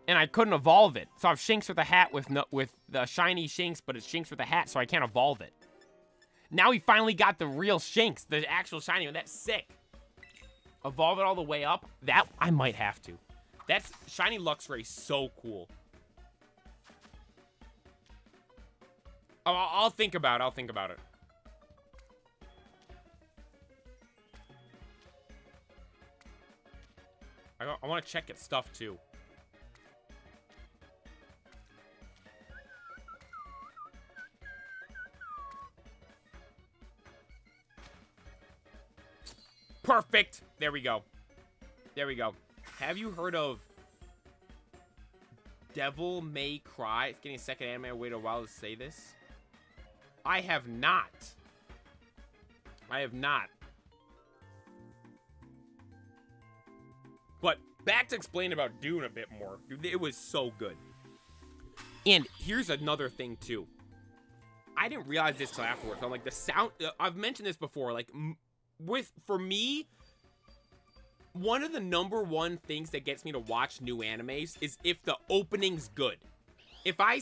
and I couldn't evolve it. So I have Shanks with a hat with the shiny Shanks, but it's Shanks with a hat, so I can't evolve it. Now we finally got the real Shanks, the actual shiny one. That's sick. Evolve it all the way up. That I might have to. That's shiny Luxray, so cool. Oh, I'll think about it. I'll think about it. I want to check its stuff too. Perfect. There we go. There we go. Have you heard of Devil May Cry? It's getting a second anime. I waited a while to say this. I have not. I have not. But back to explain about Dune a bit more. Dude, it was so good. And here's another thing too. I didn't realize this till afterwards. I'm like, the sound. I've mentioned this before. Like, for me, one of the #1 things that gets me to watch new animes is if the opening's good. If I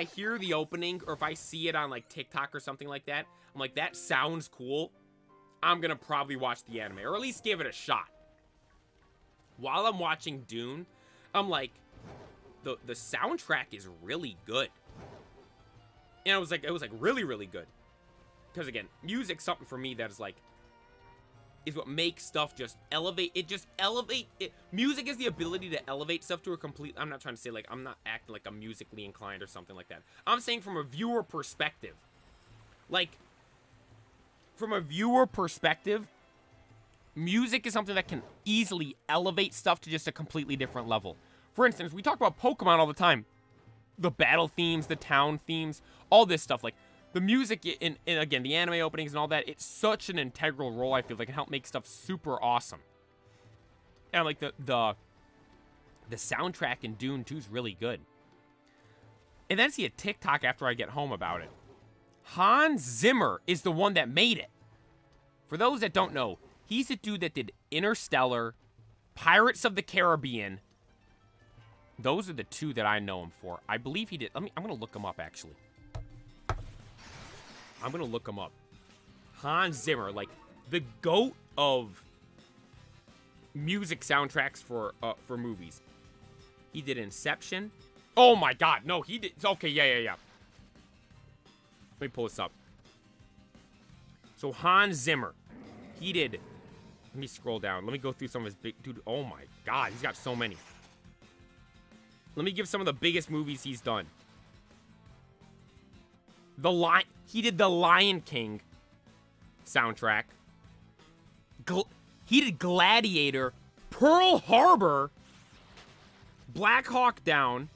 hear the opening, or if I see it on like TikTok or something like that, I'm like, that sounds cool. I'm gonna probably watch the anime, or at least give it a shot. While I'm watching Dune, I'm like, the soundtrack is really good. And it was like really, really good. Because again, music's something for me that is like, is what makes stuff just elevate. Music is the ability to elevate stuff to a complete. I'm not trying to say like, I'm not acting like I'm musically inclined or something like that. I'm saying from a viewer perspective. Like, from a viewer perspective, music is something that can easily elevate stuff to just a completely different level. For instance, we talk about Pokemon all the time. The battle themes, the town themes, all this stuff. Like, the music, and again, the anime openings and all that, it's such an integral role, I feel like, it can help make stuff super awesome. And, like, the soundtrack in Dune 2 is really good. And then I see a TikTok after I get home about it. Hans Zimmer is the one that made it. For those that don't know, he's the dude that did Interstellar, Pirates of the Caribbean. Those are the two that I know him for. I believe he did. I'm going to look him up, actually. I'm gonna look him up. Hans Zimmer, like the GOAT of music soundtracks for movies. He did Inception. Oh my God, no, he did. Okay, yeah. Let me pull this up. So Hans Zimmer, he did. Let me scroll down. Let me go through some of his big dude. Oh my God, he's got so many. Let me give some of the biggest movies he's done. He did the Lion King soundtrack. He did Gladiator, Pearl Harbor, Black Hawk Down,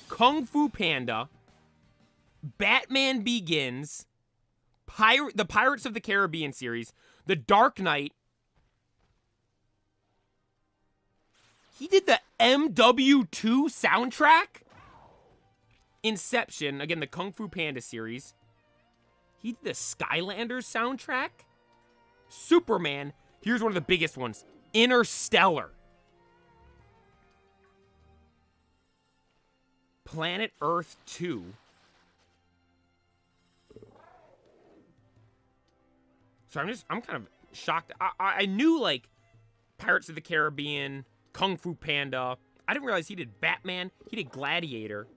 Kung Fu Panda, Batman Begins, the Pirates of the Caribbean series, The Dark Knight. He did the MW2 soundtrack? Inception, again, the Kung Fu Panda series. He did the Skylanders soundtrack. Superman. Here's one of the biggest ones. Interstellar. Planet Earth 2. So I'm kind of shocked. I knew, like, Pirates of the Caribbean, Kung Fu Panda. I didn't realize he did Batman. He did Gladiator.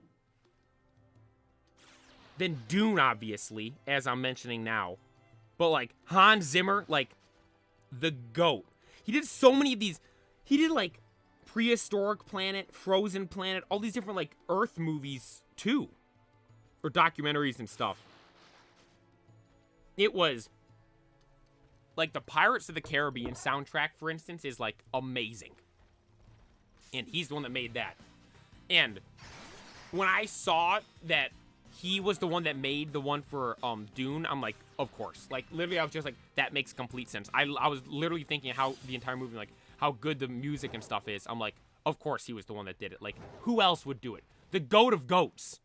Then Dune, obviously, as I'm mentioning now. But, like, Hans Zimmer, like, the GOAT. He did so many of these. He did, like, Prehistoric Planet, Frozen Planet, all these different, like, Earth movies, too. Or documentaries and stuff. It was, like, the Pirates of the Caribbean soundtrack, for instance, is, like, amazing. And he's the one that made that. And when I saw that he was the one that made the one for Dune, I'm like, of course. Like, literally, I was just like, that makes complete sense. I was literally thinking how the entire movie, like, how good the music and stuff is. I'm like, of course he was the one that did it. Like, who else would do it? The GOAT of GOATs,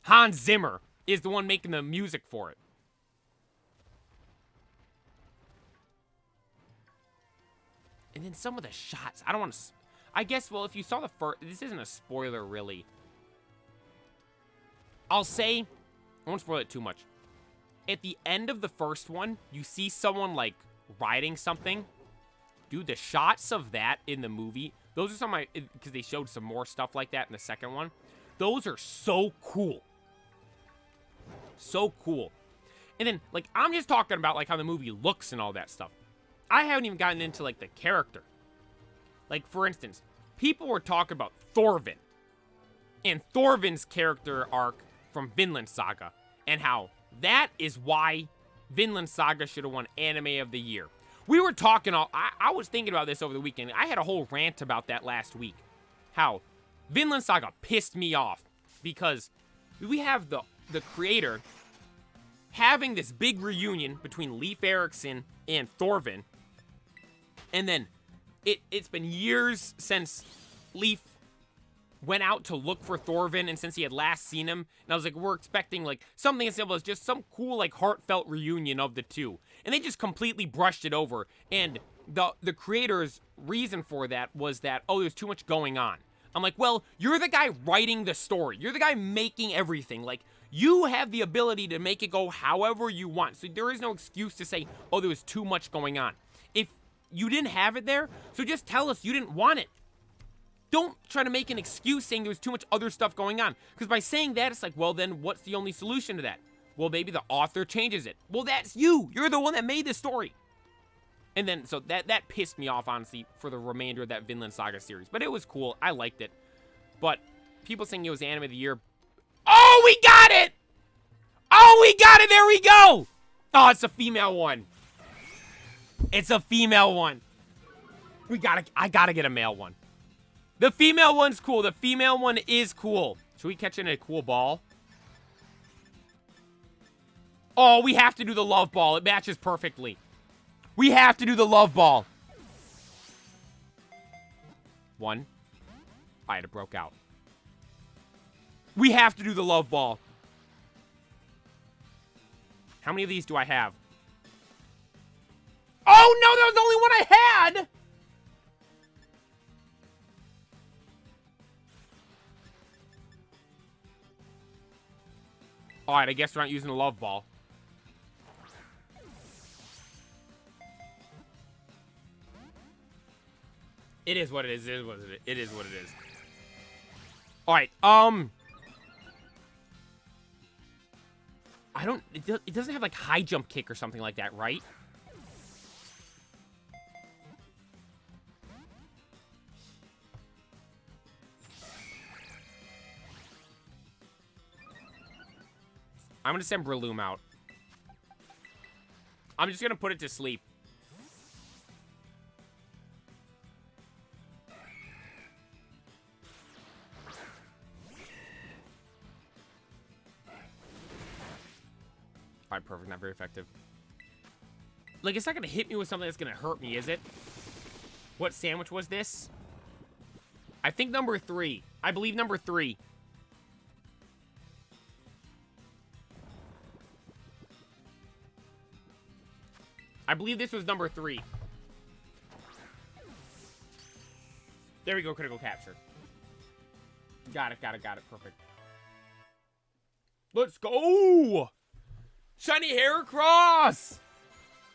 Hans Zimmer, is the one making the music for it. And then some of the shots, I don't want to... I guess, well, if you saw the first... This isn't a spoiler, really. I'll say... I won't spoil it too much. At the end of the first one, you see someone, like, riding something. Dude, the shots of that in the movie... Those are some of my... Because they showed some more stuff like that in the second one. Those are so cool. So cool. And then, like, I'm just talking about, like, how the movie looks and all that stuff. I haven't even gotten into, like, the character. Like, for instance, people were talking about Thorvin. And Thorvin's character arc from Vinland Saga. And how that is why Vinland Saga should have won Anime of the Year. We were talking I was thinking about this over the weekend. I had a whole rant about that last week. How Vinland Saga pissed me off. Because we have the creator having this big reunion between Leif Erikson and Thorvin. And then it's been years since Leif went out to look for Thorvin and since he had last seen him. And I was like, we're expecting like something as simple as just some cool like heartfelt reunion of the two. And they just completely brushed it over. And the creator's reason for that was that, oh, there's too much going on. I'm like, well, you're the guy writing the story. You're the guy making everything. Like, you have the ability to make it go however you want. So there is no excuse to say, oh, there was too much going on. If you didn't have it there, so just tell us you didn't want it. Don't try to make an excuse saying there was too much other stuff going on. Because by saying that, it's like, well, then what's the only solution to that? Well, maybe the author changes it. Well, that's you. You're the one that made this story. And then, so that pissed me off, honestly, for the remainder of that Vinland Saga series. But it was cool. I liked it. But people saying it was Anime of the Year. Oh, we got it! Oh, we got it! There we go! Oh, it's a female one. It's a female one. I gotta get a male one. The female one's cool. The female one is cool. Should we catch in a cool ball? Oh, we have to do the love ball. It matches perfectly. We have to do the love ball. One. I had it broke out. We have to do the love ball. How many of these do I have? Oh, no, that was the only one I had! Alright, I guess we're not using the love ball. It is what it is. It is what it is. It is what it is. All right. I don't... It doesn't have, like, high jump kick or something like that, right? I'm going to send Breloom out. I'm just going to put it to sleep. Alright, perfect. Not very effective. Like, it's not going to hit me with something that's going to hurt me, is it? What sandwich was this? I think number 3. I believe number 3. I believe this was number 3. There we go, critical capture. Got it, got it, got it. Perfect. Let's go! Shiny Heracross!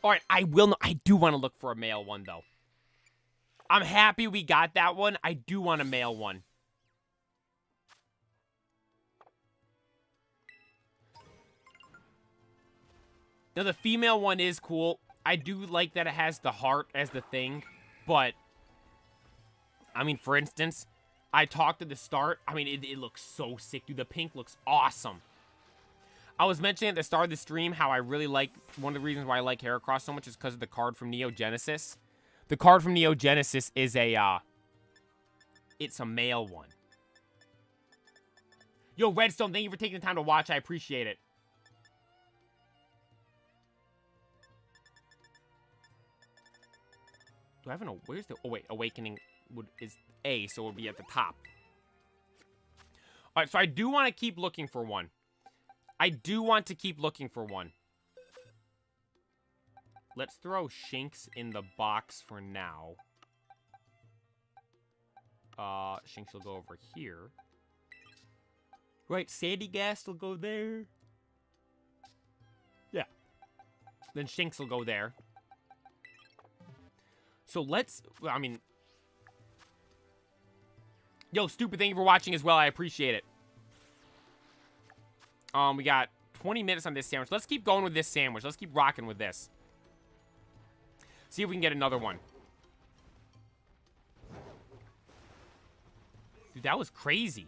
Alright, I do want to look for a male one, though. I'm happy we got that one. I do want a male one. Now, the female one is cool. I do like that it has the heart as the thing, but, I mean, for instance, I talked at the start. I mean, it looks so sick, dude. The pink looks awesome. I was mentioning at the start of the stream how I really like, one of the reasons why I like Heracross so much is because of the card from Neo Genesis. The card from Neo Genesis is it's a male one. Yo, Redstone, thank you for taking the time to watch. I appreciate it. Do I have an... Where's the... Oh, wait. Awakening is A, so it'll be at the top. Alright, so I do want to keep looking for one. I do want to keep looking for one. Let's throw Shinx in the box for now. Shinx will go over here. Right, Sandygast will go there. Yeah. Then Shinx will go there. So let's, I mean, yo, Stupid, thank you for watching as well. I appreciate it. We got 20 minutes on this sandwich. Let's keep going with this sandwich. Let's keep rocking with this. See if we can get another one. Dude, that was crazy.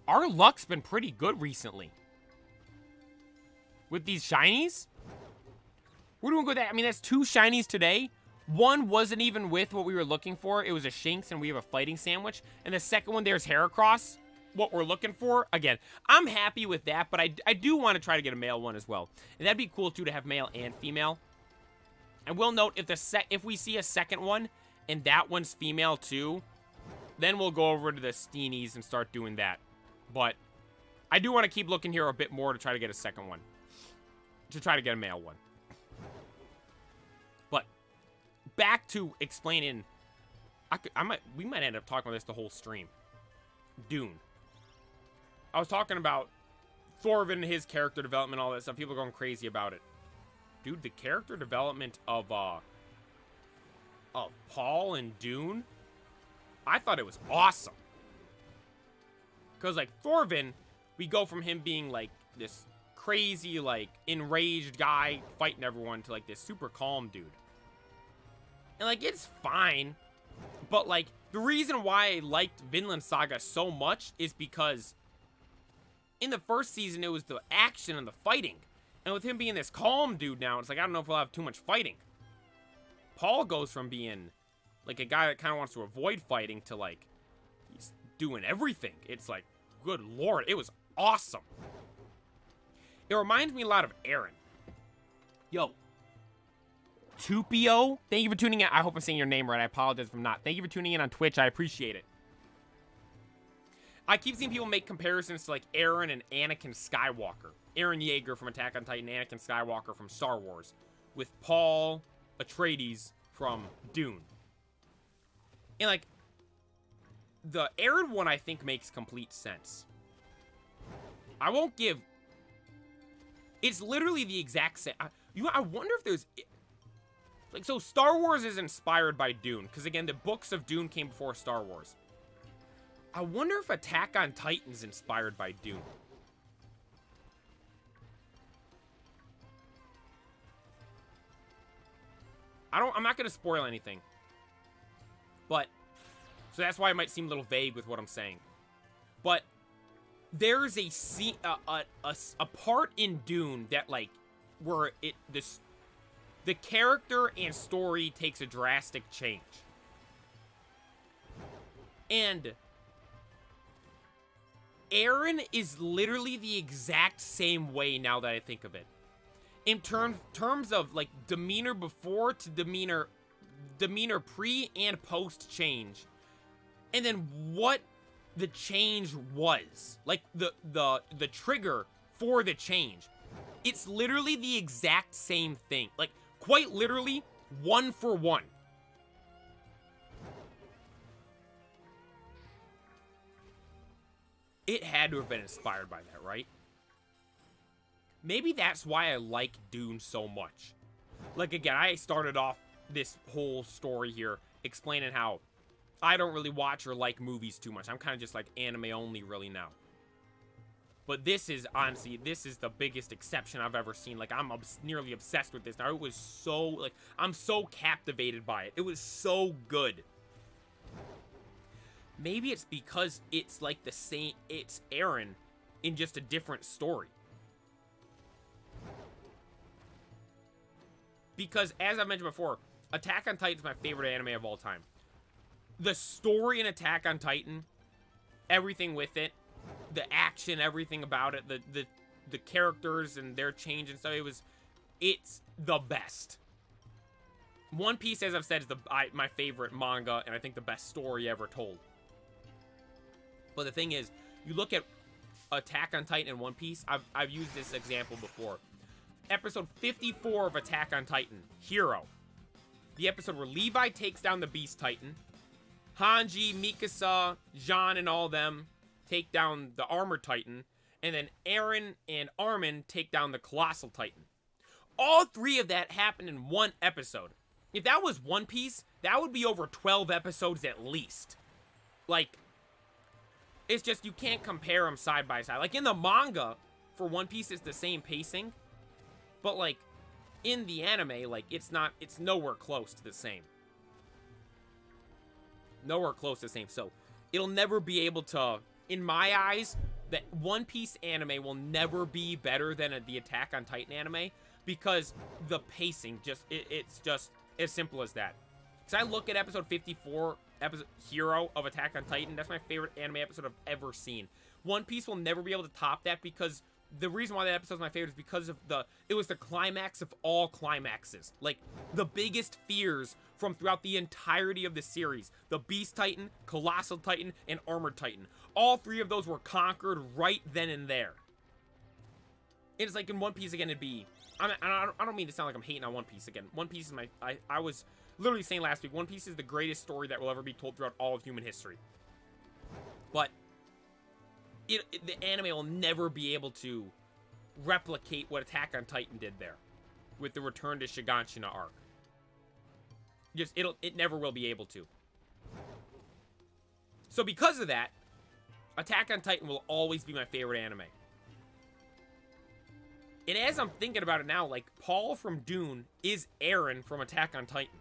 Our luck's been pretty good recently. With these shinies. We're doing good. I mean, that's 2 shinies today. One wasn't even with what we were looking for. It was a Shinx, and we have a fighting sandwich. And the second one, there's Heracross. What we're looking for. Again, I'm happy with that, but I do want to try to get a male one as well. And that'd be cool, too, to have male and female. And we'll note, if we see a second one, and that one's female, too, then we'll go over to the Steenies and start doing that. But I do want to keep looking here a bit more to try to get a second one. To try to get a male one. But back to explaining, we might end up talking about this the whole stream. Dune. I was talking about Thorvin and his character development, all that stuff. People are going crazy about it. Dude, the character development of Paul and Dune, I thought it was awesome. Because, like, Thorvin, we go from him being, like, this crazy, like, enraged guy fighting everyone to, like, this super calm dude. And, like, it's fine. But, like, the reason why I liked Vinland Saga so much is because in the first season, it was the action and the fighting. And with him being this calm dude now, it's like, I don't know if we'll have too much fighting. Paul goes from being, like, a guy that kind of wants to avoid fighting to, like, he's doing everything. It's like, good lord, it was awesome. It reminds me a lot of Aaron. Yo. Tupio, thank you for tuning in. I hope I'm saying your name right. I apologize if I'm not. Thank you for tuning in on Twitch. I appreciate it. I keep seeing people make comparisons to, like, Aaron and Anakin Skywalker. Aaron Yeager from Attack on Titan, Anakin Skywalker from Star Wars. With Paul Atreides from Dune. And, like, the Aaron one, I think, makes complete sense. I won't give... It's literally the exact same... I wonder if there's... Like, so Star Wars is inspired by Dune, because again, the books of Dune came before Star Wars. I wonder if Attack on Titan's inspired by Dune. I'm not gonna spoil anything. But, so that's why it might seem a little vague with what I'm saying. But, there's a scene, a part in Dune that, like, where the character and story takes a drastic change. And Eren is literally the exact same way now that I think of it. In terms of, like, demeanor before to demeanor pre and post change. And then what the change was. Like, the trigger for the change. It's literally the exact same thing. Like, quite literally, 1 for 1. It had to have been inspired by that, right? Maybe that's why I like Dune so much. Like, again, I started off this whole story here explaining how I don't really watch or like movies too much. I'm kind of just like anime only really now. But this is, honestly, this is the biggest exception I've ever seen. Like, I'm nearly obsessed with this now. It was so, like, I'm so captivated by it. It was so good. Maybe it's because it's like the same, it's Eren in just a different story. Because, as I mentioned before, Attack on Titan is my favorite anime of all time. The story in Attack on Titan, everything with it, the action, everything about it, the characters and their change and stuff, it's the best. One Piece, as I've said, is my favorite manga, and I think the best story ever told. But the thing is, you look at Attack on Titan and One Piece, I've used this example before. Episode 54 of Attack on Titan, Hero. The episode where Levi takes down the Beast Titan. Hanji, Mikasa, Jean, and all them take down the Armored Titan. And then Eren and Armin take down the Colossal Titan. All 3 of that happened in one episode. If that was One Piece, that would be over 12 episodes at least. Like, it's just, you can't compare them side by side. Like, in the manga, for One Piece, it's the same pacing. But, like, in the anime, like, it's nowhere close to the same. Nowhere close to the same. So, it'll never be able to, in my eyes, that One Piece anime will never be better than the Attack on Titan anime. Because the pacing, it's just as simple as that. Because I look at episode 54, episode Hero of Attack on Titan, that's my favorite anime episode I've ever seen. One Piece will never be able to top that because the reason why that episode is my favorite is because of it was the climax of all climaxes. Like, the biggest fears from throughout the entirety of the series. The Beast Titan, Colossal Titan, and Armored Titan. All 3 of those were conquered right then and there. It's like in One Piece again, it'd be... I don't mean to sound like I'm hating on One Piece again. One Piece is I was literally saying last week, One Piece is the greatest story that will ever be told throughout all of human history. But the anime will never be able to replicate what Attack on Titan did there with the return to Shiganshina arc. It never will be able to. So because of that, Attack on Titan will always be my favorite anime. And as I'm thinking about it now, like, Paul from Dune is Eren from Attack on Titan.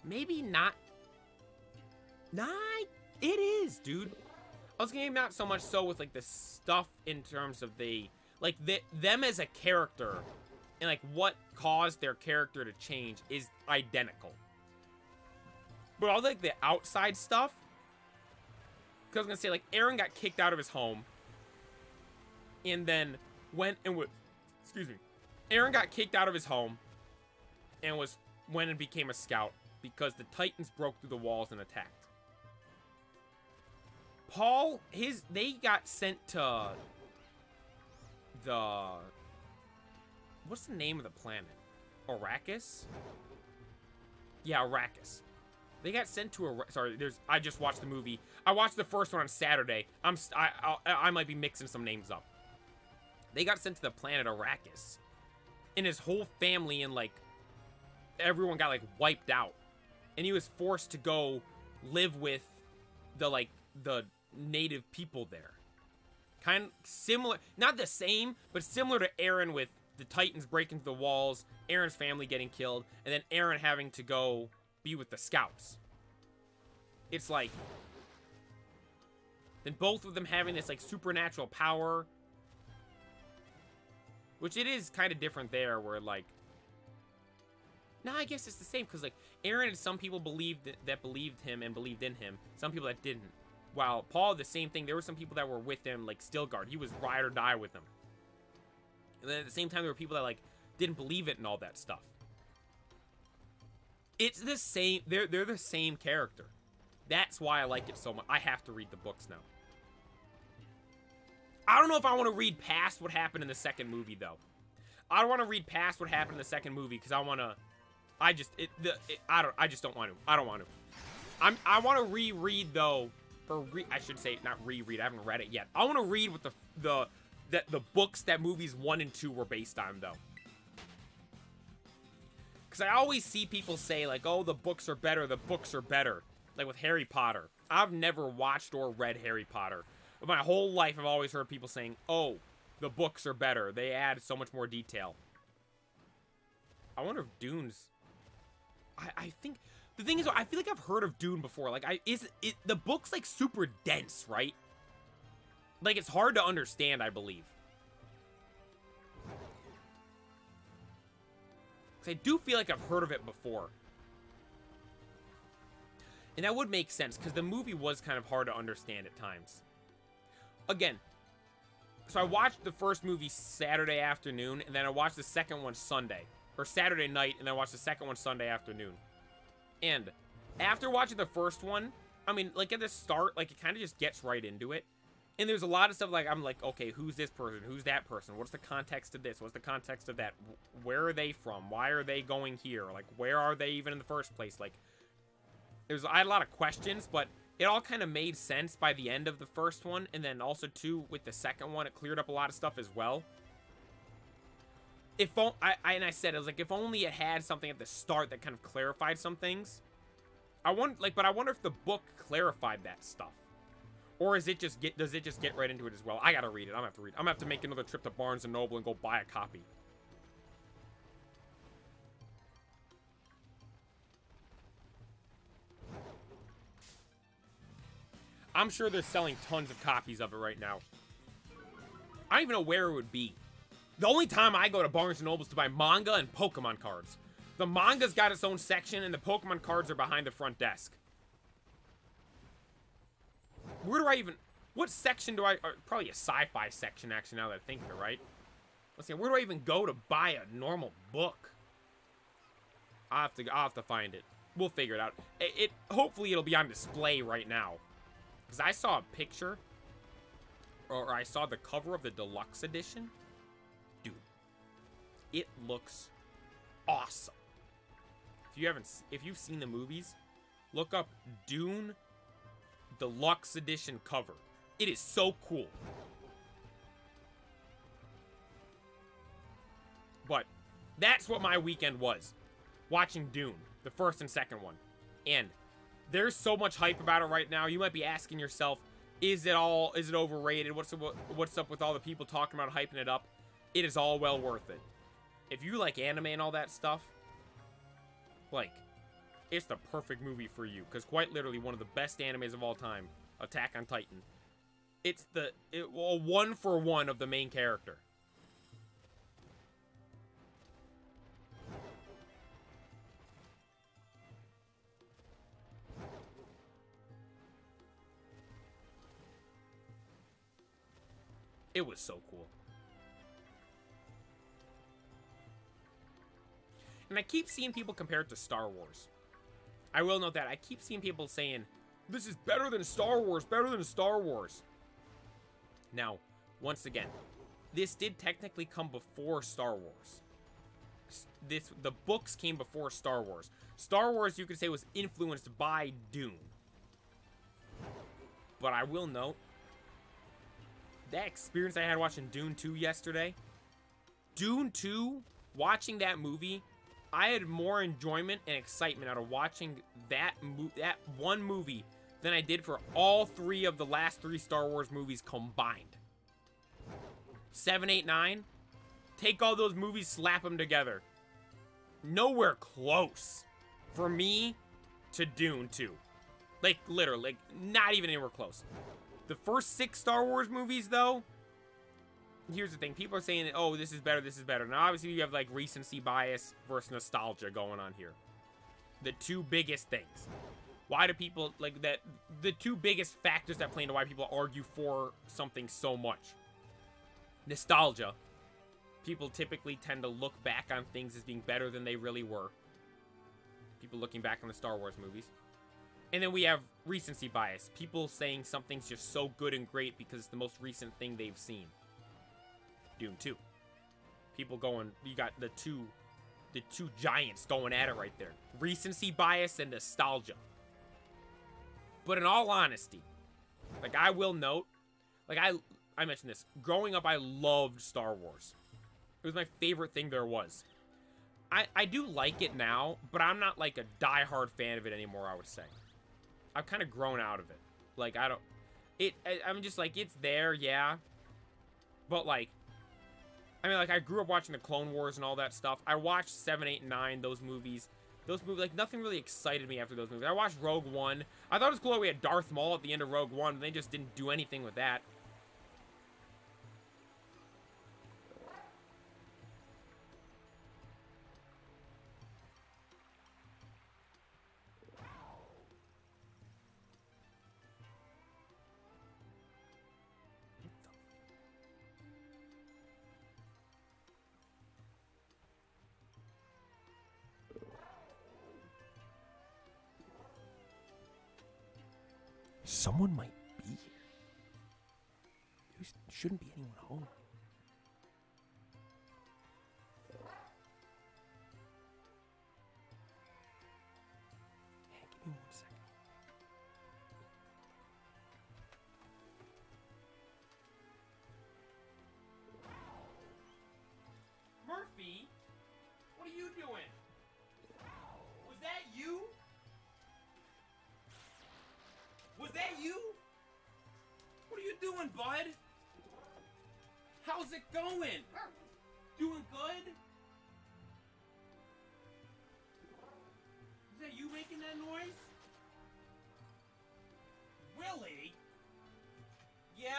Maybe not. Nah, it is, dude. I was maybe not so much so with, like, the stuff in terms of them as a character and, like, what caused their character to change is identical. But all, like, the outside stuff, because I was going to say, like, Eren got kicked out of his home. And then went and Eren got kicked out of his home and went and became a scout because the Titans broke through the walls and attacked. Paul, they got sent to what's the name of the planet? Arrakis? Yeah, Arrakis. They got sent to I just watched the movie. I watched the first one on Saturday. I might be mixing some names up. They got sent to the planet Arrakis. and his whole family and, like, everyone got, like, wiped out. And he was forced to go live with the, like, the native people there. Kind of similar, not the same, but similar to Eren with the Titans breaking through the walls, Eren's family getting killed, and then Eren having to go be with the scouts. It's like, then both of them having this, like, supernatural power, which it is kind of different there, where, like, no, I guess it's the same, because, like, Eren had some people that believed him and believed in him, some people that didn't. While Paul, the same thing, there were some people that were with him, like Stilgard, he was ride or die with him. And then at the same time, there were people that, like, didn't believe it and all that stuff. It's the same, they're the same character. That's why I like it so much. I have to read the books now. I don't know if I want to read past what happened in the second movie, though. I don't want to read past what happened in the second movie, because I want to, I just don't want to. I don't want to. I want to reread, though, or I should say, not reread, I haven't read it yet. I want to read what the books that movies 1 and 2 were based on, though. Because I always see people say, like, oh, the books are better, like with Harry Potter. I've never watched or read Harry Potter. But my whole life, I've always heard people saying, oh, the books are better. They add so much more detail. I wonder if Dune's... I think... The thing is, I feel like I've heard of Dune before. Like, the book's, like, super dense, right? Like, it's hard to understand, I believe. Because I do feel like I've heard of it before. And that would make sense, because the movie was kind of hard to understand at times. Again, so I watched the first movie Saturday afternoon, and then I watched the second one Sunday. Or Saturday night, and then I watched the second one Sunday afternoon. And after watching the first one, I mean, like, at the start, like, it kind of just gets right into it. And there's a lot of stuff, like, I'm like, okay, who's this person? Who's that person? What's the context of this? What's the context of that? Where are they from? Why are they going here? Like, where are they even in the first place? Like, I had a lot of questions, but it all kind of made sense by the end of the first one. And then also, too, with the second one, it cleared up a lot of stuff as well. I said, I was like, if only it had something at the start that kind of clarified some things. But I wonder if the book clarified that stuff. Or does it just get right into it as well? I gotta read it. I'm gonna have to read it. I'm gonna have to make another trip to Barnes & Noble and go buy a copy. I'm sure they're selling tons of copies of it right now. I don't even know where it would be. The only time I go to Barnes & Noble is to buy manga and Pokemon cards. The manga's got its own section, and the Pokemon cards are behind the front desk. Where do I even... What section do I... Probably a sci-fi section, actually, now that I think of it, right? Let's see, where do I even go to buy a normal book? I'll have to find it. We'll figure it out. Hopefully it'll be on display right now. Because I saw a picture, or I saw the cover of the deluxe edition. Dude, it looks awesome. If you've seen the movies, look up Dune Deluxe Edition cover. It is so cool. But that's what my weekend was. Watching Dune, the first and second one. And there's so much hype about it right now. You might be asking yourself, is it overrated? What's up with all the people talking about hyping it up? It is all well worth it. If you like anime and all that stuff, like, it's the perfect movie for you. Because quite literally, one of the best animes of all time, Attack on Titan. It's a 1-for-1 of the main character. It was so cool. And I keep seeing people compare it to Star Wars. I will note that. I keep seeing people saying, this is better than Star Wars, better than Star Wars. Now, once again, this did technically come before Star Wars. The books came before Star Wars. Star Wars, you could say, was influenced by Dune. But I will note, that experience I had watching Dune 2 yesterday, Dune 2 watching that movie, I had more enjoyment and excitement out of watching that one movie than I did for all 3 of the last 3 Star Wars movies combined. 7, 8, 9. Take all those movies, slap them together. Nowhere close for me to Dune 2. Like, literally, like, not even anywhere close. The first 6 Star Wars movies, though, here's the thing. People are saying, oh, this is better, this is better. Now, obviously, you have, like, recency bias versus nostalgia going on here. The 2 biggest things. Why do people, like, that, the 2 biggest factors that play into why people argue for something so much. Nostalgia. People typically tend to look back on things as being better than they really were. People looking back on the Star Wars movies. And then we have recency bias. People saying something's just so good and great because it's the most recent thing they've seen. Dune 2. People going, you got the two giants going at it right there. Recency bias and nostalgia. But in all honesty, like, I will note, like, I mentioned this. Growing up, I loved Star Wars. It was my favorite thing there was. I do like it now, but I'm not, like, a diehard fan of it anymore, I would say. I've kind of grown out of it. Like, I'm just like, it's there, yeah. But, like, I mean, like, I grew up watching the Clone Wars and all that stuff. I watched 7, 8, and 9, those movies. Those movies, like, nothing really excited me after those movies. I watched Rogue One. I thought it was cool that we had Darth Maul at the end of Rogue One, but they just didn't do anything with that. Someone might be here. There shouldn't be anyone home. Hey, give me 1 second. Murphy, what are you doing? Was that you? Was that you? What are you doing, bud? How's it going? Doing good? Is that you making that noise? Willie? Yeah?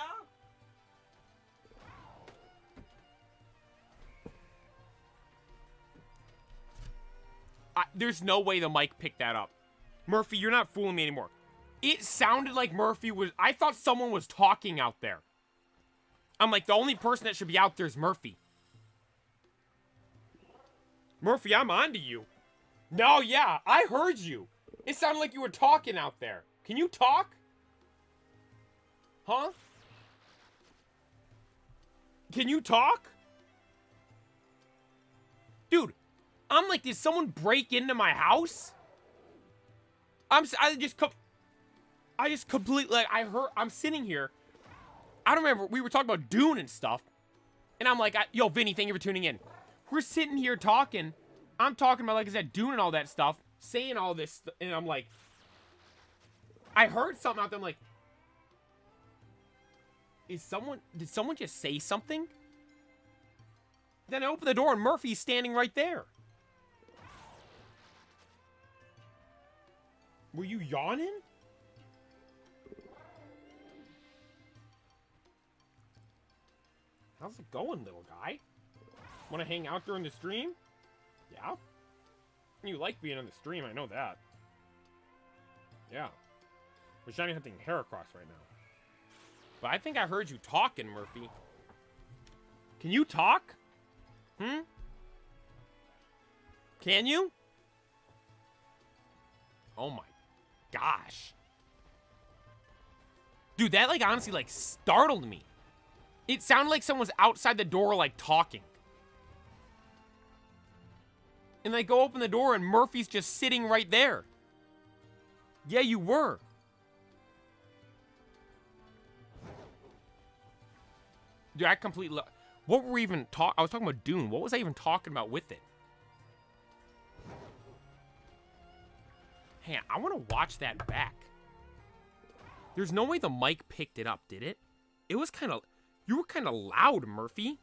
There's no way the mic picked that up. Murphy, you're not fooling me anymore. It sounded like Murphy was... I thought someone was talking out there. I'm like, the only person that should be out there is Murphy. Murphy, I'm on to you. No, yeah, I heard you. It sounded like you were talking out there. Can you talk? Huh? Can you talk? Dude, I'm like, did someone break into my house? I just completely, like, I'm sitting here. I don't remember, we were talking about Dune and stuff. And I'm like, yo, Vinny, thank you for tuning in. We're sitting here talking. I'm talking about, like I said, Dune and all that stuff. Saying all this, and I'm like, I heard something out there. I'm like, did someone just say something? Then I open the door and Murphy's standing right there. Were you yawning? How's it going, little guy? Want to hang out during the stream? Yeah? You like being on the stream, I know that. Yeah. We're shiny hunting Heracross right now. But I think I heard you talking, Murphy. Can you talk? Hmm? Can you? Oh my gosh. Dude, that, like, honestly, like, startled me. It sounded like someone was outside the door, like, talking. And I go open the door and Murphy's just sitting right there. Yeah, you were. Dude, I completely... What were we even talking? I was talking about Dune. What was I even talking about with it? Hey, I want to watch that back. There's no way the mic picked it up, did it? It was kind of... You were kind of loud, Murphy.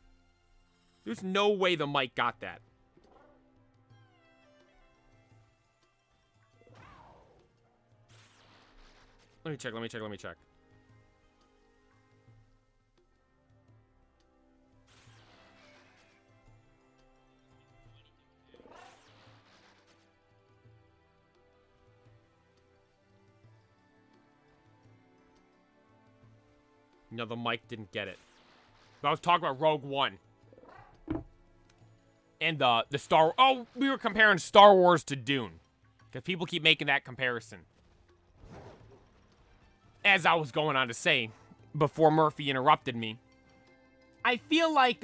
There's no way the mic got that. Let me check, let me check, let me check. No, the mic didn't get it. But I was talking about Rogue One. And the Star... Oh, we were comparing Star Wars to Dune. Because people keep making that comparison. As I was going on to say, before Murphy interrupted me, I feel like,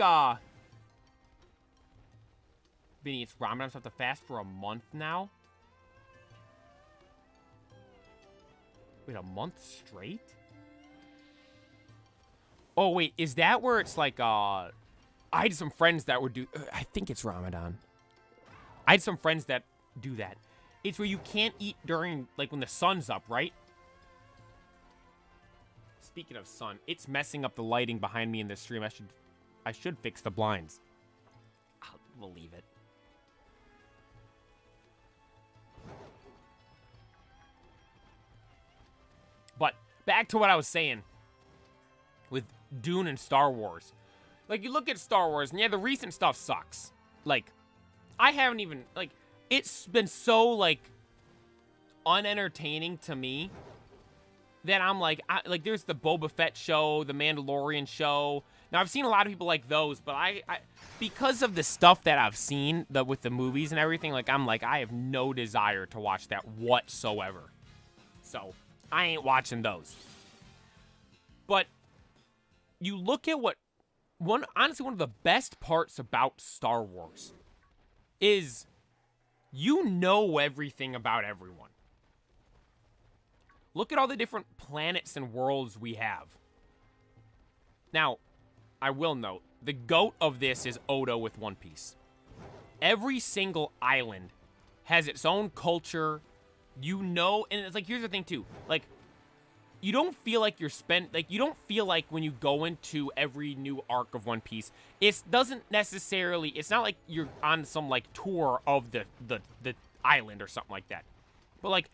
Vinny, it's Ramadan, so I have to fast for a month now? Wait, a month straight? Oh, wait, is that where it's like, I had some friends that would do... I think it's Ramadan. I had some friends that do that. It's where you can't eat during, like, when the sun's up, right? Speaking of sun, it's messing up the lighting behind me in this stream. I should fix the blinds. We'll leave it. But, back to what I was saying. With Dune and Star Wars. Like, you look at Star Wars, and yeah, the recent stuff sucks. Like, I haven't even, like, it's been so, like, unentertaining to me that I'm like, there's the Boba Fett show, the Mandalorian show. Now, I've seen a lot of people like those, but I because of the stuff that I've seen with the movies and everything, like, I'm like, I have no desire to watch that whatsoever. So, I ain't watching those. But you look at what, honestly, one of the best parts about Star Wars is you know everything about everyone. Look at all the different planets and worlds we have. Now, I will note, the GOAT of this is Oda with One Piece. Every single island has its own culture, you know, and it's like, here's the thing too, like, you don't feel like you don't feel like when you go into every new arc of One Piece, it doesn't necessarily, it's not like you're on some, like, tour of the island or something like that. But, like,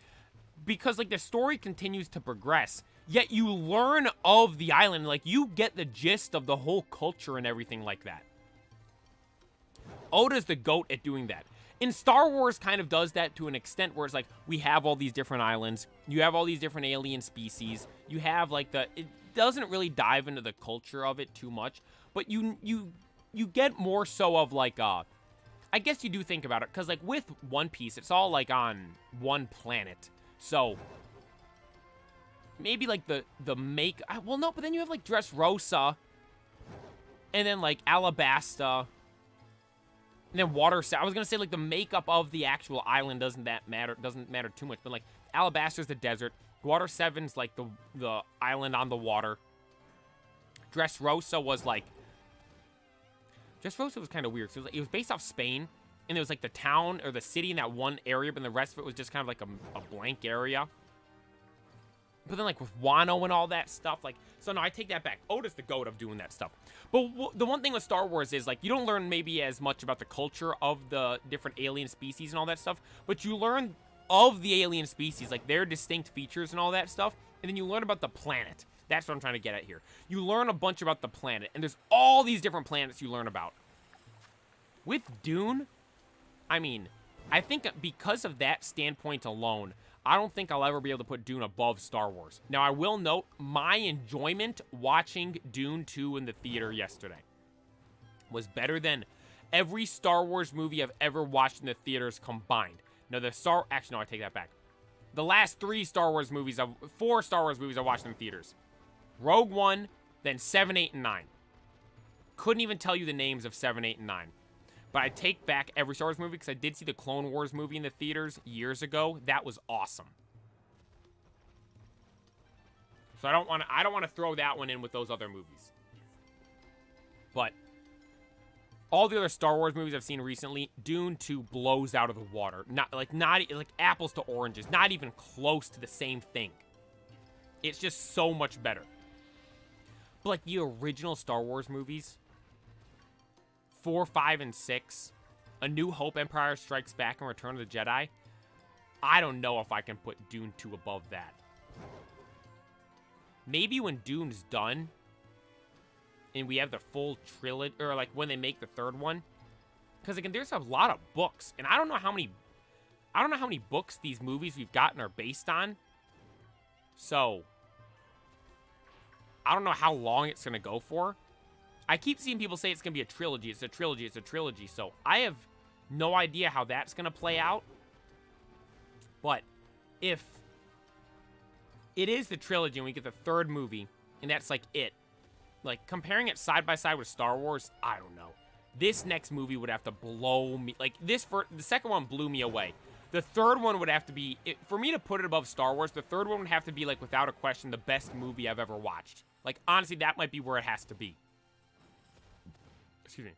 because, like, the story continues to progress, yet you learn of the island, like, you get the gist of the whole culture and everything like that. Oda's the GOAT at doing that. In Star Wars kind of does that to an extent where it's like, we have all these different islands, you have all these different alien species, you have, like, it doesn't really dive into the culture of it too much, but you get more so of, like, I guess you do think about it, because, like, with One Piece, it's all, like, on one planet, so maybe, like, well, no, but then you have, like, Dressrosa, and then, like, Alabasta, and then Water 7. I was gonna say, like, the makeup of the actual island doesn't matter too much, but, like, Alabasta's the desert, Water 7's, like, the island on the water. Dressrosa was, like, Dressrosa was kind of weird. So it was based off Spain, and it was, like, the town or the city in that one area, but the rest of it was just kind of like a blank area. But then, like, with Wano and all that stuff, like, so no, I take that back. Oda's the GOAT of doing that stuff. But the one thing with Star Wars is, like, you don't learn maybe as much about the culture of the different alien species and all that stuff, but you learn of the alien species, like, their distinct features and all that stuff, and then you learn about the planet. That's what I'm trying to get at here. You learn a bunch about the planet, and there's all these different planets you learn about. With Dune, I mean, I think because of that standpoint alone, I don't think I'll ever be able to put Dune above Star Wars. Now, I will note my enjoyment watching Dune 2 in the theater yesterday was better than every Star Wars movie I've ever watched in the theaters combined. Now, actually, no, I take that back. The last 4 Star Wars movies I watched in theaters. Rogue One, then 7, 8, and 9. Couldn't even tell you the names of 7, 8, and 9. But I take back every Star Wars movie because I did see the Clone Wars movie in the theaters years ago. That was awesome. So I don't want to throw that one in with those other movies. But all the other Star Wars movies I've seen recently, Dune 2 blows out of the water. Not like apples to oranges. Not even close to the same thing. It's just so much better. But like the original Star Wars movies, 4, 5, and 6, A New Hope, Empire Strikes Back, and Return of the Jedi, I don't know if I can put Dune 2 above that. Maybe when Dune's done, and we have the full trilogy, or like when they make the third one, because again, there's a lot of books, and I don't know how many books these movies we've gotten are based on. So I don't know how long it's gonna go for. I keep seeing people say it's gonna be a trilogy. It's a trilogy. It's a trilogy. So I have no idea how that's gonna play out. But if it is the trilogy and we get the third movie, and that's like it, like comparing it side by side with Star Wars, I don't know. This next movie would have to blow me. Like the second one blew me away. The third one would have to be, for me to put it above Star Wars, the third one would have to be like without a question the best movie I've ever watched. Like honestly, that might be where it has to be. Excuse me.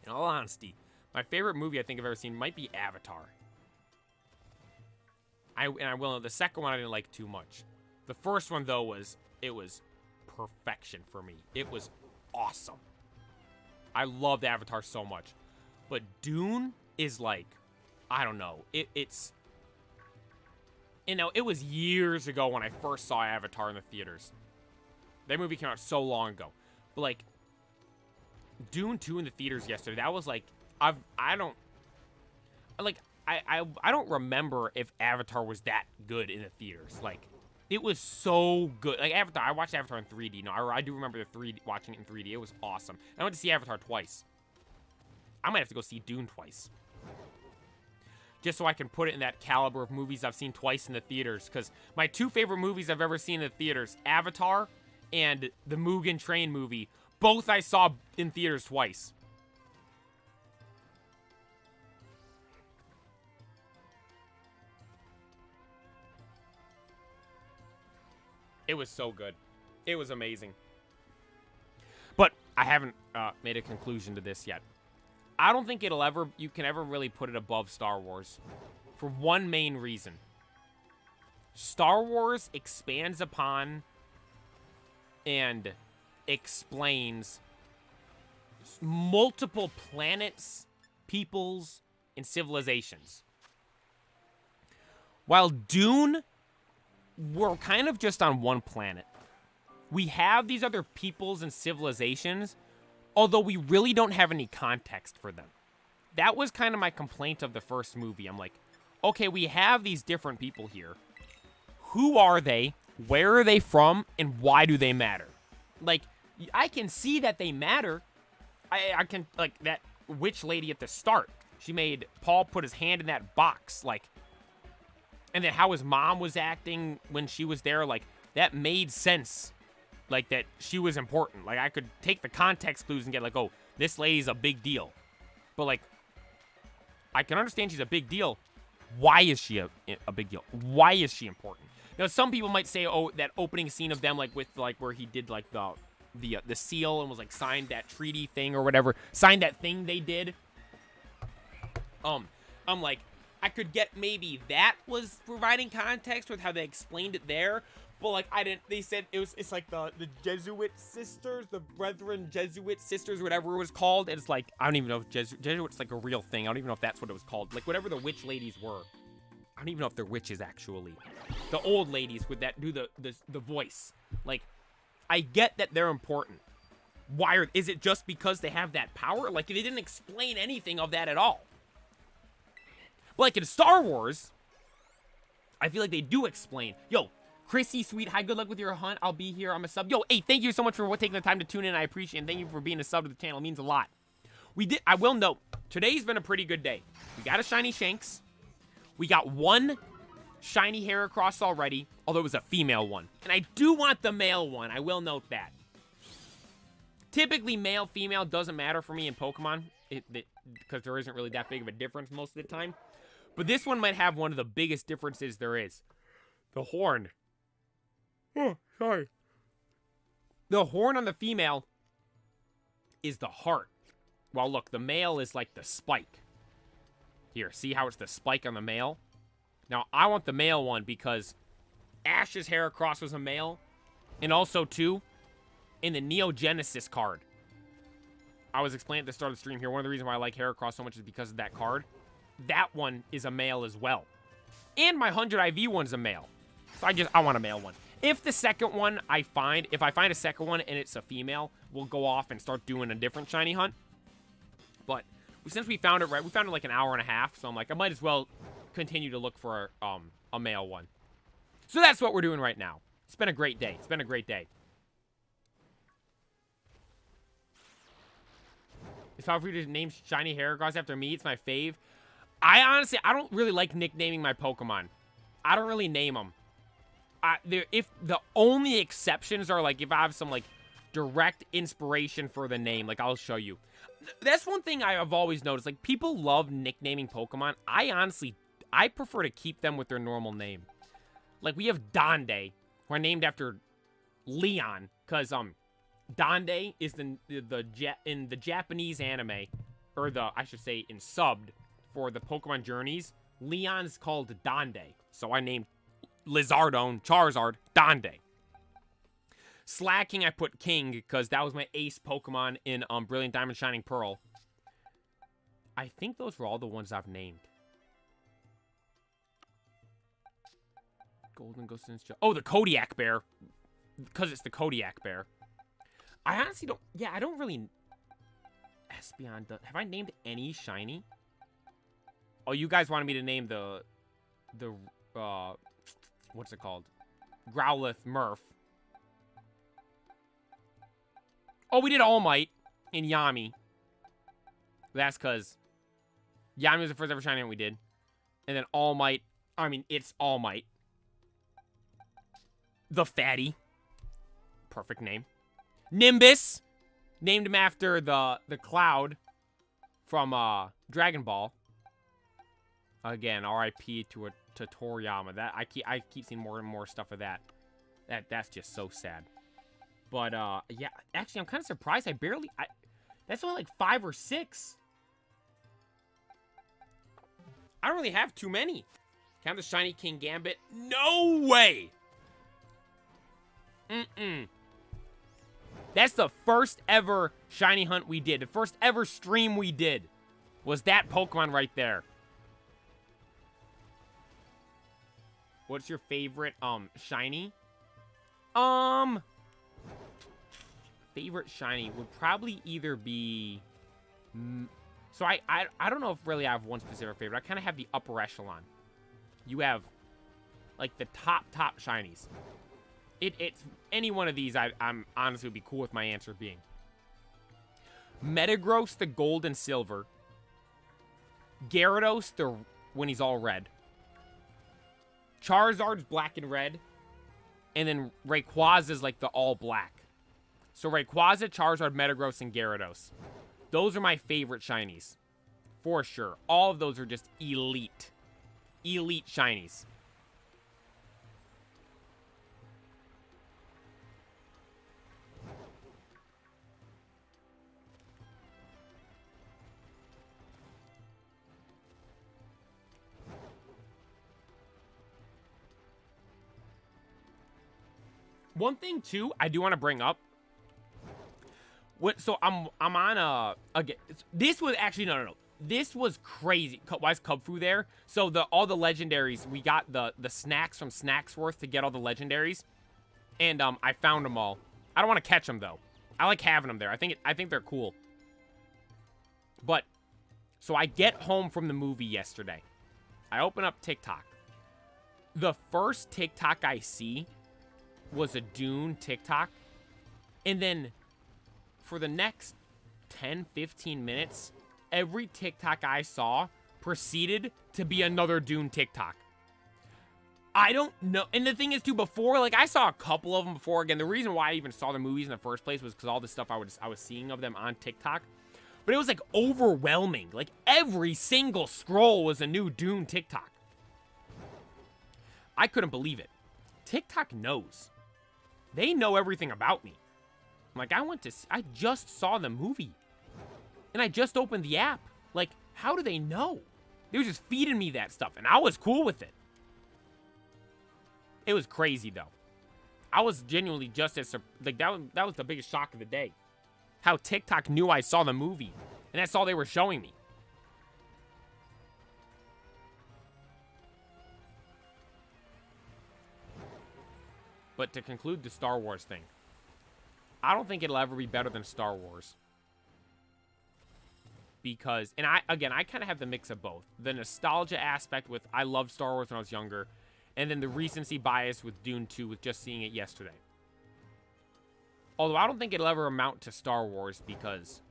In all honesty, my favorite movie I think I've ever seen might be Avatar. I will know the second one I didn't like too much. The first one though was perfection for me. It was awesome. I loved Avatar so much. But Dune is like, I don't know. It's you know, it was years ago when I first saw Avatar in the theaters. That movie came out so long ago. But like Dune 2 in the theaters yesterday, that was like I don't remember if Avatar was that good in the theaters. Like, it was so good. Like, Avatar, I watched Avatar in 3D. No, I do remember watching it in 3D. It was awesome. I went to see Avatar twice. I might have to go see Dune twice. Just so I can put it in that caliber of movies I've seen twice in the theaters. Because my two favorite movies I've ever seen in the theaters, Avatar and the Mugen Train movie, both I saw in theaters twice. It was so good. It was amazing. But I haven't made a conclusion to this yet. I don't think you can ever really put it above Star Wars. For one main reason. Star Wars expands upon and explains multiple planets, peoples, and civilizations. While Dune, we're kind of just on one planet. We have these other peoples and civilizations, although we really don't have any context for them. That was kind of my complaint of the first movie. I'm like, okay, we have these different people here. Who are they? Where are they from? And why do they matter? Like, I can see that they matter. I can, like, that witch lady at the start. She made Paul put his hand in that box, like, and then how his mom was acting when she was there, like, that made sense. Like, that she was important. Like, I could take the context clues and get, like, oh, this lady's a big deal. But, like, I can understand she's a big deal. Why is she a big deal? Why is she important? Now, some people might say, oh, that opening scene of them, like, with, like, where he did, like, the seal and was, like, signed that treaty thing or whatever. Signed that thing they did. I'm like, I could get maybe that was providing context with how they explained it there, but like they said it's like the Jesuit sisters, the Brethren Jesuit sisters, whatever it was called, and it's like, I don't even know if Jesuit's like a real thing. I don't even know if that's what it was called. Like whatever the witch ladies were. I don't even know if they're witches actually. The old ladies with that do the voice. Like, I get that they're important. Is it just because they have that power? Like, they didn't explain anything of that at all. But like in Star Wars, I feel like they do explain. Yo, Chrissy, sweet, hi, good luck with your hunt. I'll be here. I'm a sub. Yo, hey, thank you so much for taking the time to tune in. I appreciate it. And thank you for being a sub to the channel. It means a lot. I will note, today's been a pretty good day. We got a shiny Shanks. We got one shiny Heracross already, although it was a female one. And I do want the male one. I will note that. Typically, male, female doesn't matter for me in Pokemon, because there isn't really that big of a difference most of the time. But this one might have one of the biggest differences there is. The horn. Oh, sorry. The horn on the female is the heart. Well, look, the male is like the spike. Here, see how it's the spike on the male? Now, I want the male one because Ash's Heracross was a male. And also, too, in the Neo Genesis card. I was explaining at the start of the stream here, one of the reasons why I like Heracross so much is because of that card. That one is a male as well. And my 100 IV one's a male. So I want a male one. If the second one if I find a second one and it's a female, we'll go off and start doing a different shiny hunt. But since we found it we found it like an hour and a half, so I'm like, I might as well continue to look for a male one. So that's what we're doing right now. It's been a great day. It's been a great day. It's probably for you to name shiny Heracross after me. It's my fave. I don't really like nicknaming my Pokemon. I don't really name them. If the only exceptions are like if I have some like direct inspiration for the name, like I'll show you. That's one thing I've always noticed. Like people love nicknaming Pokemon. I prefer to keep them with their normal name. Like we have Donde, who are named after Leon, because Donde is in the Japanese anime, or I should say in subbed for the Pokemon Journeys. Leon's called Donde, so I named Lizardone, Charizard, Donde. Slacking, I put King, because that was my ace Pokemon in Brilliant Diamond Shining Pearl. I think those were all the ones I've named. Golden Ghost Ninja. Oh, the Kodiak Bear. Because it's the Kodiak Bear. I honestly don't... Yeah, I don't really... Espeon... Have I named any shiny? Oh, you guys wanted me to name the what's it called? Growlithe Murph. Oh, we did All Might in Yami. That's because Yami was the first ever shiny that we did. And then All Might... I mean, it's All Might. The Fatty. Perfect name. Nimbus. Named him after the cloud from Dragon Ball. Again, R.I.P. to Toriyama. That I keep seeing more and more stuff of that. That's just so sad. But yeah, actually I'm kind of surprised that's only like 5 or 6. I don't really have too many. Can I have the shiny King Gambit? No way! That's the first ever shiny hunt we did. The first ever stream we did was that Pokemon right there. What's your favorite shiny? Favorite shiny would probably either be so I don't know if really I have one specific favorite. I kind of have the upper echelon. You have like the top shinies. It's any one of these I'm honestly would be cool with my answer being Metagross, the gold and silver. Gyarados, when he's all red. Charizard's black and red. And then Rayquaza's like the all black. So Rayquaza, Charizard, Metagross, and Gyarados. Those are my favorite shinies. For sure. All of those are just elite. Elite shinies. One thing too, I do want to bring up. So I'm on again. This was actually no. This was crazy. Why is Kubfu there? So all the legendaries, we got the snacks from Snacksworth to get all the legendaries, and I found them all. I don't want to catch them though. I like having them there. I think they're cool. But so I get home from the movie yesterday. I open up TikTok. The first TikTok I see was a Dune TikTok. And then for the next 10-15 minutes, every TikTok I saw proceeded to be another Dune TikTok. I don't know. And the thing is, too, before, like, I saw a couple of them before. Again, the reason why I even saw the movies in the first place was because all the stuff I was seeing of them on TikTok. But it was, like, overwhelming. Like, every single scroll was a new Dune TikTok. I couldn't believe it. TikTok knows. They know everything about me. I'm like, I just saw the movie. And I just opened the app. Like, how do they know? They were just feeding me that stuff, and I was cool with it. It was crazy, though. I was genuinely just as... Like, that was the biggest shock of the day. How TikTok knew I saw the movie. And that's all they were showing me. But to conclude the Star Wars thing, I don't think it'll ever be better than Star Wars. Because, and I kind of have the mix of both. The nostalgia aspect with, I loved Star Wars when I was younger. And then the recency bias with Dune 2 with just seeing it yesterday. Although I don't think it'll ever amount to Star Wars because,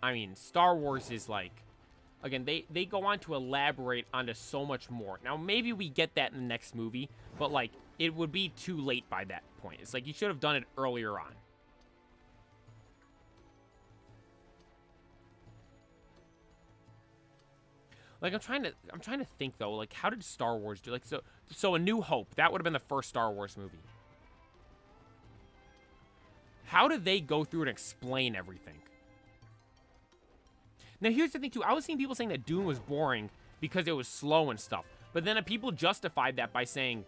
I mean, Star Wars is like, again, they go on to elaborate onto so much more. Now, maybe we get that in the next movie, but like, it would be too late by that point. It's like, you should have done it earlier on. Like, I'm trying to think, though, like, how did Star Wars do? Like, so A New Hope, that would have been the first Star Wars movie. How did they go through and explain everything? Now, here's the thing, too. I was seeing people saying that Dune was boring because it was slow and stuff. But then people justified that by saying,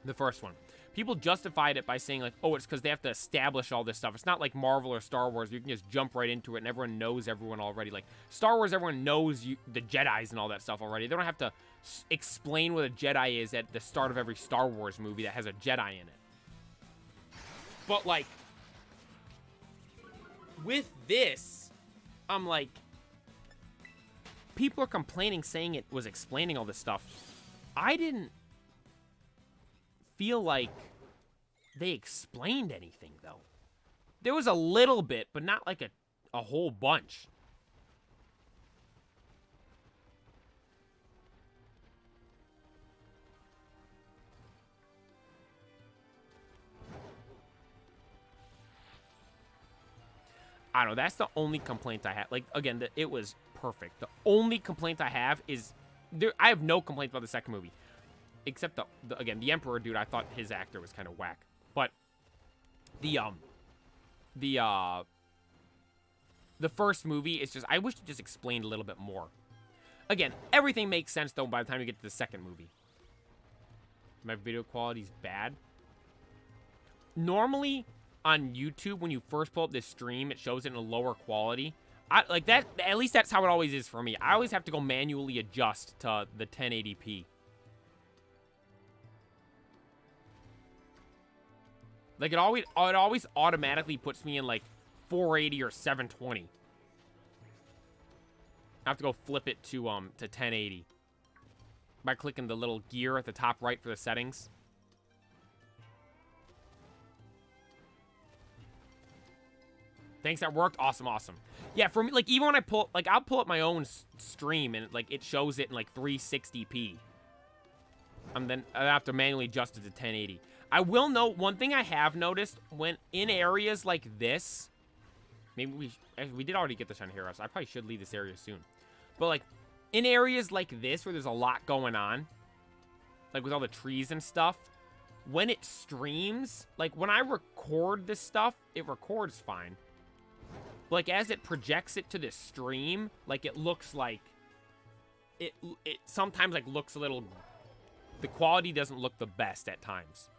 the first one, people justified it by saying, like, oh, it's because they have to establish all this stuff. It's not like Marvel or Star Wars. You can just jump right into it, and everyone knows everyone already. Like, Star Wars, everyone knows the Jedis and all that stuff already. They don't have to explain what a Jedi is at the start of every Star Wars movie that has a Jedi in it. But, like, with this, I'm like, people are complaining, saying it was explaining all this stuff. I didn't feel like they explained anything, though. There was a little bit, but not like a whole bunch. I don't know. That's the only complaint I have. Like, again, it was perfect. The only complaint I have is... I have no complaints about the second movie. Except, again, the Emperor dude, I thought his actor was kind of whack. But the first movie is just... I wish it just explained a little bit more. Again, everything makes sense, though, by the time you get to the second movie. My video quality's bad. Normally, on YouTube, when you first pull up this stream, it shows it in a lower quality. Like that, at least that's how it always is for me. I always have to go manually adjust to the 1080p. Like, it always automatically puts me in, like, 480 or 720. I have to go flip it to 1080. By clicking the little gear at the top right for the settings. Thanks, that worked. Awesome, awesome. Yeah, for me, like, even when I pull, like, I'll pull up my own stream and, like, it shows it in, like, 360p. And then I have to manually adjust it to 1080. I will note, one thing I have noticed, when in areas like this, maybe we did already get this on Hero, so I probably should leave this area soon. But, like, in areas like this, where there's a lot going on, like with all the trees and stuff, when it streams, like, when I record this stuff, it records fine. But, like, as it projects it to the stream, like, it looks like, it sometimes, like, looks a little, the quality doesn't look the best at times.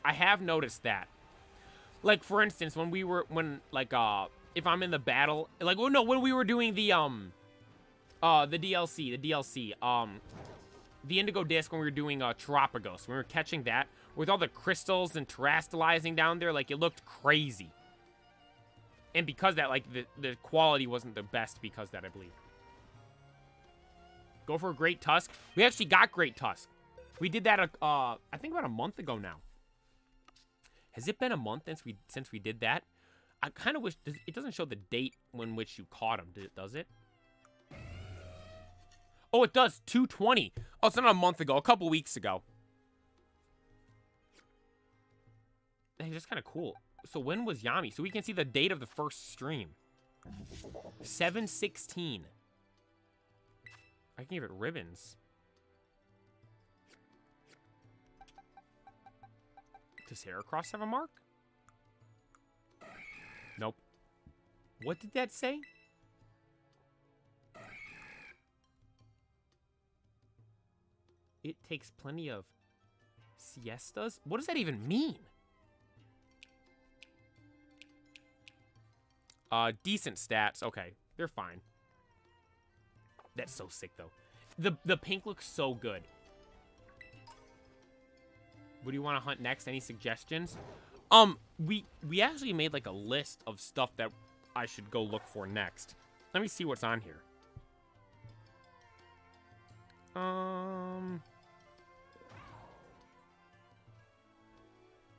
I have noticed that. Like, for instance, when if I'm in the battle, like, well, no, when we were doing the DLC, the Indigo Disc, when we were doing Terrapagos, when we were catching that, with all the crystals and terastallizing down there, like, it looked crazy. And because that, like, the quality wasn't the best because of that, I believe. Go for a Great Tusk. We actually got Great Tusk. We did that, I think about a month ago now. Has it been a month since we did that? I kind of wish... It doesn't show the date in which you caught him. Does it? Oh, it does. 2/20. Oh, it's not a month ago. A couple weeks ago. Hey, that's kind of cool. So when was Yami? So we can see the date of the first stream. 7/16. I can give it ribbons. Does Heracross have a mark? Nope. What did that say? It takes plenty of siestas? What does that even mean? Decent stats. Okay, they're fine. That's so sick, though. The pink looks so good. What do you want to hunt next? Any suggestions? We actually made, like, a list of stuff that I should go look for next. Let me see what's on here.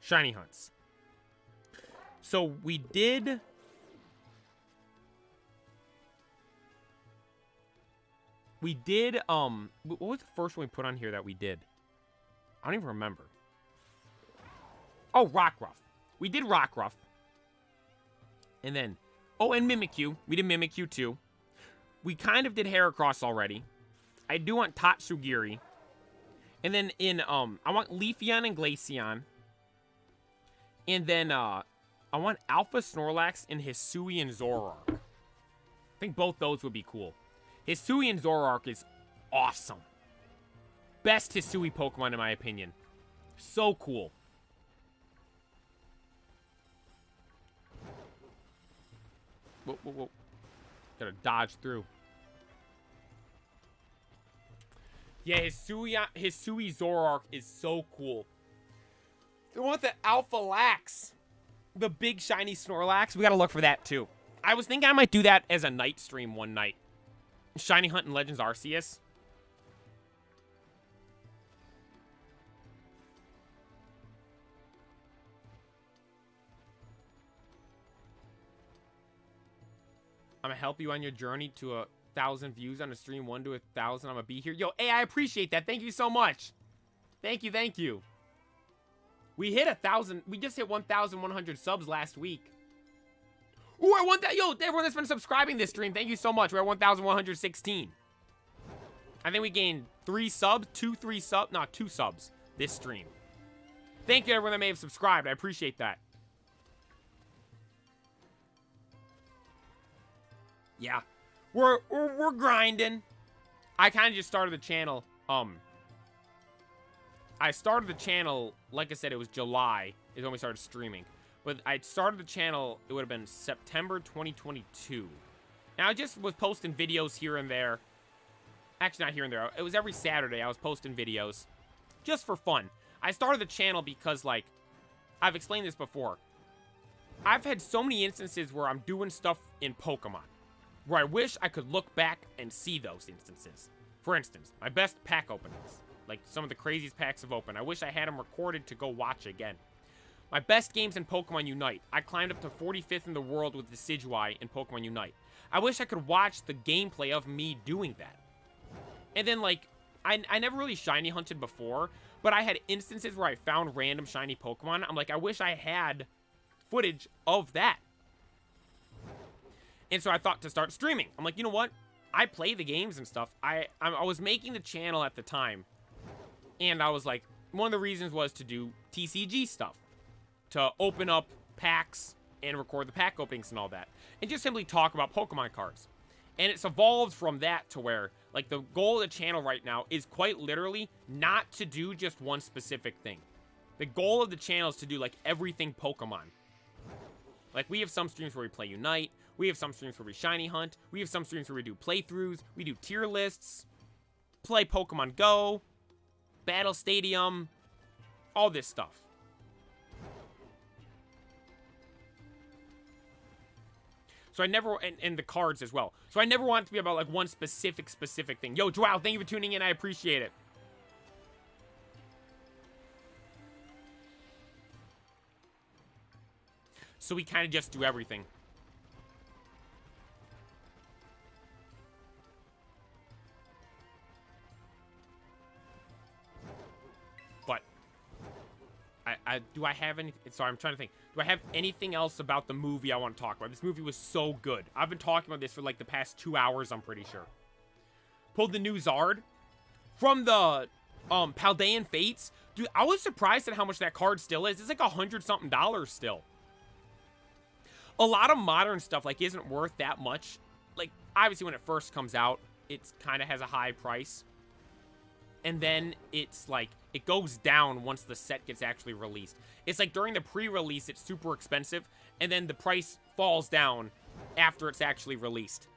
Shiny hunts. So we did... what was the first one we put on here that we did? I don't even remember. Oh, Rockruff. We did Rockruff. And then, oh, and Mimikyu. We did Mimikyu too. We kind of did Heracross already. I do want Tatsugiri. And then in, I want Leafeon and Glaceon. And then, I want Alpha Snorlax and Hisui and Zoroark. I think both those would be cool. Hisui and Zoroark is awesome. Best Hisui Pokemon in my opinion. So cool. Whoa, whoa, whoa. Gotta dodge through. Yeah, Hisui Zoroark is so cool. I want the Alpha Lax. The big shiny Snorlax. We gotta look for that too. I was thinking I might do that as a night stream one night. Shiny Hunt and Legends Arceus. I'm gonna help you on your journey to 1,000 views on a stream, 1 to 1,000. I'm gonna be here. Yo, hey, I appreciate that. Thank you so much. Thank you, thank you. We hit 1,000. We just hit 1,100 subs last week. Ooh, I want that. Yo, everyone that's been subscribing this stream, thank you so much. We're at 1,116. I think we gained 3 subs, 2 subs this stream. Thank you, everyone that may have subscribed. I appreciate that. Yeah, we're grinding. I kind of just started the channel. I started the channel, like I said, it was July is when we started streaming. But I started the channel, it would have been September 2022. Now, I just was posting videos here and there. Actually, not here and there. It was every Saturday I was posting videos. Just for fun. I started the channel because, like, I've explained this before. I've had so many instances where I'm doing stuff in Pokemon. Where I wish I could look back and see those instances. For instance, my best pack openings. Like, some of the craziest packs I've opened. I wish I had them recorded to go watch again. My best games in Pokemon Unite. I climbed up to 45th in the world with Decidueye in Pokemon Unite. I wish I could watch the gameplay of me doing that. And then, like, I never really shiny hunted before, but I had instances where I found random shiny Pokemon. I'm like, I wish I had footage of that. And so I thought to start streaming. I'm like, you know what? I play the games and stuff. I was making the channel at the time. And I was like, one of the reasons was to do TCG stuff. To open up packs and record the pack openings and all that. And just simply talk about Pokemon cards. And it's evolved from that to where, like, the goal of the channel right now is quite literally not to do just one specific thing. The goal of the channel is to do, like, everything Pokemon. Like, we have some streams where we play Unite. We have some streams where we shiny hunt. We have some streams where we do playthroughs. We do tier lists. Play Pokemon Go. Battle Stadium. All this stuff. So I never, and the cards as well. So I never want it to be about, like, one specific thing. Yo, Joao, thank you for tuning in. I appreciate it. So we kind of just do everything. But do I have any? Sorry, I'm trying to think. Do I have anything else about the movie I want to talk about? This movie was so good. I've been talking about this for like the past 2 hours, I'm pretty sure. Pulled the new Zard from the Paldean Fates. Dude, I was surprised at how much that card still is. It's like $100-something still. a lot of modern stuff, like, isn't worth that much. Like, obviously, when it first comes out, it kind of has a high price. And then it's, like, it goes down once the set gets actually released. It's like during the pre-release, it's super expensive, and then the price falls down after it's actually released.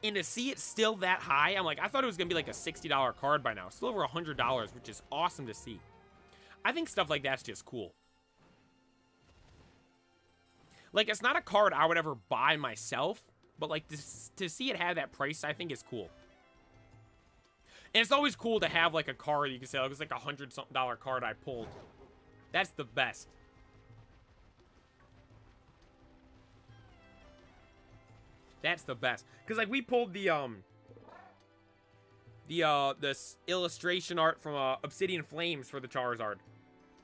And to see it still that high, I'm like, I thought it was going to be like a $60 card by now. Still over $100, which is awesome to see. I think stuff like that's just cool. Like, it's not a card I would ever buy myself, but, like, to see it have that price, I think is cool. And it's always cool to have, like, a card you can say, oh, it was like $100-something card I pulled. That's the best. That's the best. Because, like, we pulled the this illustration art from Obsidian Flames for the Charizard.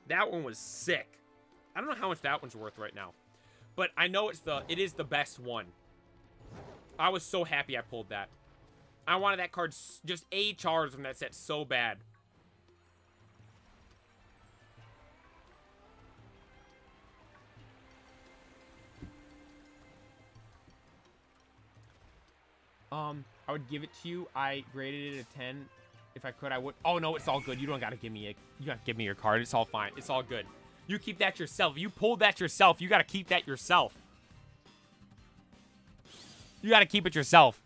That one was sick. I don't know how much that one's worth right now. But I know it is the best one. I was so happy I pulled that. I wanted that card, just a Charizard from that set so bad. I would give it to you. I graded it a 10. If I could, I would. Oh, no, it's all good. You don't got to give me you got to give me your card. It's all fine. It's all good. You keep that yourself. You pulled that yourself. You got to keep that yourself. You got to keep it yourself.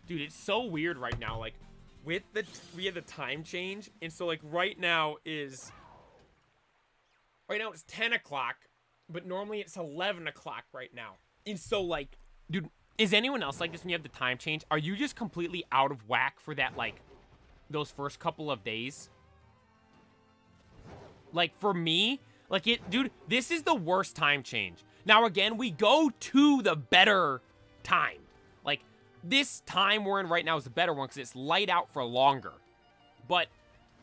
Dude, it's so weird right now. Like, we have the time change, and so like right now it's 10 o'clock, but normally it's 11 o'clock right now. And so like, dude, is anyone else like this when you have the time change? Are you just completely out of whack for that, like, those first couple of days? Like, for me, like, dude, this is the worst time change. Now, again, we go to the better time. Like, this time we're in right now is the better one because it's light out for longer. But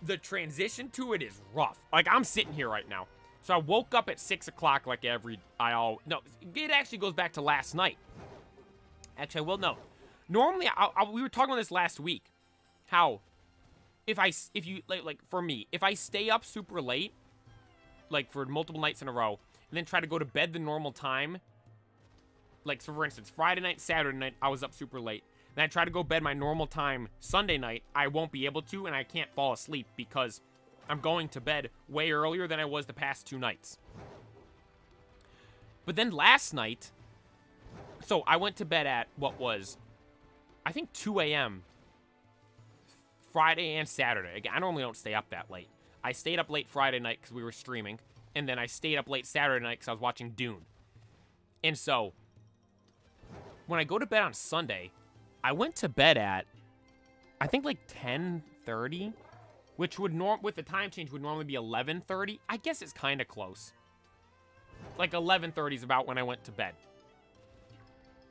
the transition to it is rough. Like, I'm sitting here right now. So I woke up at 6 o'clock like no, it actually goes back to last night. Actually, I will know. Normally, we were talking about this last week. How, if you, for me, if I stay up super late, like, for multiple nights in a row, and then try to go to bed the normal time, like, so for instance, Friday night, Saturday night, I was up super late. Then I try to go to bed my normal time Sunday night, I won't be able to, and I can't fall asleep because I'm going to bed way earlier than I was the past 2 nights. But then last night, so I went to bed at, what was, I think 2 a.m. Friday and Saturday. Again, I normally don't stay up that late. I stayed up late Friday night because we were streaming, and then I stayed up late Saturday night because I was watching Dune. And so, when I go to bed on Sunday, I went to bed at, I think, like 10:30, which would with the time change would normally be 11:30. I guess it's kind of close. Like 11:30 is about when I went to bed.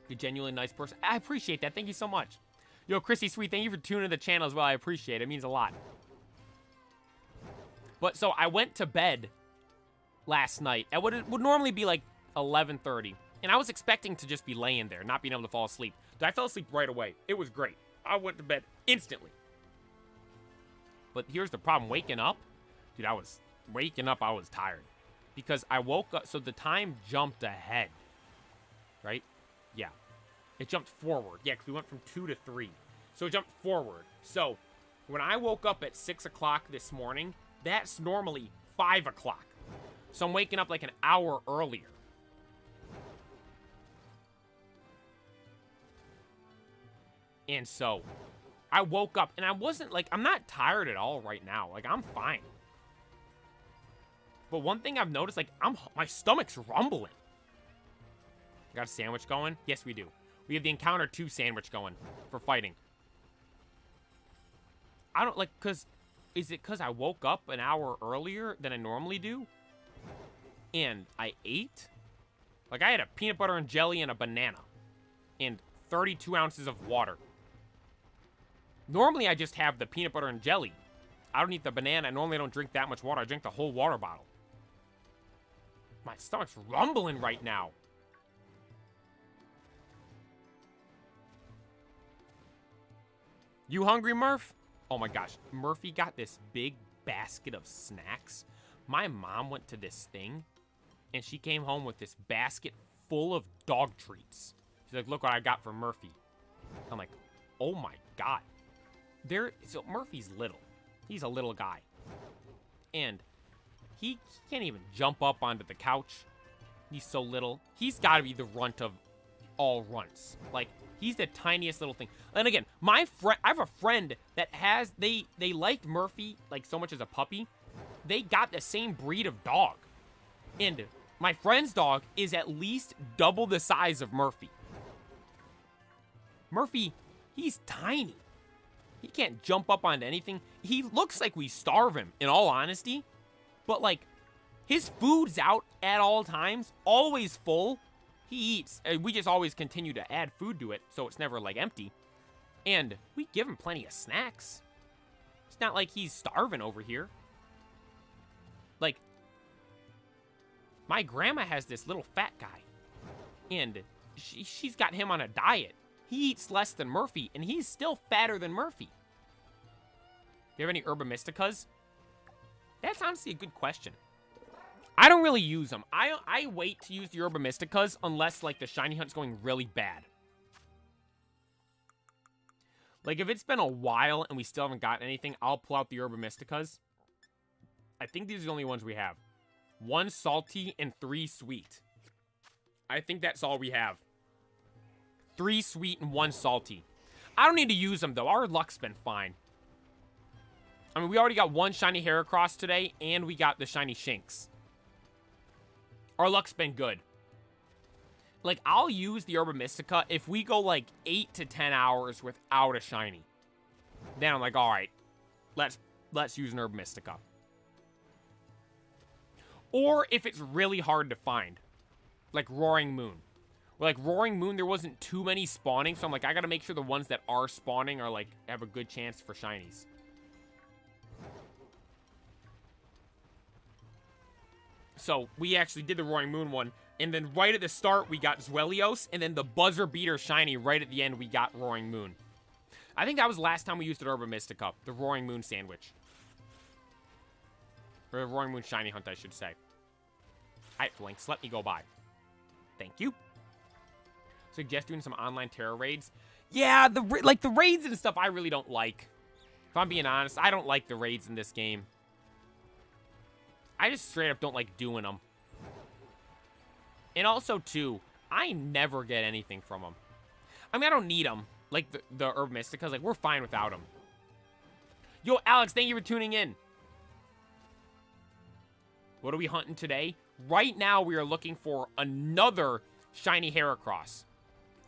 You're a genuinely nice person. I appreciate that. Thank you so much. Yo, Chrissy Sweet, thank you for tuning the channel as well. I appreciate it. It means a lot. But so I went to bed last night at what it would normally be like 11:30. And I was expecting to just be laying there, not being able to fall asleep. But I fell asleep right away. It was great. I went to bed instantly. But here's the problem. Waking up, dude, I was tired. Because I woke up, so the time jumped ahead. Right? Yeah. It jumped forward. Yeah, because we went from 2 to 3. So it jumped forward. So when I woke up at 6 o'clock this morning, that's normally 5 o'clock. So I'm waking up like an hour earlier. And so I woke up, and I wasn't, like, I'm not tired at all right now. Like, I'm fine. But one thing I've noticed, like, my stomach's rumbling. Got a sandwich going? Yes, we do. We have the Encounter 2 sandwich going for fighting. I don't, like, is it because I woke up an hour earlier than I normally do? And I ate? Like, I had a peanut butter and jelly and a banana. And 32 ounces of water. Normally, I just have the peanut butter and jelly. I don't eat the banana. Normally, I don't drink that much water. I drink the whole water bottle. My stomach's rumbling right now. You hungry, Murph? Oh my gosh. Murphy got this big basket of snacks. My mom went to this thing, and she came home with this basket full of dog treats. She's like, look what I got for Murphy. I'm like, oh my God. So Murphy's little. He's a little guy. And he can't even jump up onto the couch. He's so little. He's got to be the runt of all runts. Like, he's the tiniest little thing. And again, I have a friend that has, they liked Murphy, like, so much as a puppy. They got the same breed of dog. And my friend's dog is at least double the size of Murphy. Murphy, he's tiny. He can't jump up onto anything. He looks like we starve him, in all honesty. But, like, his food's out at all times, always full. He eats. We just always continue to add food to it, so it's never, like, empty. And we give him plenty of snacks. It's not like he's starving over here. Like, my grandma has this little fat guy. And she's got him on a diet. He eats less than Murphy, and he's still fatter than Murphy. Do you have any Herba Mysticas? That's honestly a good question. I don't really use them. I wait to use the Herba Mysticas unless, like, the shiny hunt's going really bad. Like, if it's been a while and we still haven't gotten anything, I'll pull out the Herba Mysticas. I think these are the only ones we have. 1 salty and 3 sweet. I think that's all we have. 3 sweet and 1 salty. I don't need to use them, though. Our luck's been fine. I mean, we already got 1 shiny Heracross today, and we got the shiny Shinx. Our luck's been good. Like, I'll use the Herba Mystica if we go, like, 8 to 10 hours without a shiny. Then I'm like, all right, let's use an Herba Mystica. Or if it's really hard to find, like Roaring Moon. Like, Roaring Moon, there wasn't too many spawning, so I'm like, I gotta make sure the ones that are spawning are, like, have a good chance for shinies. So, we actually did the Roaring Moon one, and then right at the start, we got Zwelios, and then the buzzer beater shiny right at the end, we got Roaring Moon. I think that was the last time we used the Herba Mystica, the Roaring Moon sandwich. Or the Roaring Moon shiny hunt, I should say. Alright, Flinks, let me go by. Thank you. Suggest doing some online terror raids. Yeah, the raids and stuff I really don't like. If I'm being honest, I don't like the raids in this game. I just straight up don't like doing them. And also, too, I never get anything from them. I mean, I don't need them. Like the Herb Mysticas, like, we're fine without them. Yo, Alex, thank you for tuning in. What are we hunting today? Right now, we are looking for another shiny Heracross.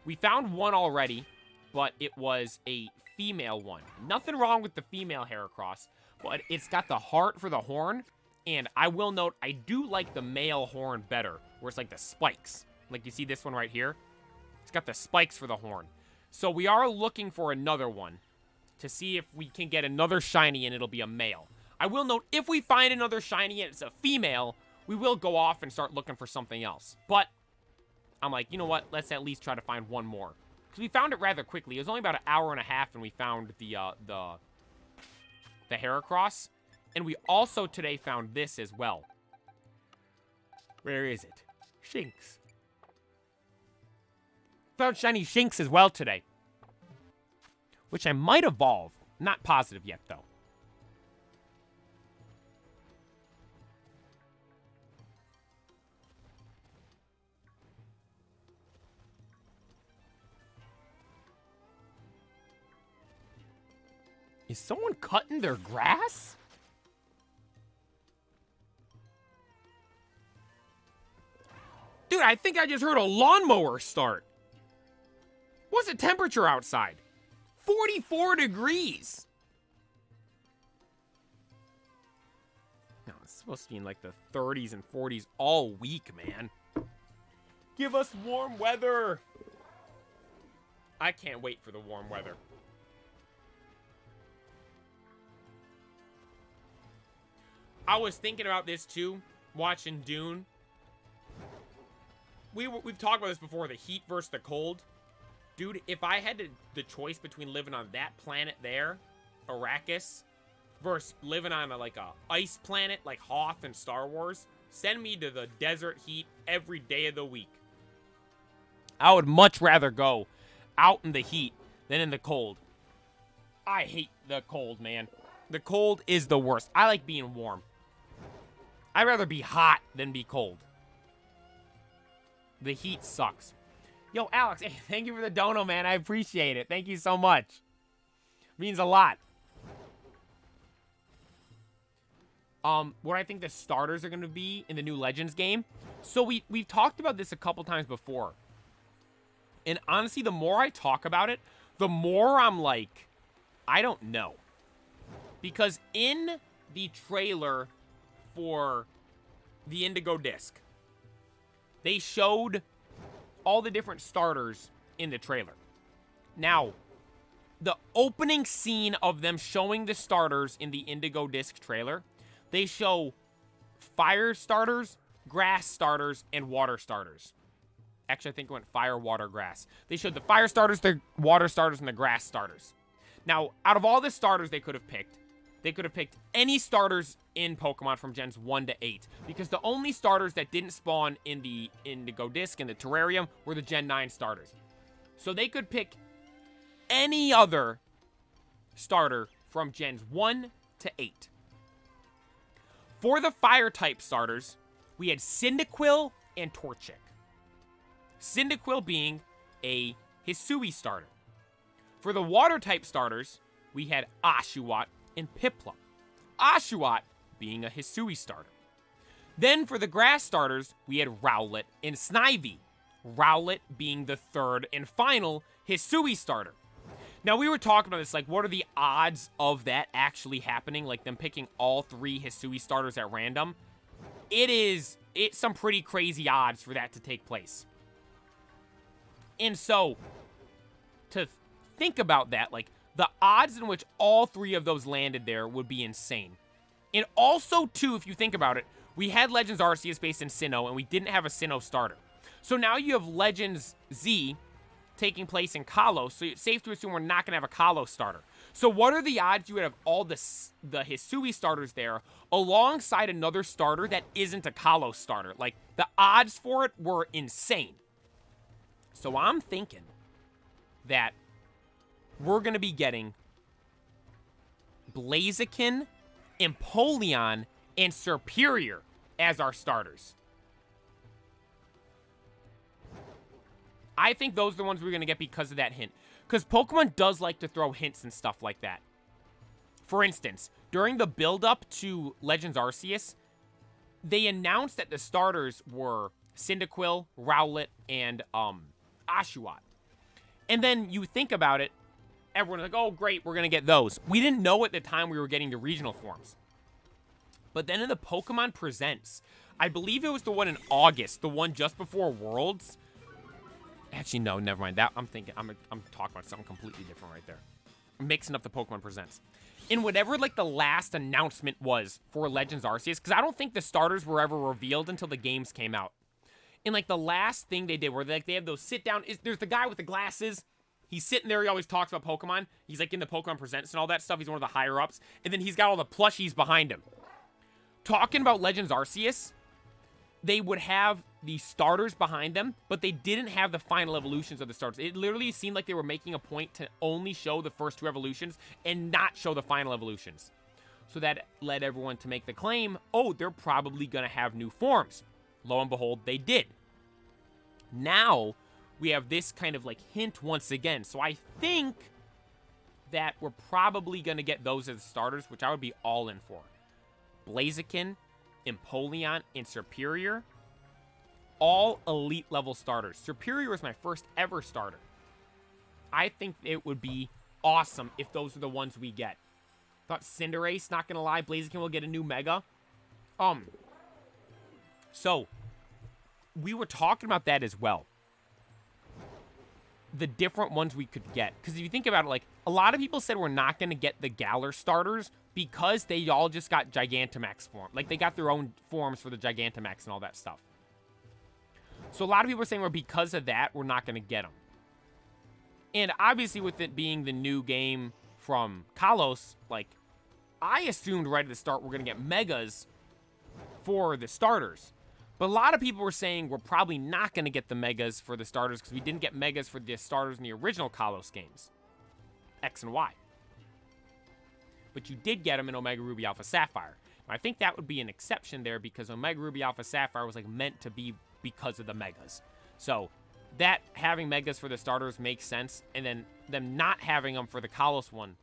We found one already, but it was a female one. Nothing wrong with the female Heracross, but it's got the heart for the horn. And I will note, I do like the male horn better, where it's like the spikes. Like you see this one right here? It's got the spikes for the horn. So we are looking for another one to see if we can get another shiny and it'll be a male. I will note, if we find another shiny and it's a female, we will go off and start looking for something else. But I'm like, you know what? Let's at least try to find one more. Because we found it rather quickly. It was only about an hour and a half and we found the Heracross. And we also today found this as well. Where is it? Shinx. Found shiny Shinx as well today. Which I might evolve. Not positive yet, though. Is someone cutting their grass? Dude, I think I just heard a lawnmower start. What's the temperature outside? 44 degrees. No, it's supposed to be in like the 30s and 40s all week, man. Give us warm weather. I can't wait for the warm weather. I was thinking about this too, watching Dune. We've talked about this before, the heat versus the cold. Dude, if I had the choice between living on that planet there Arrakis versus living on like a ice planet like Hoth and Star Wars. Send me to the desert heat every day of the week. I would much rather go out in the heat than in the cold. I hate the cold, man. The cold is the worst. I like being warm. I'd rather be hot than be cold. The heat sucks. Yo, Alex, hey, thank you for the dono, man. I appreciate it. Thank you so much. Means a lot. What I think the starters are going to be in the new Legends game. So we've talked about this a couple times before. And honestly, the more I talk about it, the more I'm like, I don't know. Because in the trailer for the Indigo Disc, they showed all the different starters in the trailer. Now, the opening scene of them showing the starters in the Indigo Disc trailer, they show fire starters, grass starters, and water starters. Actually, I think it went fire, water, grass. They showed the fire starters, the water starters, and the grass starters. Now, out of all the starters they could have picked any starters in Pokemon from Gens 1 to 8. Because the only starters that didn't spawn in the Indigo Disc and the Terrarium were the Gen 9 starters. So they could pick any other starter from Gens 1 to 8. For the Fire-type starters, we had Cyndaquil and Torchic. Cyndaquil being a Hisui starter. For the Water-type starters, we had Oshawott and Piplup. Oshawott being a Hisui starter. Then for the Grass starters, we had Rowlet and Snivy. Rowlet being the third and final Hisui starter. Now, we were talking about this, like, what are the odds of that actually happening? Like, them picking all 3 Hisui starters at random? It's some pretty crazy odds for that to take place. And so, to think about that, like, the odds in which all 3 of those landed there would be insane. And also, too, if you think about it, we had Legends Arceus based in Sinnoh, and we didn't have a Sinnoh starter. So now you have Legends Z taking place in Kalos, so it's safe to assume we're not going to have a Kalos starter. So what are the odds you would have all the Hisui starters there alongside another starter that isn't a Kalos starter? Like, the odds for it were insane. So I'm thinking that we're going to be getting Blaziken, Empoleon, and Serperior as our starters. I think those are the ones we're going to get because of that hint. Because Pokemon does like to throw hints and stuff like that. For instance, during the build-up to Legends Arceus, they announced that the starters were Cyndaquil, Rowlet, and Oshawott. And then you think about it, everyone's like, oh, great, we're going to get those. We didn't know at the time we were getting the regional forms. But then in the Pokemon Presents, I believe it was the one in August, the one just before Worlds. Actually, no, never mind. That I'm talking about something completely different right there. I'm mixing up the Pokemon Presents. In whatever, like, the last announcement was for Legends Arceus, because I don't think the starters were ever revealed until the games came out. And, like, the last thing they did where, like, they have those sit-down... There's the guy with the glasses. He's sitting there. He always talks about Pokemon. He's, like, in the Pokemon Presents and all that stuff. He's one of the higher-ups. And then he's got all the plushies behind him. Talking about Legends Arceus, they would have the starters behind them, but they didn't have the final evolutions of the starters. It literally seemed like they were making a point to only show the first 2 evolutions and not show the final evolutions. So that led everyone to make the claim, oh, they're probably going to have new forms. Lo and behold, they did. Now, we have this kind of, like, hint once again. So I think that we're probably going to get those as starters, which I would be all in for. Blaziken, Empoleon, and Serperior. All elite level starters. Serperior was my first ever starter. I think it would be awesome if those are the ones we get. Thought Cinderace, not gonna lie, Blaziken will get a new Mega. So, we were talking about that as well. The different ones we could get. Because if you think about it, like, a lot of people said we're not going to get the Galar starters because they all just got Gigantamax form. Like, they got their own forms for the Gigantamax and all that stuff. So a lot of people are saying, well, because of that, we're not going to get them. And obviously, with it being the new game from Kalos, like, I assumed right at the start we're going to get Megas for the starters. But a lot of people were saying we're probably not going to get the Megas for the starters because we didn't get Megas for the starters in the original Kalos games. X and Y. But you did get them in Omega Ruby Alpha Sapphire. And I think that would be an exception there because Omega Ruby Alpha Sapphire was like meant to be because of the Megas. So that having Megas for the starters makes sense. And then them not having them for the Kalos one,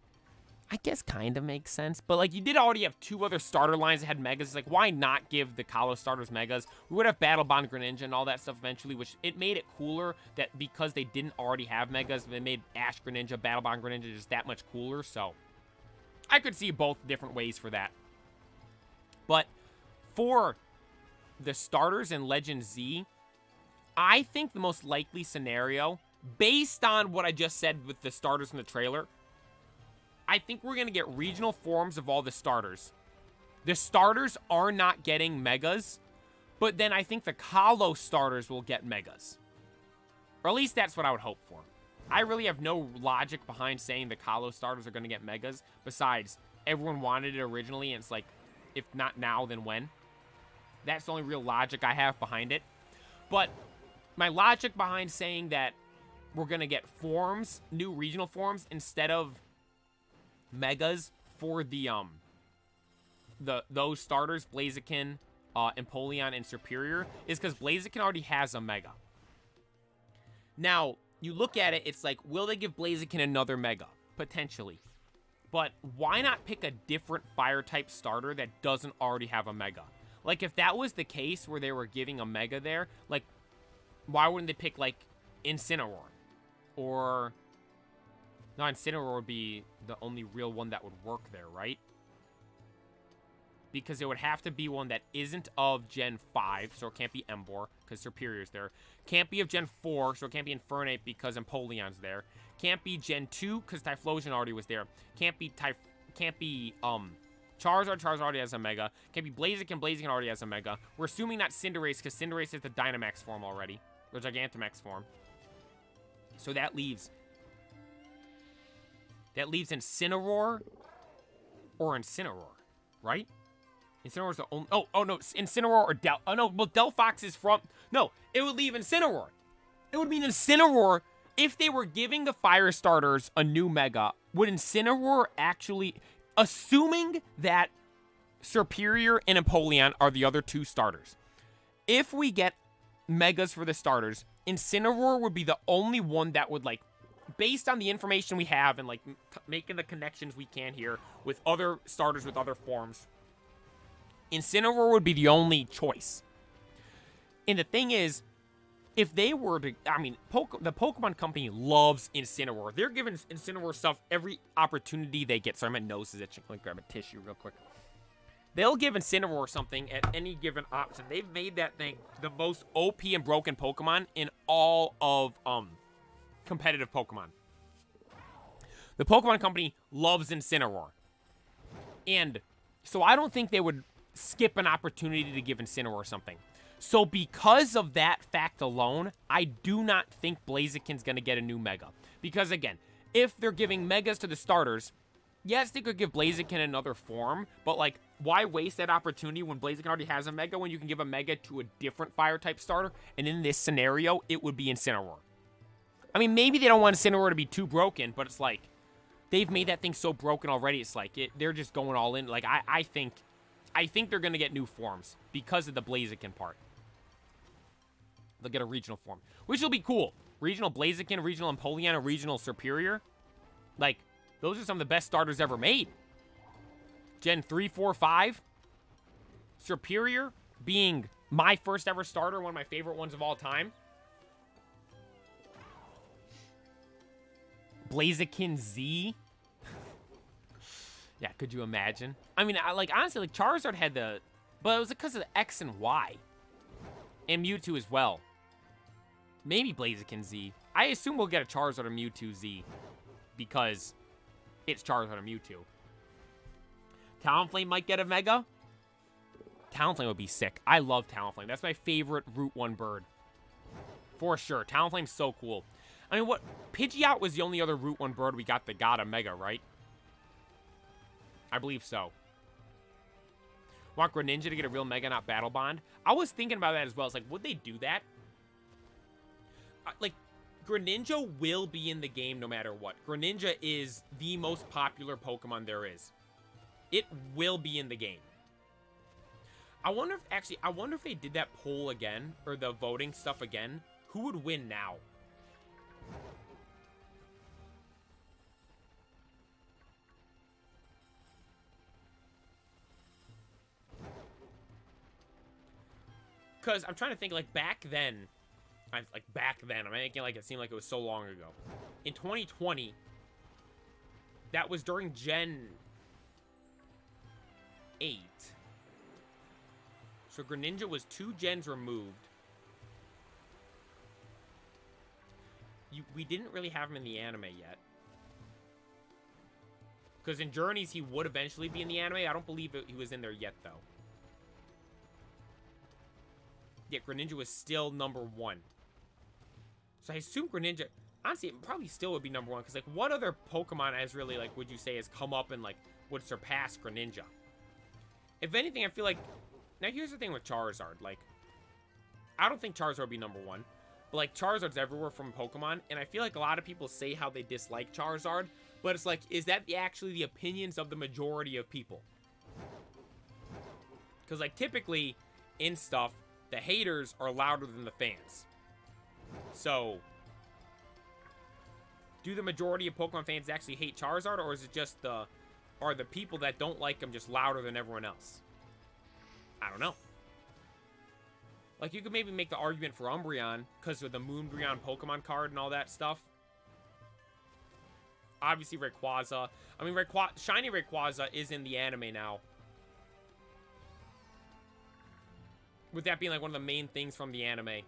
I guess kind of makes sense. But like you did already have 2 other starter lines that had Megas. It's like why not give the Kalos starters Megas? We would have Battle Bond Greninja and all that stuff eventually, which it made it cooler that because they didn't already have Megas, they made Ash Greninja, Battle Bond Greninja just that much cooler. So I could see both different ways for that. But for the starters in Legend Z, I think the most likely scenario, based on what I just said with the starters in the trailer, I think we're going to get regional forms of all the starters. The starters are not getting Megas, but then I think the Kalos starters will get Megas. Or at least that's what I would hope for. I really have no logic behind saying the Kalos starters are going to get Megas, besides everyone wanted it originally, and it's like, if not now, then when? That's the only real logic I have behind it. But my logic behind saying that we're going to get forms, new regional forms, instead of Megas for the those starters, Blaziken, Empoleon, and Superior, is because Blaziken already has a Mega. Now, you look at it, it's like, will they give Blaziken another Mega? Potentially. But why not pick a different Fire-type starter that doesn't already have a Mega? Like, if that was the case where they were giving a Mega there, like, why wouldn't they pick, like, Incineroar? Or... No, Incineroar would be the only real one that would work there, right? Because it would have to be one that isn't of Gen 5, so it can't be Emboar, because Superior's there. Can't be of Gen 4, so it can't be Infernape, because Empoleon's there. Can't be Gen 2, because Typhlosion already was there. Can't be Charizard, Charizard already has a Mega. Can't be Blaziken, Blaziken already has a Mega. We're assuming not Cinderace, because Cinderace is the Dynamax form already. Or Gigantamax form. So that leaves Incineroar or Incineroar, right? Incineroar's the only... Oh, no, Incineroar or Oh, no, well, Delphox is from... No, it would leave Incineroar. It would mean Incineroar, if they were giving the Fire starters a new Mega, would Incineroar actually... Assuming that Superior and Empoleon are the other 2 starters. If we get Megas for the starters, Incineroar would be the only one that would, like, based on the information we have and, like, making the connections we can here with other starters with other forms, Incineroar would be the only choice. And the thing is, if they were to... I mean, the Pokemon Company loves Incineroar. They're giving Incineroar stuff every opportunity they get. Sorry, my nose is itching. Let me grab a tissue real quick. They'll give Incineroar something at any given option. They've made that thing the most OP and broken Pokemon in all of competitive Pokemon. The Pokemon Company loves Incineroar. And so I don't think they would skip an opportunity to give Incineroar something. So because of that fact alone, I do not think Blaziken's going to get a new Mega. Because again, if they're giving Megas to the starters, yes, they could give Blaziken another form, but like, why waste that opportunity when Blaziken already has a Mega when you can give a Mega to a different Fire-type starter? And in this scenario, it would be Incineroar. I mean, maybe they don't want Incineroar to be too broken, but it's like, they've made that thing so broken already, it's like, they're just going all in. Like, I think they're going to get new forms because of the Blaziken part. They'll get a regional form, which will be cool. Regional Blaziken, regional Empoleon, and regional Superior. Like, those are some of the best starters ever made. Gen 3, 4, 5. Superior being my first ever starter, one of my favorite ones of all time. Blaziken Z. Yeah, could you imagine? I mean, honestly, like, Charizard had the... But it was because of the X and Y. And Mewtwo as well. Maybe Blaziken Z. I assume we'll get a Charizard or Mewtwo Z. Because it's Charizard or Mewtwo. Talonflame might get a Mega. Talonflame would be sick. I love Talonflame. That's my favorite Route 1 bird. For sure. Talonflame's so cool. I mean, what? Pidgeot was the only other Route 1 bird we got that got a Mega, right? I believe so. Want Greninja to get a real Mega, not Battle Bond? I was thinking about that as well. It's like, would they do that? Like, Greninja will be in the game no matter what. Greninja is the most popular Pokemon there is. It will be in the game. I wonder if they did that poll again, or the voting stuff again, who would win now? Because I'm trying to think, like, back then, I'm making like it seem like it was so long ago. In 2020, that was during Gen 8. So Greninja was 2 gens removed. We didn't really have him in the anime yet. Because in Journeys, he would eventually be in the anime. I don't believe he was in there yet, though. Yeah, Greninja was still #1. So I assume Greninja... Honestly, it probably still would be #1. Because, like, what other Pokemon has really, like, would you say has come up and, like, would surpass Greninja? If anything, I feel like... Now, here's the thing with Charizard. Like, I don't think Charizard would be #1. But, like, Charizard's everywhere from Pokemon. And I feel like a lot of people say how they dislike Charizard. But it's like, is that actually the opinions of the majority of people? Because, like, typically, in stuff, the haters are louder than the fans. So, do the majority of Pokemon fans actually hate Charizard? Or is it just are the people that don't like him just louder than everyone else? I don't know. Like, you could maybe make the argument for Umbreon because of the Moonbreon Pokemon card and all that stuff. Obviously, Rayquaza. I mean, Shiny Rayquaza is in the anime now. With that being, like, one of the main things from the anime.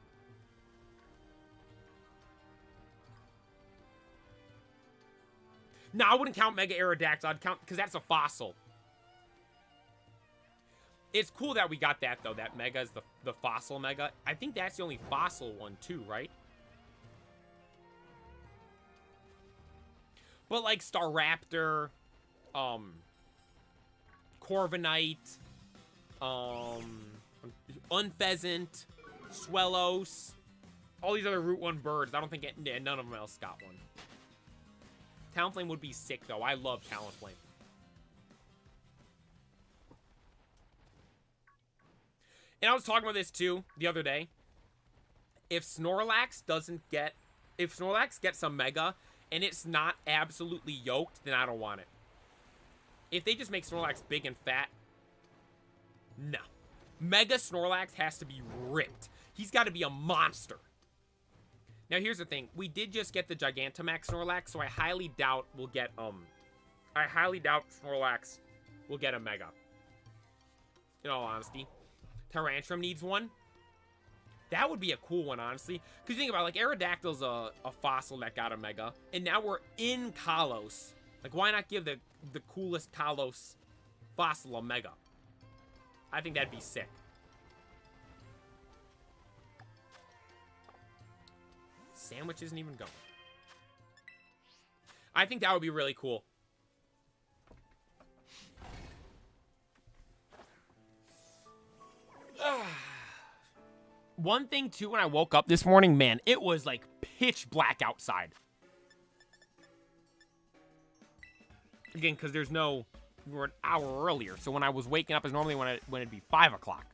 No, I wouldn't count Mega Aerodactyl. I'd count, because that's a fossil. It's cool that we got that, though. That Mega is the fossil Mega. I think that's the only fossil one, too, right? But, like, Staraptor, Corviknight, Unpheasant, Swellos, all these other Route 1 birds. I don't think none of them else got one. Talonflame would be sick, though. I love Talonflame. And I was talking about this, too, the other day. If Snorlax gets a Mega, and it's not absolutely yoked, then I don't want it. If they just make Snorlax big and fat, no. Mega Snorlax has to be ripped. He's got to be a monster. Now, here's the thing. We did just get the Gigantamax Snorlax, so I highly doubt we'll get, Snorlax will get a Mega. In all honesty. Tyrantrum needs one. That would be a cool one, honestly. Because you think about it, like, Aerodactyl's a fossil that got a Mega. And now we're in Kalos. Like, why not give the coolest Kalos fossil a Mega? I think that'd be sick. Sandwich isn't even going. I think that would be really cool. One thing, too, when I woke up this morning, man, it was, like, pitch black outside. Again, because we were an hour earlier. So when I was waking up is normally when it'd be 5 o'clock.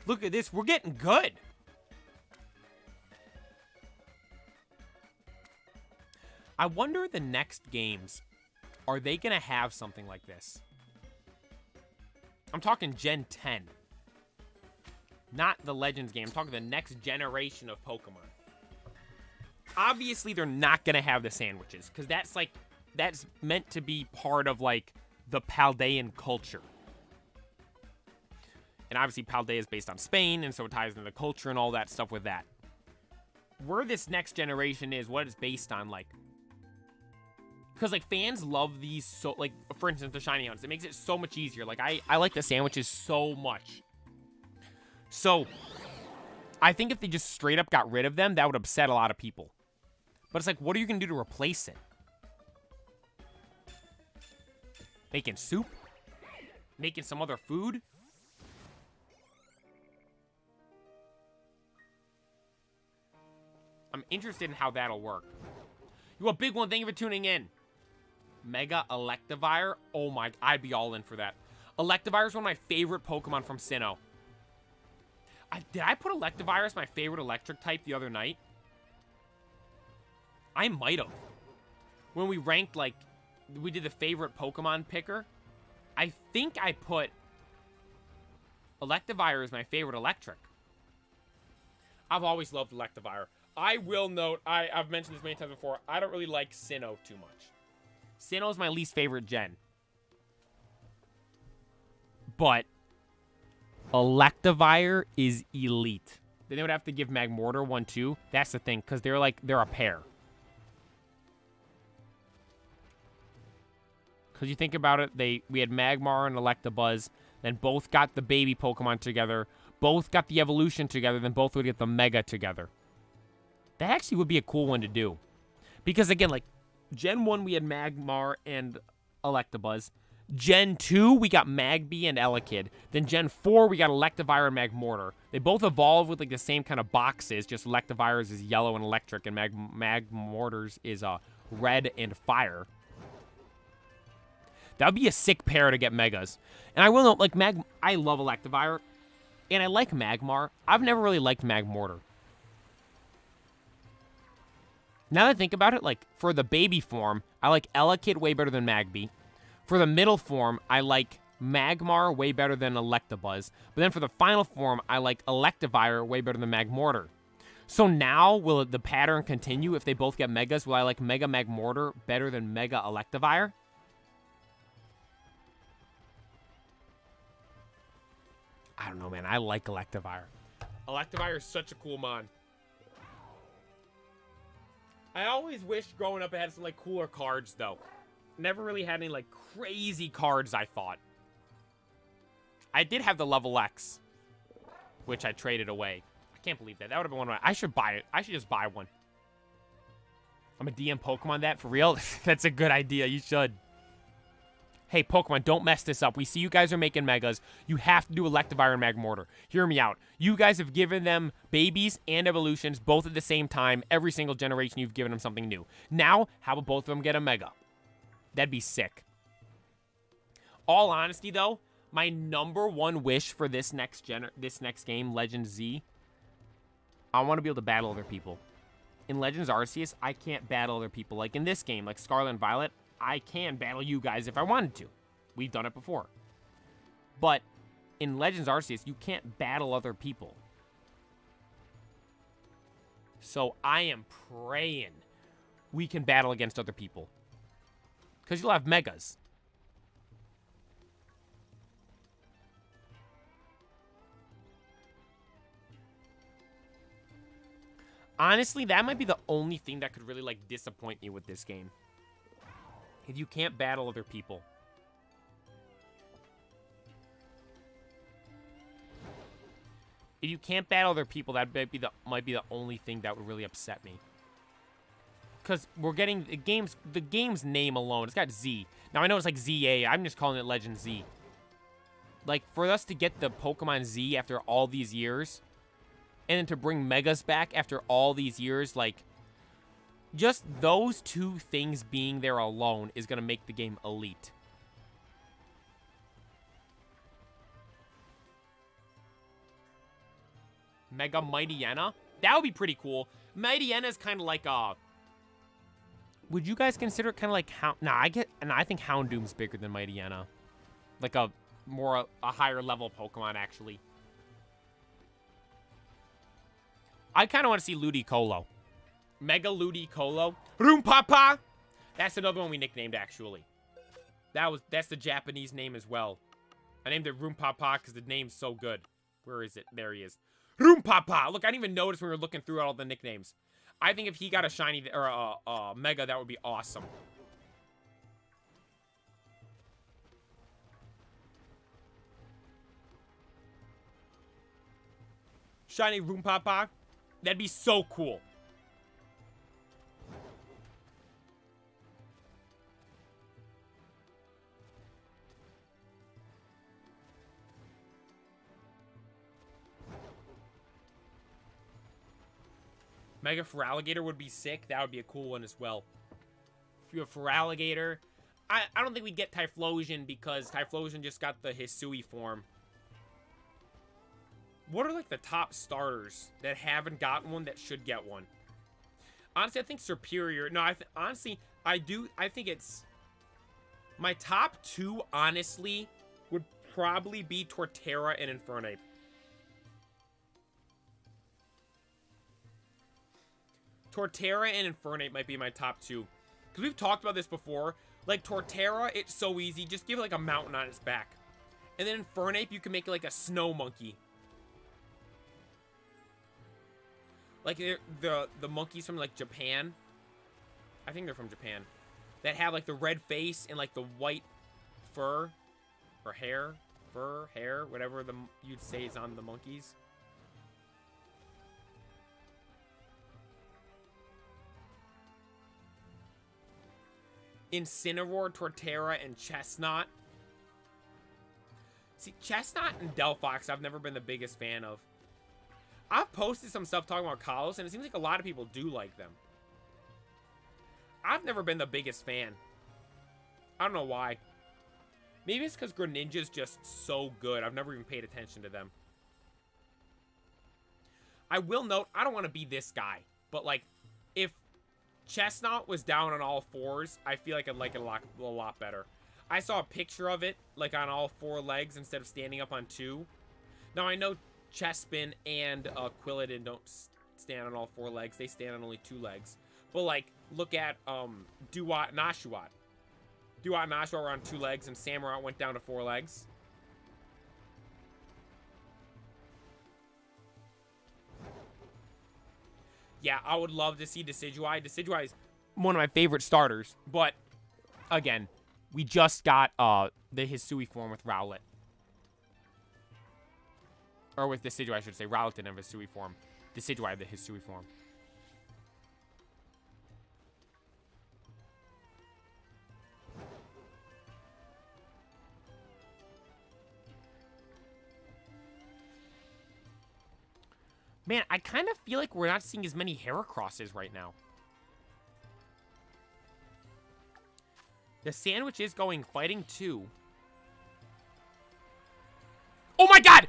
Look at this. We're getting good. I wonder the next games, are they going to have something like this? I'm talking Gen 10. Not the Legends game. I'm talking the next generation of Pokemon. Obviously, they're not going to have the sandwiches. Because that's meant to be part of, like, the Paldean culture. And obviously, Paldea is based on Spain, and so it ties into the culture and all that stuff with that. Where this next generation is, what it's based on, like... Because, like, fans love these so, like, for instance, the shiny ones. It makes it so much easier. Like, I like the sandwiches so much. So, I think if they just straight up got rid of them, that would upset a lot of people. But it's like, what are you going to do to replace it? Making soup? Making some other food? I'm interested in how that'll work. You a big one, thank you for tuning in. Mega Electivire? Oh my, I'd be all in for that. Electivire is one of my favorite Pokemon from Sinnoh. Did I put Electivire as my favorite electric type the other night? I might have. When we ranked, like, we did the favorite Pokemon picker. I think I put Electivire as my favorite electric. I've always loved Electivire. I will note, I've mentioned this many times before, I don't really like Sinnoh too much. Sinnoh is my least favorite gen. But Electivire is elite. Then they would have to give Magmortar one too. That's the thing, because they're a pair. Because you think about it, we had Magmar and Electabuzz, then both got the baby Pokemon together, both got the evolution together, then both would get the Mega together. That actually would be a cool one to do. Because again, like, Gen 1 we had Magmar and Electabuzz. Gen 2 we got Magby and Elekid. Then Gen 4 we got Electivire and Magmortar. They both evolved with like the same kind of boxes, just Electivire's is yellow and electric, and Magmortar's is red and fire. That would be a sick pair to get Megas. And I will note, like, I love Electivire, and I like Magmar. I've never really liked Magmortar. Now that I think about it, like, for the baby form, I like Elekid way better than Magby. For the middle form, I like Magmar way better than Electabuzz. But then for the final form, I like Electivire way better than Magmortar. So now, will the pattern continue if they both get Megas? Will I like Mega Magmortar better than Mega Electivire? I don't know, man. I like Electivire. Electivire is such a cool mon. I always wished growing up it had some, like, cooler cards, though. Never really had any, like, crazy cards, I thought. I did have the level X, which I traded away. I can't believe that. That would have been one of my... I should buy it. I should just buy one. I'm a DM Pokemon that, for real? That's a good idea. You should. Hey, Pokemon, don't mess this up. We see you guys are making Megas. You have to do Electivire and Magmortar. Hear me out. You guys have given them babies and evolutions both at the same time. Every single generation, you've given them something new. Now, how about both of them get a Mega? That'd be sick. All honesty, though, my number one wish for this next game, Legends Z, I want to be able to battle other people. In Legends Arceus, I can't battle other people. Like in this game, like Scarlet and Violet, I can battle you guys if I wanted to. We've done it before. But in Legends Arceus, you can't battle other people. So I am praying we can battle against other people. Because you'll have Megas. Honestly, that might be the only thing that could really, like, disappoint me with this game. If you can't battle other people. If you can't battle other people, that might be the only thing that would really upset me. Because we're getting the game's name alone. It's got Z. Now I know it's like ZA. I'm just calling it Legend Z. Like, for us to get the Pokemon Z after all these years, and then to bring Megas back after all these years, like, just those two things being there alone is going to make the game elite. Mega Mightyena? That would be pretty cool. Mightyena is kind of like a... Would you guys consider it kind of like... I think Houndoom's bigger than Mightyena. Like a higher level Pokemon, actually. I kind of want to see Ludicolo. Mega Ludicolo. Roompapa! That's another one we nicknamed, actually. That's the Japanese name as well. I named it Roompapa because the name's so good. Where is it? There he is. Roompapa! Look, I didn't even notice when we were looking through all the nicknames. I think if he got a shiny or a Mega, that would be awesome. shiny Roompapa. That'd be so cool. Mega Feraligatr would be sick. That would be a cool one as well. If you have Feraligatr, I don't think we'd get Typhlosion because Typhlosion just got the Hisui form. What are, like, the top starters that haven't gotten one that should get one? Honestly, I think Superior. No, honestly, I think it's... My top two, honestly, would probably be Torterra and Infernape. Torterra and Infernape might be my top two. Because we've talked about this before. Like, Torterra, it's so easy. Just give it, like, a mountain on its back. And then Infernape, you can make it like a snow monkey. Like, the monkeys from, like, Japan. I think they're from Japan. That have, like, the red face and, like, the white fur. Or hair. Fur, hair, whatever you'd say is on the monkeys. Incineroar, Torterra, and Chestnut. See, Chestnut and Delphox I've never been the biggest fan of. I've posted some stuff talking about Kalos, and it seems like a lot of people do like them. I've never been the biggest fan. I don't know why. Maybe it's because Greninja's just so good. I've never even paid attention to them. I will note, I don't want to be this guy, but, like, if Chestnut was down on all fours, I feel like I'd like it a lot better. I saw a picture of it, like, on all four legs instead of standing up on two. Now, I know Chespin and Quilladin don't stand on all four legs. They stand on only two legs. But, like, look at Duat and Oshawott. Duat and Oshawott were on two legs, and Samurott went down to four legs. Yeah, I would love to see Decidueye. Decidueye is one of my favorite starters. But, again, we just got the Hisui form with Rowlet. Or with Decidueye, I should say. Rowlet didn't have Hisui form. Decidueye, the Hisui form. Man, I kind of feel like we're not seeing as many Heracrosses right now. The sandwich is going fighting 2. Oh my god!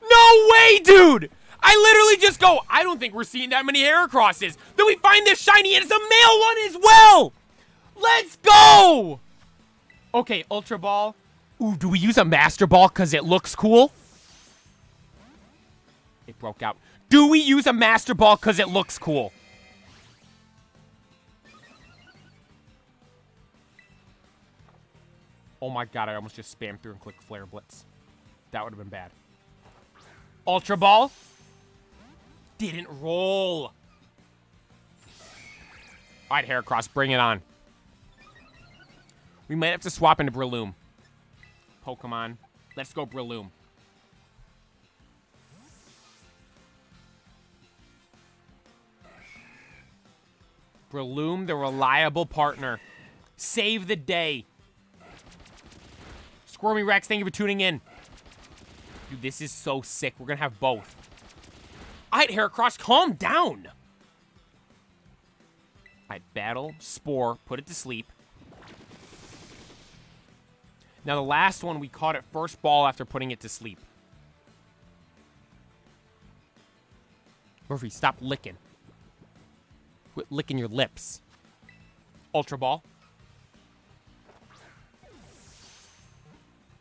No way, dude! I literally just go, I don't think we're seeing that many Heracrosses. Then we find this shiny and it's a male one as well! Let's go! Okay, Ultra Ball. Ooh, do we use a Master Ball because it looks cool? It broke out. Do we use a Master Ball because it looks cool? Oh my god, I almost just spammed through and clicked Flare Blitz. That would have been bad. Ultra Ball. Didn't roll. Alright, Heracross, bring it on. We might have to swap into Breloom. Pokemon. Let's go Breloom. Breloom, the reliable partner. Save the day. Squirmy Rex, thank you for tuning in. Dude, this is so sick. We're going to have both. Alright, Heracross, calm down. Alright, Battle, Spore, put it to sleep. Now, the last one, we caught it first ball after putting it to sleep. Murphy, stop licking. Quit licking your lips. Ultra Ball.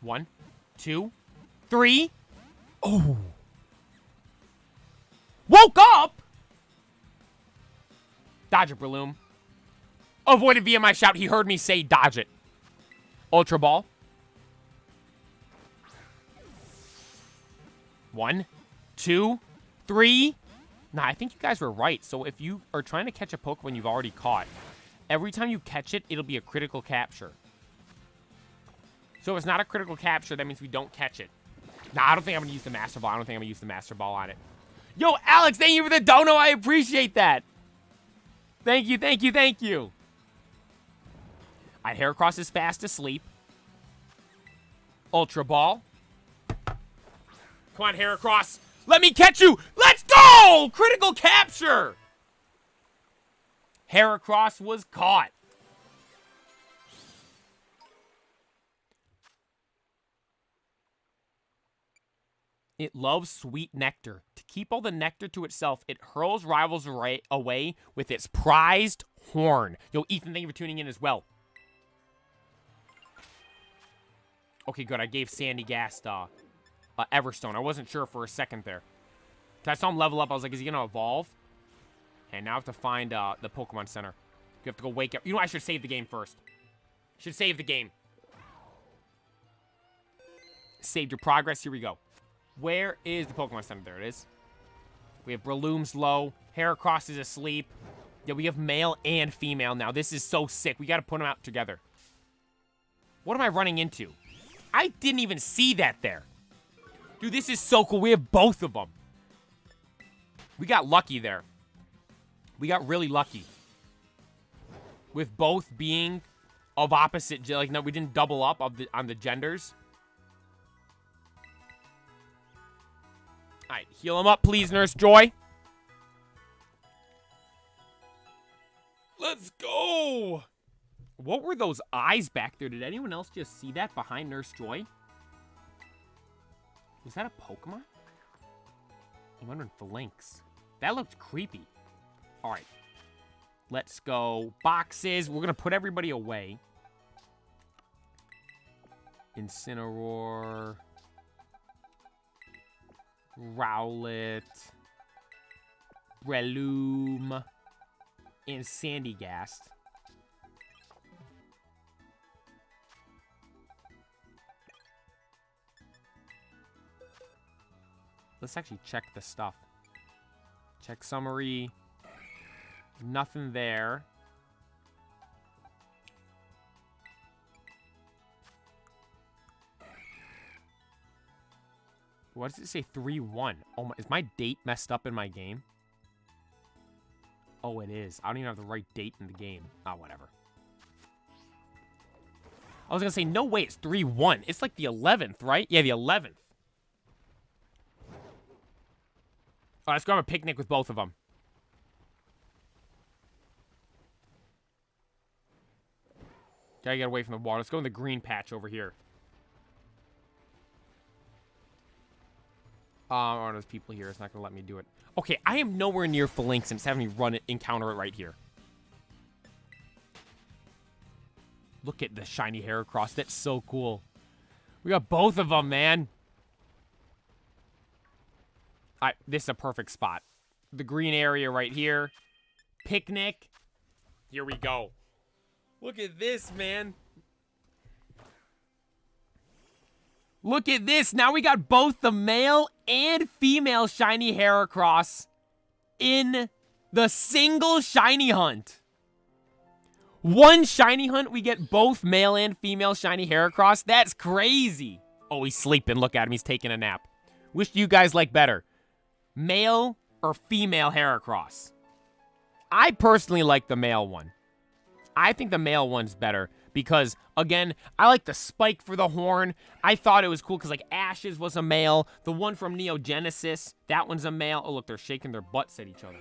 1, 2, 3. Oh. Woke up! Dodge it, Breloom. Avoided via my shout. He heard me say dodge it. Ultra Ball. 1, 2, 3. Nah, I think you guys were right. So if you are trying to catch a Pokemon you've already caught, every time you catch it, it'll be a critical capture. So if it's not a critical capture, that means we don't catch it. Nah, I don't think I'm going to use the Master Ball. I don't think I'm going to use the Master Ball on it. Yo, Alex, thank you for the dono. I appreciate that. Thank you, thank you, thank you. Alright, Heracross is fast asleep. Ultra Ball. Come on, Heracross. Let me catch you. Let's go! Critical capture. Heracross was caught. It loves sweet nectar. To keep all the nectar to itself, it hurls rivals away with its prized horn. Yo, Ethan, thank you for tuning in as well. Okay, good. I gave Sandy Gast Everstone. I wasn't sure for a second there. I saw him level up. I was like, is he going to evolve? And now I have to find the Pokemon Center. You have to go wake up. You know, I should save the game first. Should save the game. Saved your progress. Here we go. Where is the Pokemon Center? There it is. We have Breloom's low. Heracross is asleep. Yeah, we have male and female now. This is so sick. We got to put them out together. What am I running into? I didn't even see that there. Dude, this is so cool. We have both of them. We got lucky there. We got really lucky. With both being of opposite, like, no, we didn't double up on the genders. Alright, heal him up, please, Nurse Joy. Let's go! What were those eyes back there? Did anyone else just see that behind Nurse Joy? Was that a Pokemon? I'm wondering Phalanx. That looked creepy. Alright. Let's go. Boxes. We're going to put everybody away. Incineroar. Rowlet. Breloom. And Sandygast. Let's actually check the stuff. Check summary. Nothing there. What does it say? 3-1. Oh my, is my date messed up in my game? Oh, it is. I don't even have the right date in the game. Ah, whatever. I was going to say, no way, it's 3-1. It's like the 11th, right? Yeah, the 11th. All right, let's go have a picnic with both of them. Gotta get away from the water. Let's go in the green patch over here. Oh, there's people here. It's not gonna let me do it. Okay, I am nowhere near Phalanx and it's having me run it, encounter it right here. Look at the shiny Heracross. That's so cool. We got both of them, man. This is a perfect spot. The green area right here. Picnic. Here we go. Look at this, man. Look at this. Now we got both the male and female shiny Heracross in the single shiny hunt. One shiny hunt, we get both male and female shiny Heracross. That's crazy. Oh, he's sleeping. Look at him. He's taking a nap. Which do you guys like better? Male or female Heracross? I personally like the male one. I think the male one's better because, again, I like the spike for the horn. I thought it was cool because, like, Ash's was a male. The one from Neo Genesis, that one's a male. Oh, look, they're shaking their butts at each other.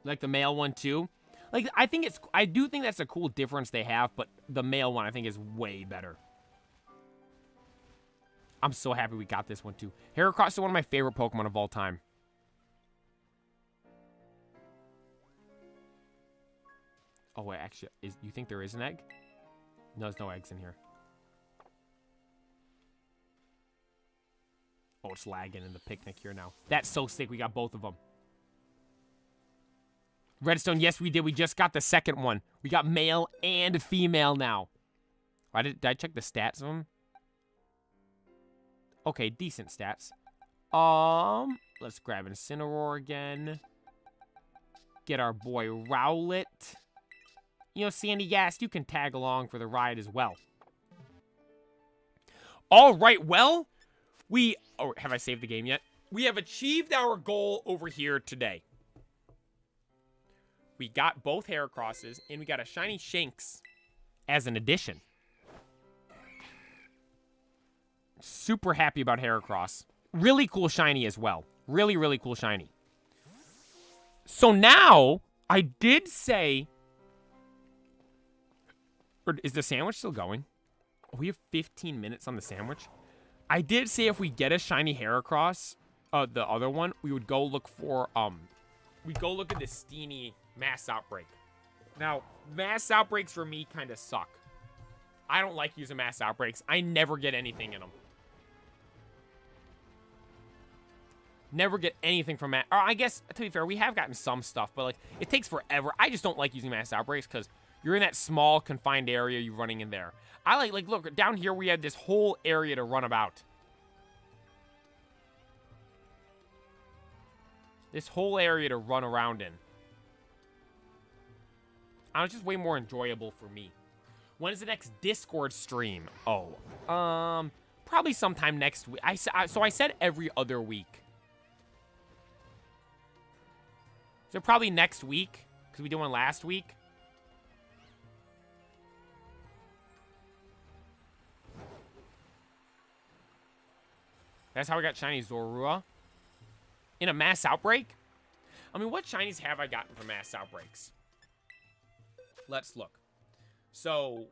Like the male one, too. Like, I do think that's a cool difference they have, but the male one, I think, is way better. I'm so happy we got this one, too. Heracross is one of my favorite Pokemon of all time. Oh, wait, actually, you think there is an egg? No, there's no eggs in here. Oh, it's lagging in the picnic here now. That's so sick. We got both of them. Redstone, yes, we did. We just got the second one. We got male and female now. Did I check the stats of them? Okay, decent stats. Let's grab Incineroar again. Get our boy Rowlet. You know, Sandygast, you can tag along for the ride as well. All right, well, oh, have I saved the game yet? We have achieved our goal over here today. We got both Heracrosses, and we got a shiny Shanks as an addition. Super happy about Heracross. Really cool shiny as well. Really, really cool shiny. So now, I did say... Or is the sandwich still going? Oh, we have 15 minutes on the sandwich. I did say if we get a shiny Heracross, the other one, we would go look for, we'd go look at the Steenie Mass Outbreak. Now, Mass Outbreaks for me kind of suck. I don't like using Mass Outbreaks. I never get anything in them. Never get anything from Mass... Or I guess, to be fair, we have gotten some stuff, but, like, it takes forever. I just don't like using Mass Outbreaks because you're in that small, confined area you're running in there. I like, look, down here we had this whole area to run about. This whole area to run around in. It's just way more enjoyable for me. When is the next Discord stream? Oh, probably sometime next week. So I said every other week. So probably next week, because we did one last week. That's how we got shiny Zorua. In a Mass Outbreak? I mean, what shinies have I gotten from Mass Outbreaks? Let's look. So,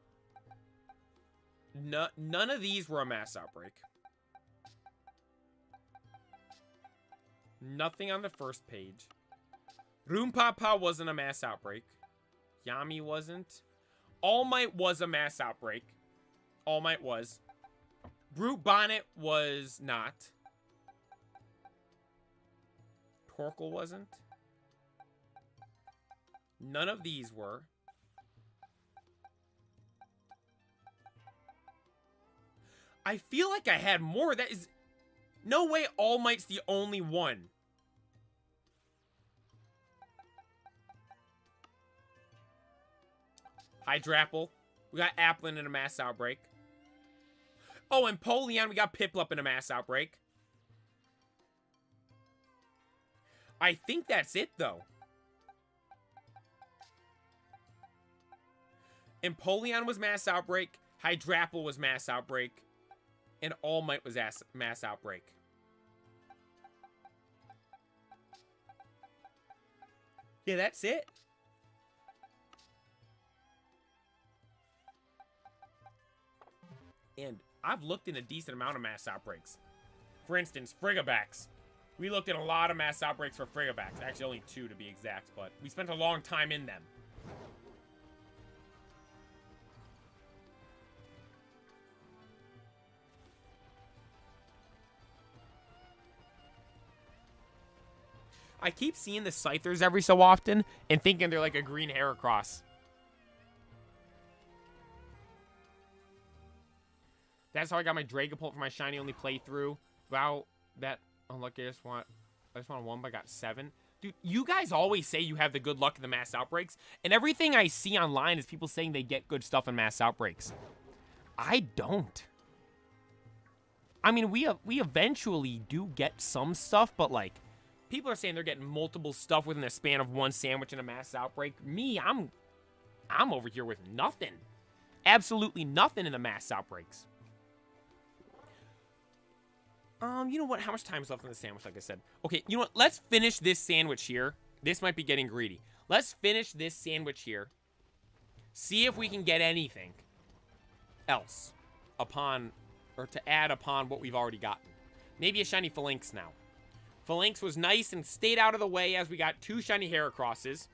none of these were a Mass Outbreak. Nothing on the first page. Roompapa wasn't a Mass Outbreak. Yami wasn't. All Might was a Mass Outbreak. All Might was. Brute Bonnet was not. Torkoal wasn't. None of these were. I feel like I had more. That is... No way All Might's the only one. Hydrapple. We got Applin in a Mass Outbreak. Oh, and Polion, we got Piplup in a Mass Outbreak. I think that's it, though. Empoleon was Mass Outbreak. Hydrapple was Mass Outbreak. And All Might was Mass Outbreak. Yeah, that's it. And I've looked in a decent amount of Mass Outbreaks. For instance, Frigobacks. We looked at a lot of Mass Outbreaks for Frigobacks. Actually, only 2 to be exact, but we spent a long time in them. I keep seeing the Scythers every so often and thinking they're like a green Heracross. That's how I got my Dragapult for my shiny only playthrough. Wow, that unlucky. I just want 1, but I got 7. Dude, you guys always say you have the good luck in the Mass Outbreaks, and everything I see online is people saying they get good stuff in Mass Outbreaks. I don't. I mean, we eventually do get some stuff, but like, people are saying they're getting multiple stuff within the span of 1 sandwich in a Mass Outbreak. Me, I'm over here with nothing. Absolutely nothing in the Mass Outbreaks. You know what? How much time is left on the sandwich, like I said? Okay, you know what? Let's finish this sandwich here. This might be getting greedy. Let's finish this sandwich here. See if we can get anything else upon, or to add upon what we've already gotten. Maybe a shiny Phalanx now. Phalanx was nice and stayed out of the way as we got 2 shiny Heracrosses.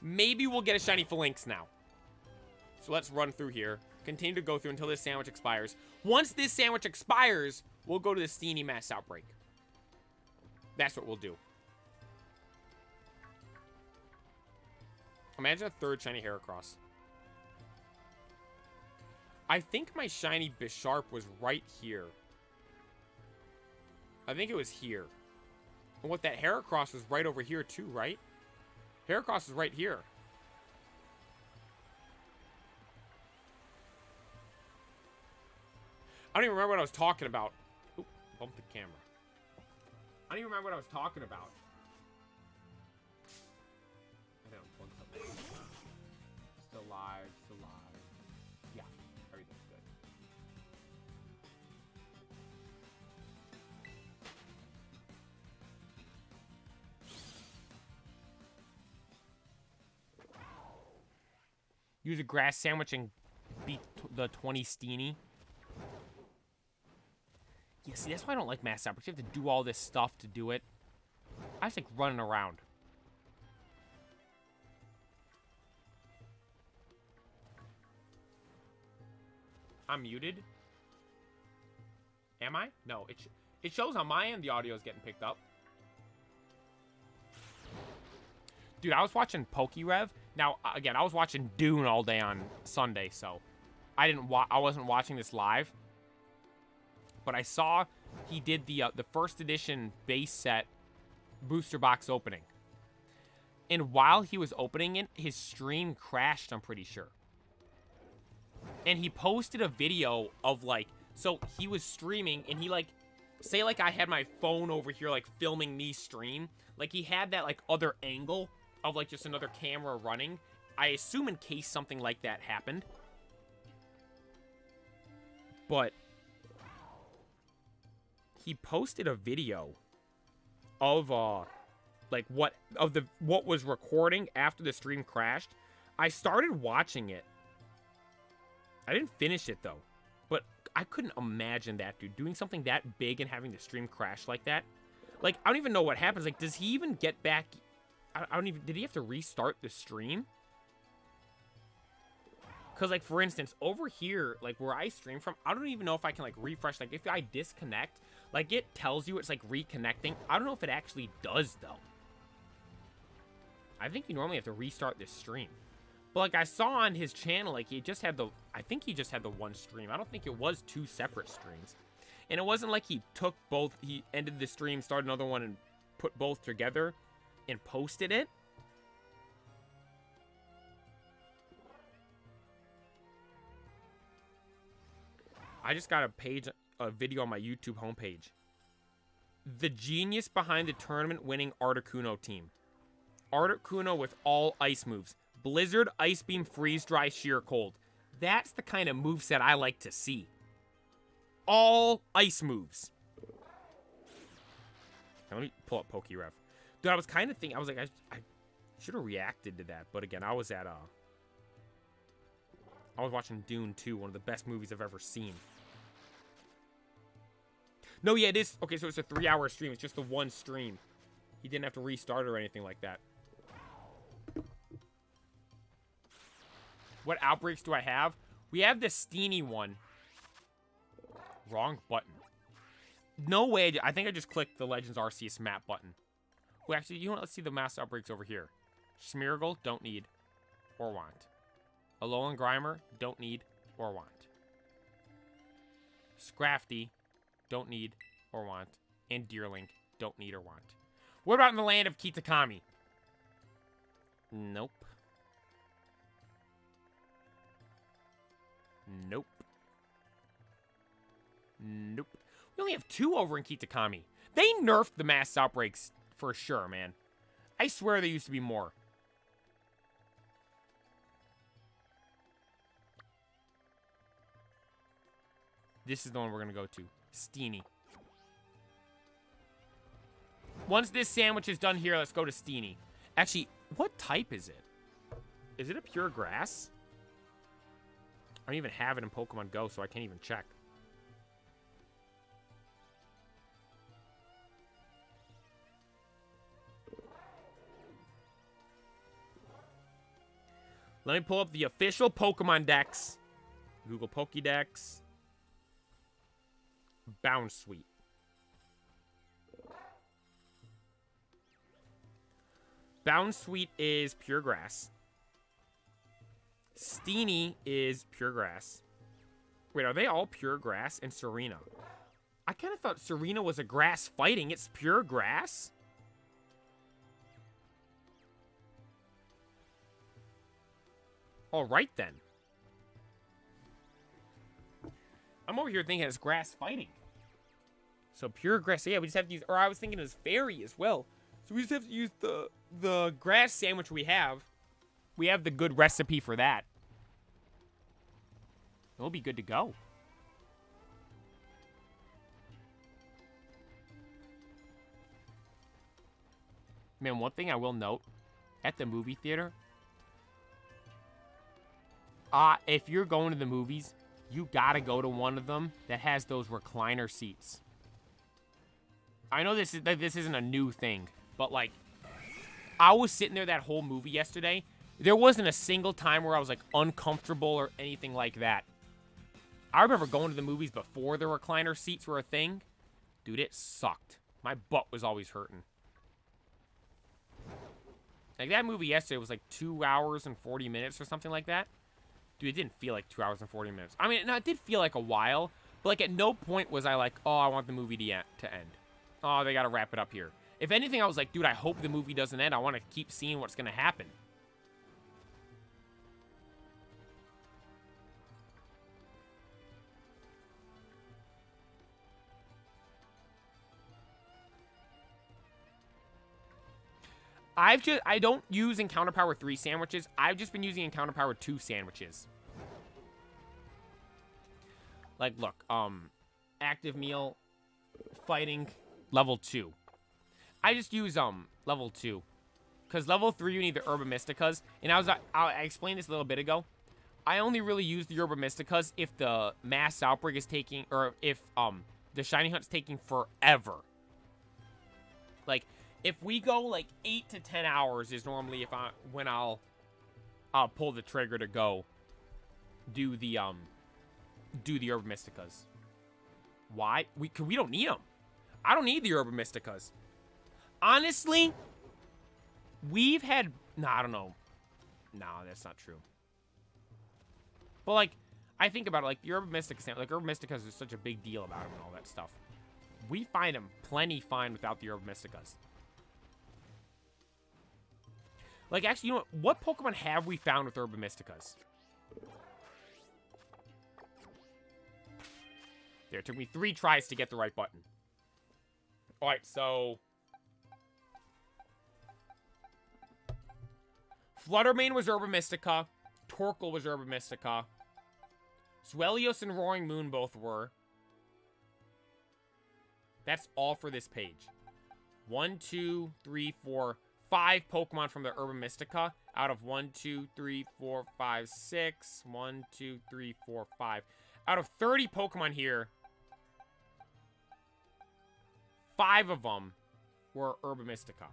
Maybe we'll get a shiny Phalanx now. So let's run through here. Continue to go through until this sandwich expires. Once this sandwich expires, we'll go to the Steenie Mass Outbreak. That's what we'll do. Imagine a 3rd shiny Heracross. I think my shiny Bisharp was right here. I think it was here. And what, that Heracross was right over here too, right? Heracross is right here. I don't even remember what I was talking about. Oop, bumped the camera. don't even remember what I was talking about. I don't plug something. Still live, still live. Yeah, everything's good. Use a grass sandwich and beat the 20 Steenie. Yeah, see, that's why I don't like mass outbreaks. You have to do all this stuff to do it. I just like running around. I'm muted. Am I? No, it shows on my end the audio is getting picked up. Dude, I was watching PokeRev. Now, again, I was watching Dune all day on Sunday, so I wasn't watching this live. But I saw he did the first edition base set booster box opening. And while he was opening it, his stream crashed, I'm pretty sure. And he posted a video of, like, so he was streaming, and he, like, say, like, I had my phone over here, like, filming me stream. Like, he had that, like, other angle of, like, just another camera running. I assume in case something like that happened. But he posted a video of, like, what was recording after the stream crashed. I started watching it. I didn't finish it, though. But I couldn't imagine that, dude. Doing something that big and having the stream crash like that. Like, I don't even know what happens. Like, does he even get back? I don't even... Did he have to restart the stream? Because, like, for instance, over here, like, where I stream from, I don't even know if I can, like, refresh. Like, if I disconnect, like, it tells you it's, like, reconnecting. I don't know if it actually does, though. I think you normally have to restart this stream. But, like, I saw on his channel, like, he just had the... I think he just had the one stream. I don't think it was two separate streams. And it wasn't like he took both... He ended the stream, started another one, and put both together and posted it. I just got a video on my YouTube homepage. The genius behind the tournament-winning Articuno team. Articuno with all ice moves. Blizzard, Ice Beam, Freeze Dry, Sheer Cold. That's the kind of moveset I like to see. All ice moves. Now, let me pull up PokeRev. Dude, I was kind of thinking, I was like, I should have reacted to that. But again, I was watching Dune 2, one of the best movies I've ever seen. No, yeah, it is. Okay, so it's a 3-hour stream. It's just the one stream. He didn't have to restart or anything like that. What outbreaks do I have? We have the Steenie one. Wrong button. No way. I think I just clicked the Legends Arceus map button. Well, actually, you know what? Let's see the mass outbreaks over here. Smeargle, don't need or want. Alolan Grimer, don't need or want. Scrafty, don't need or want. And Deerlink, don't need or want. What about in the land of Kitakami? Nope. Nope. Nope. We only have 2 over in Kitakami. They nerfed the mass outbreaks for sure, man. I swear there used to be more. This is the one we're going to go to. Steenie. Once this sandwich is done here, let's go to Steenie. Actually, what type is it? Is it a pure grass? I don't even have it in Pokemon Go, so I can't even check. Let me pull up the official Pokemon Dex. Google Pokédex. Bounce Suite. Bounce Suite is pure grass. Steenie is pure grass. Wait, are they all pure grass? And Serena? I kind of thought Serena was a grass fighting. It's pure grass? All right, then. I'm over here thinking it's grass fighting. So pure grass. So yeah, we just have to use, or I was thinking it was fairy as well. So we just have to use the grass sandwich we have. We have the good recipe for that. We'll be good to go. Man, one thing I will note, at the movie theater, if you're going to the movies, you gotta go to one of them that has those recliner seats. I know this isn't a new thing, but like, I was sitting there that whole movie yesterday. There wasn't a single time where I was like uncomfortable or anything like that. I remember going to the movies before the recliner seats were a thing. Dude, it sucked. My butt was always hurting. Like, that movie yesterday was like 2 hours and 40 minutes or something like that. Dude, it didn't feel like 2 hours and 40 minutes. I mean, no, it did feel like a while. But, like, at no point was I like, oh, I want the movie to end. Oh, they gotta wrap it up here. If anything, I was like, dude, I hope the movie doesn't end. I want to keep seeing what's gonna happen. I don't use Encounter Power 3 sandwiches. I've just been using Encounter Power 2 sandwiches. Like, look, active meal, fighting, level 2. I just use, level 2. Because level 3, you need the Herba Mysticas. And I explained this a little bit ago. I only really use the Herba Mysticas if the mass outbreak is taking, or if, the Shiny Hunt's taking forever. Like, if we go like 8 to 10 hours is normally when I'll pull the trigger to go do the Herba Mysticas. Why? We don't need them. I don't need the Herba Mysticas. Honestly, we've had, I don't know. No, that's not true. But like, I think about it, like the Herba Mystica, like Herba Mysticas is such a big deal about them and all that stuff. We find them plenty fine without the Herba Mysticas. Like, actually, you know what? What Pokemon have we found with Herba Mysticas? There, it took me 3 tries to get the right button. Alright, so... Fluttermane was Herba Mystica. Torkoal was Herba Mystica. Swellios and Roaring Moon both were. That's all for this page. 1, 2, 3, 4... 5 Pokemon from the Herba Mystica out of 1, 2, 3, 4, 5, 6. 1, 2, 3, 4, 5. Out of 30 Pokemon here, 5 of them were Herba Mystica.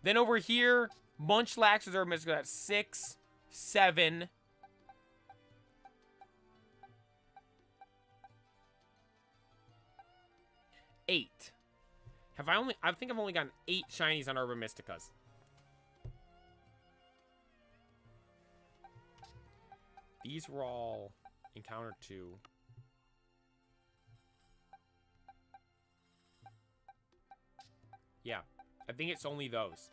Then over here, Munchlax is Herba Mystica. That's 6, 7. 8. I think I've only gotten 8 shinies on Herba Mysticas. These were all Encounter 2. Yeah, I think it's only those.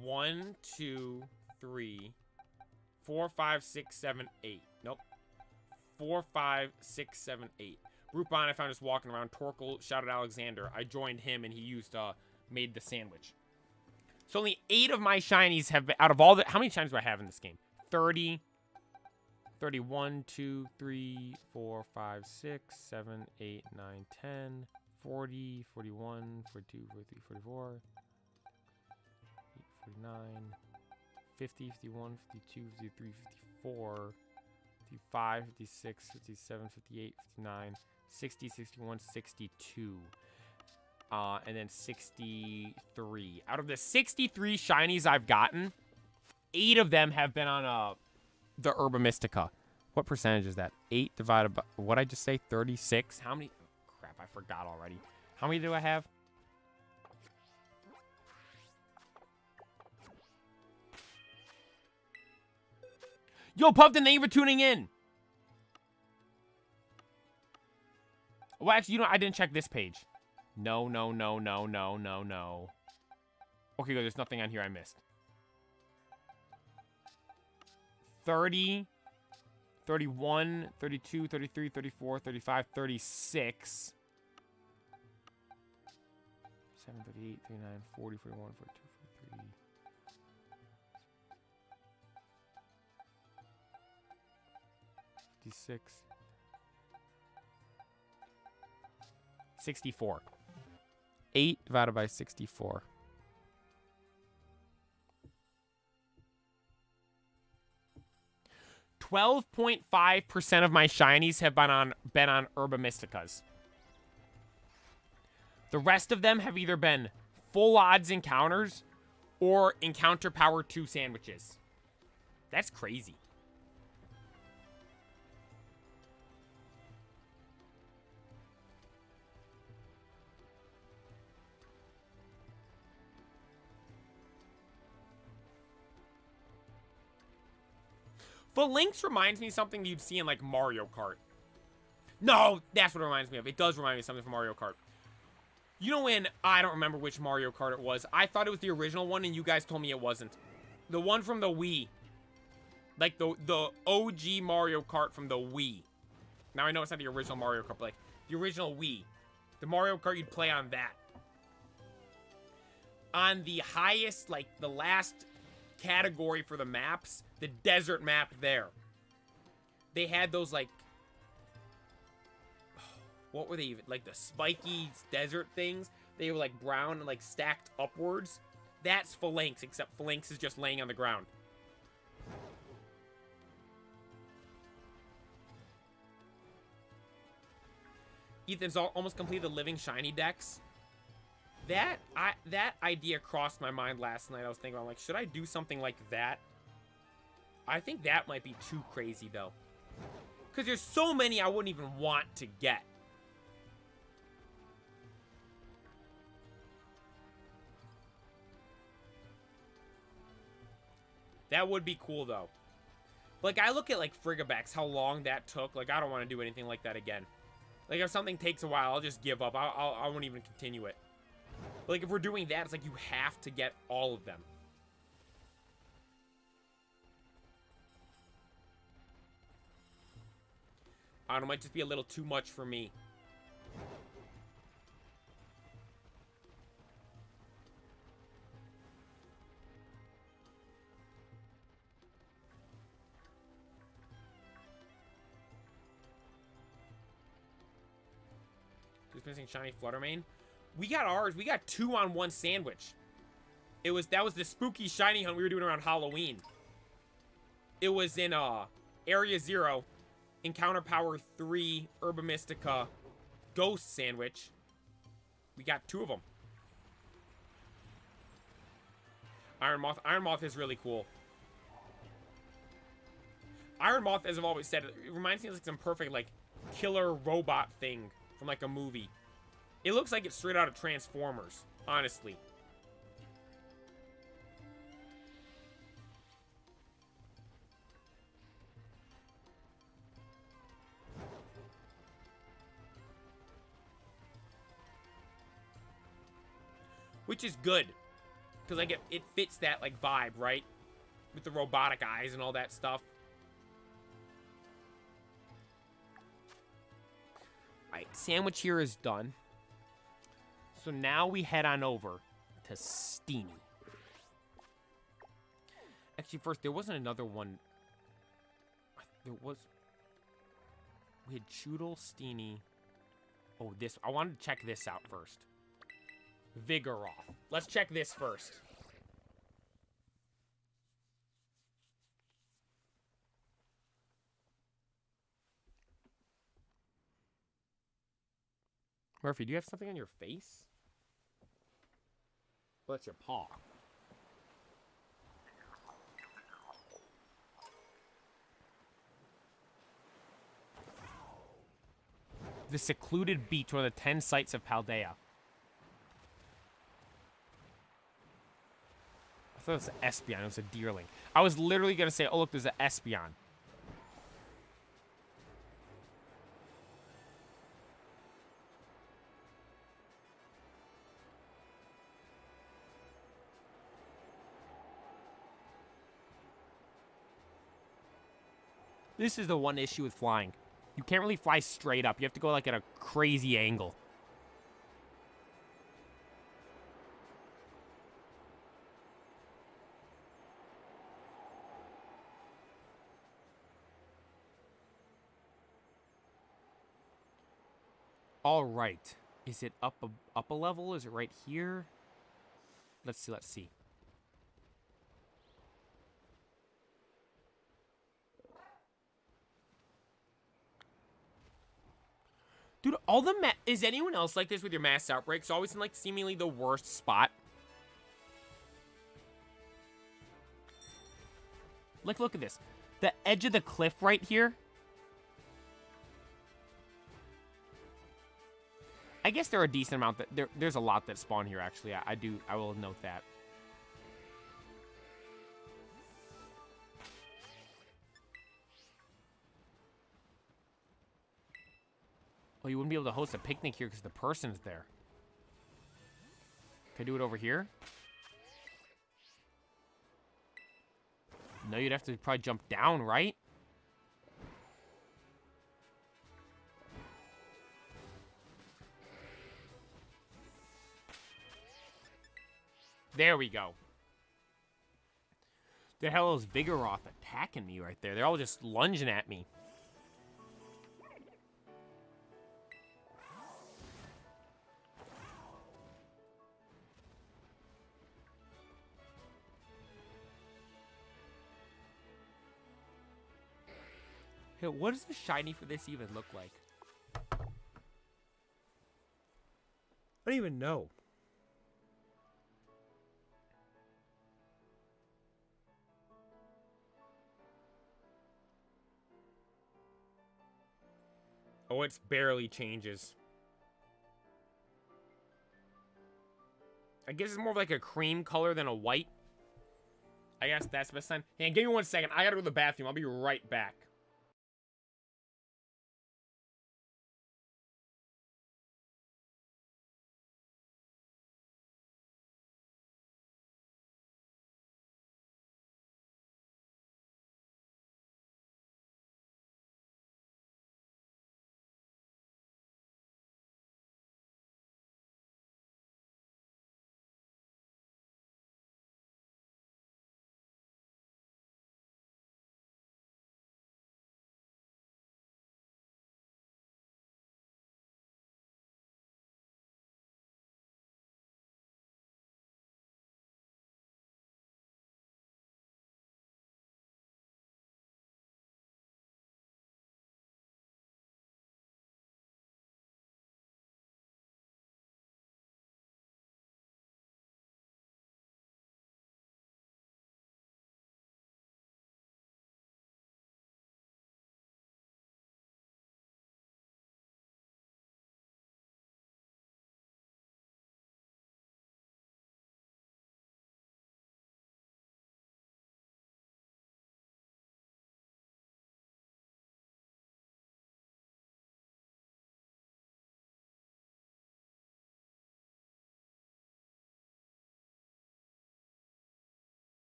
One, 2, 3, 4, 5, 6, 7, 8. Nope. 4, 5, 6, 7, 8. Groupon I found just walking around. Torkoal shouted Alexander. I joined him and he made the sandwich. So only 8 of my shinies have been, out of all the, how many shinies do I have in this game? 30, 31, 2, 3, 4, 5, 6, 7, 8, 9, 10, 40, 41, 42, 43, 44, 49, 50, 51, 52, 53, 54, 55, 56, 57, 58, 59, 60, 61, 62. And then 63. Out of the 63 shinies I've gotten, 8 of them have been on the Herba Mystica. What percentage is that? 8 divided by, what'd I just say? 36? How many? Oh, crap, I forgot already. How many do I have? Yo, Puffton, thank you for tuning in. Well, actually, you know, I didn't check this page. No, no, no, no, no, no, no. Okay, good. There's nothing on here I missed. 30, 31, 32, 33, 34, 35, 36. 7, 38, 39, 40, 41, 42, 43. 56. 64. 8 divided by 64. 12.5% of my shinies have been on Herba Mysticas. The rest of them have either been full odds encounters or encounter power 2 sandwiches. That's crazy. Phalanx reminds me of something you'd see in, like, Mario Kart. No, that's what it reminds me of. It does remind me of something from Mario Kart. You know when, I don't remember which Mario Kart it was. I thought it was the original one, and you guys told me it wasn't. The one from the Wii. Like, the OG Mario Kart from the Wii. Now, I know it's not the original Mario Kart, but, like, the original Wii. The Mario Kart you'd play on that. On the highest, like, the last category for the maps, the desert map there, they had those, like, what were they even, like, the spiky desert things? They were, like, brown and, like, stacked upwards. That's Phalanx, except Phalanx is just laying on the ground. Ethan's almost completed the living shiny decks. That idea crossed my mind last night. I was thinking, I'm like, should I do something like that? I think that might be too crazy, though. Because there's so many I wouldn't even want to get. That would be cool, though. Like, I look at, like, Frigabax, how long that took. Like, I don't want to do anything like that again. Like, if something takes a while, I'll just give up. I won't even continue it. But, like, if we're doing that, it's like you have to get all of them. I don't know, it might just be a little too much for me. Just missing shiny Fluttermane. We got ours. We got 2 on 1 sandwich. That was the spooky shiny hunt we were doing around Halloween. It was in Area 0. Encounter Power 3 Herba Mystica Ghost Sandwich. We got 2 of them. Iron Moth. Iron Moth is really cool. Iron Moth, as I've always said, it reminds me of like some perfect like killer robot thing from like a movie. It looks like it's straight out of Transformers, honestly. Which is good. Because, like, it fits that, like, vibe, right? With the robotic eyes and all that stuff. Alright, sandwich here is done. So now we head on over to Steenie. Actually, first, there wasn't another one. There was... We had Choodle, Steenie. Oh, this... I wanted to check this out first. Vigoroth. Let's check this first. Murphy, do you have something on your face? Well, that's your paw. The secluded beach, one of the 10 sites of Paldea. I thought it was an Espeon. It was a Deerling. I was literally going to say, oh, look, there's an Espeon. This is the one issue with flying. You can't really fly straight up. You have to go like at a crazy angle. All right. Is it up a level? Is it right here? Let's see. Let's see. Dude, all the is anyone else like this with your mass outbreaks? Always in like seemingly the worst spot. Like, look at this. The edge of the cliff right here. I guess there are a decent amount that there's a lot that spawn here actually. I will note that. Oh, you wouldn't be able to host a picnic here because the person's there. Can I do it over here? No, you'd have to probably jump down, right? There we go. The hell is Vigoroth attacking me right there? They're all just lunging at me. Hey, what does the shiny for this even look like? I don't even know. Oh, it's barely changes. I guess it's more of like a cream color than a white. I guess that's the best sign. Hey, give me 1 second. I gotta go to the bathroom. I'll be right back.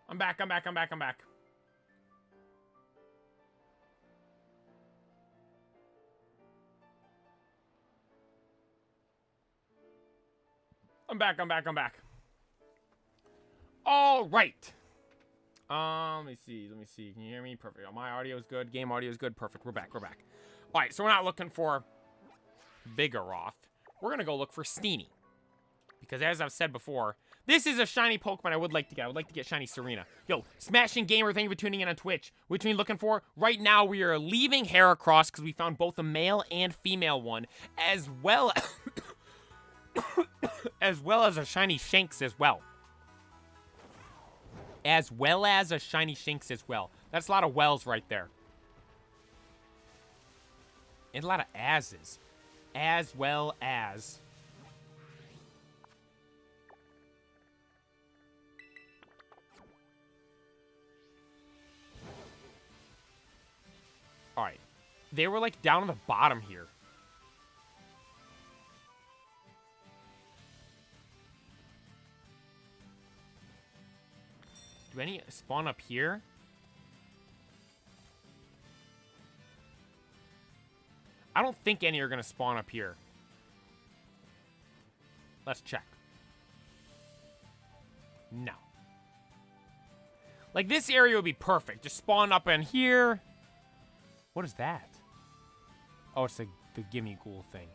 I'm back. I'm back. I'm back. I'm back. I'm back. I'm back. I'm back. All right. Let me see. Let me see. Can you hear me? Perfect. Oh, my audio is good. Game audio is good. Perfect. We're back. We're back. All right, so we're not looking for Vigoroth. We're gonna go look for Steenie, because as I've said before, this is a shiny Pokemon I would like to get. I would like to get shiny Serena. Yo, Smashing Gamer, thank you for tuning in on Twitch. Which one are you looking for? Right now, we are leaving Heracross because we found both a male and female one, as well as well as a shiny Shanks as well. As well as a shiny Shanks as well. That's a lot of wells right there. And a lot of asses. As well as... Alright. They were like down on the bottom here. Do any spawn up here? I don't think any are going to spawn up here. Let's check. No. Like, this area would be perfect. Just spawn up in here. What is that? Oh, it's the Gimme Ghoul thing.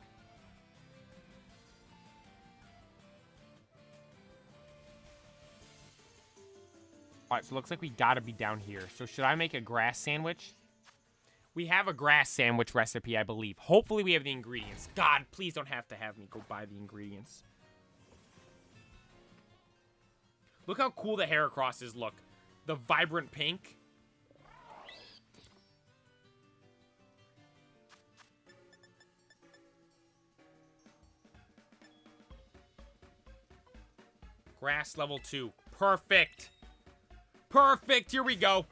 Alright, so it looks like we gotta be down here. So should I make a grass sandwich? We have a grass sandwich recipe, I believe. Hopefully we have the ingredients. God, please don't have to have me go buy the ingredients. Look how cool the Heracrosses look. The vibrant pink. Grass level 2. Perfect. Perfect. Here we go.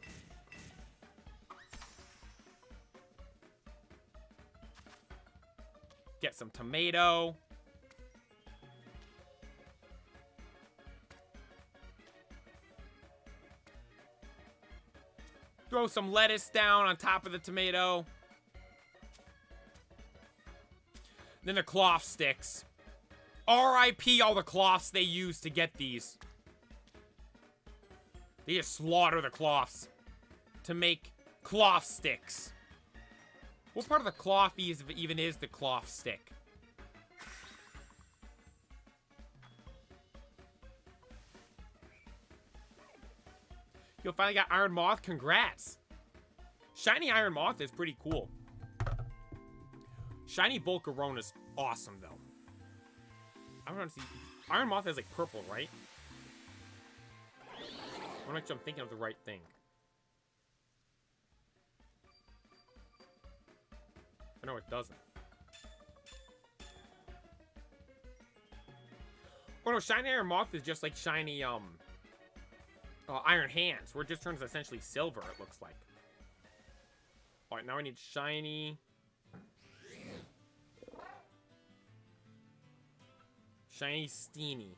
Get some tomato. Throw some lettuce down on top of the tomato. Then the cloth sticks. R.I.P. all the cloths they use to get these. They just slaughter the cloths to make cloth sticks. What part of the cloth even is the cloth stick? You finally got Iron Moth. Congrats. Shiny Iron Moth is pretty cool. Shiny Volcarona's awesome, though. I don't see. Iron Moth has like purple, right? I want to make sure I'm thinking of the right thing. I know it doesn't. Oh no, Shiny Iron Moth is just like shiny, Iron Hands, where it just turns essentially silver, it looks like. Alright, now I need shiny... Shiny Steenie.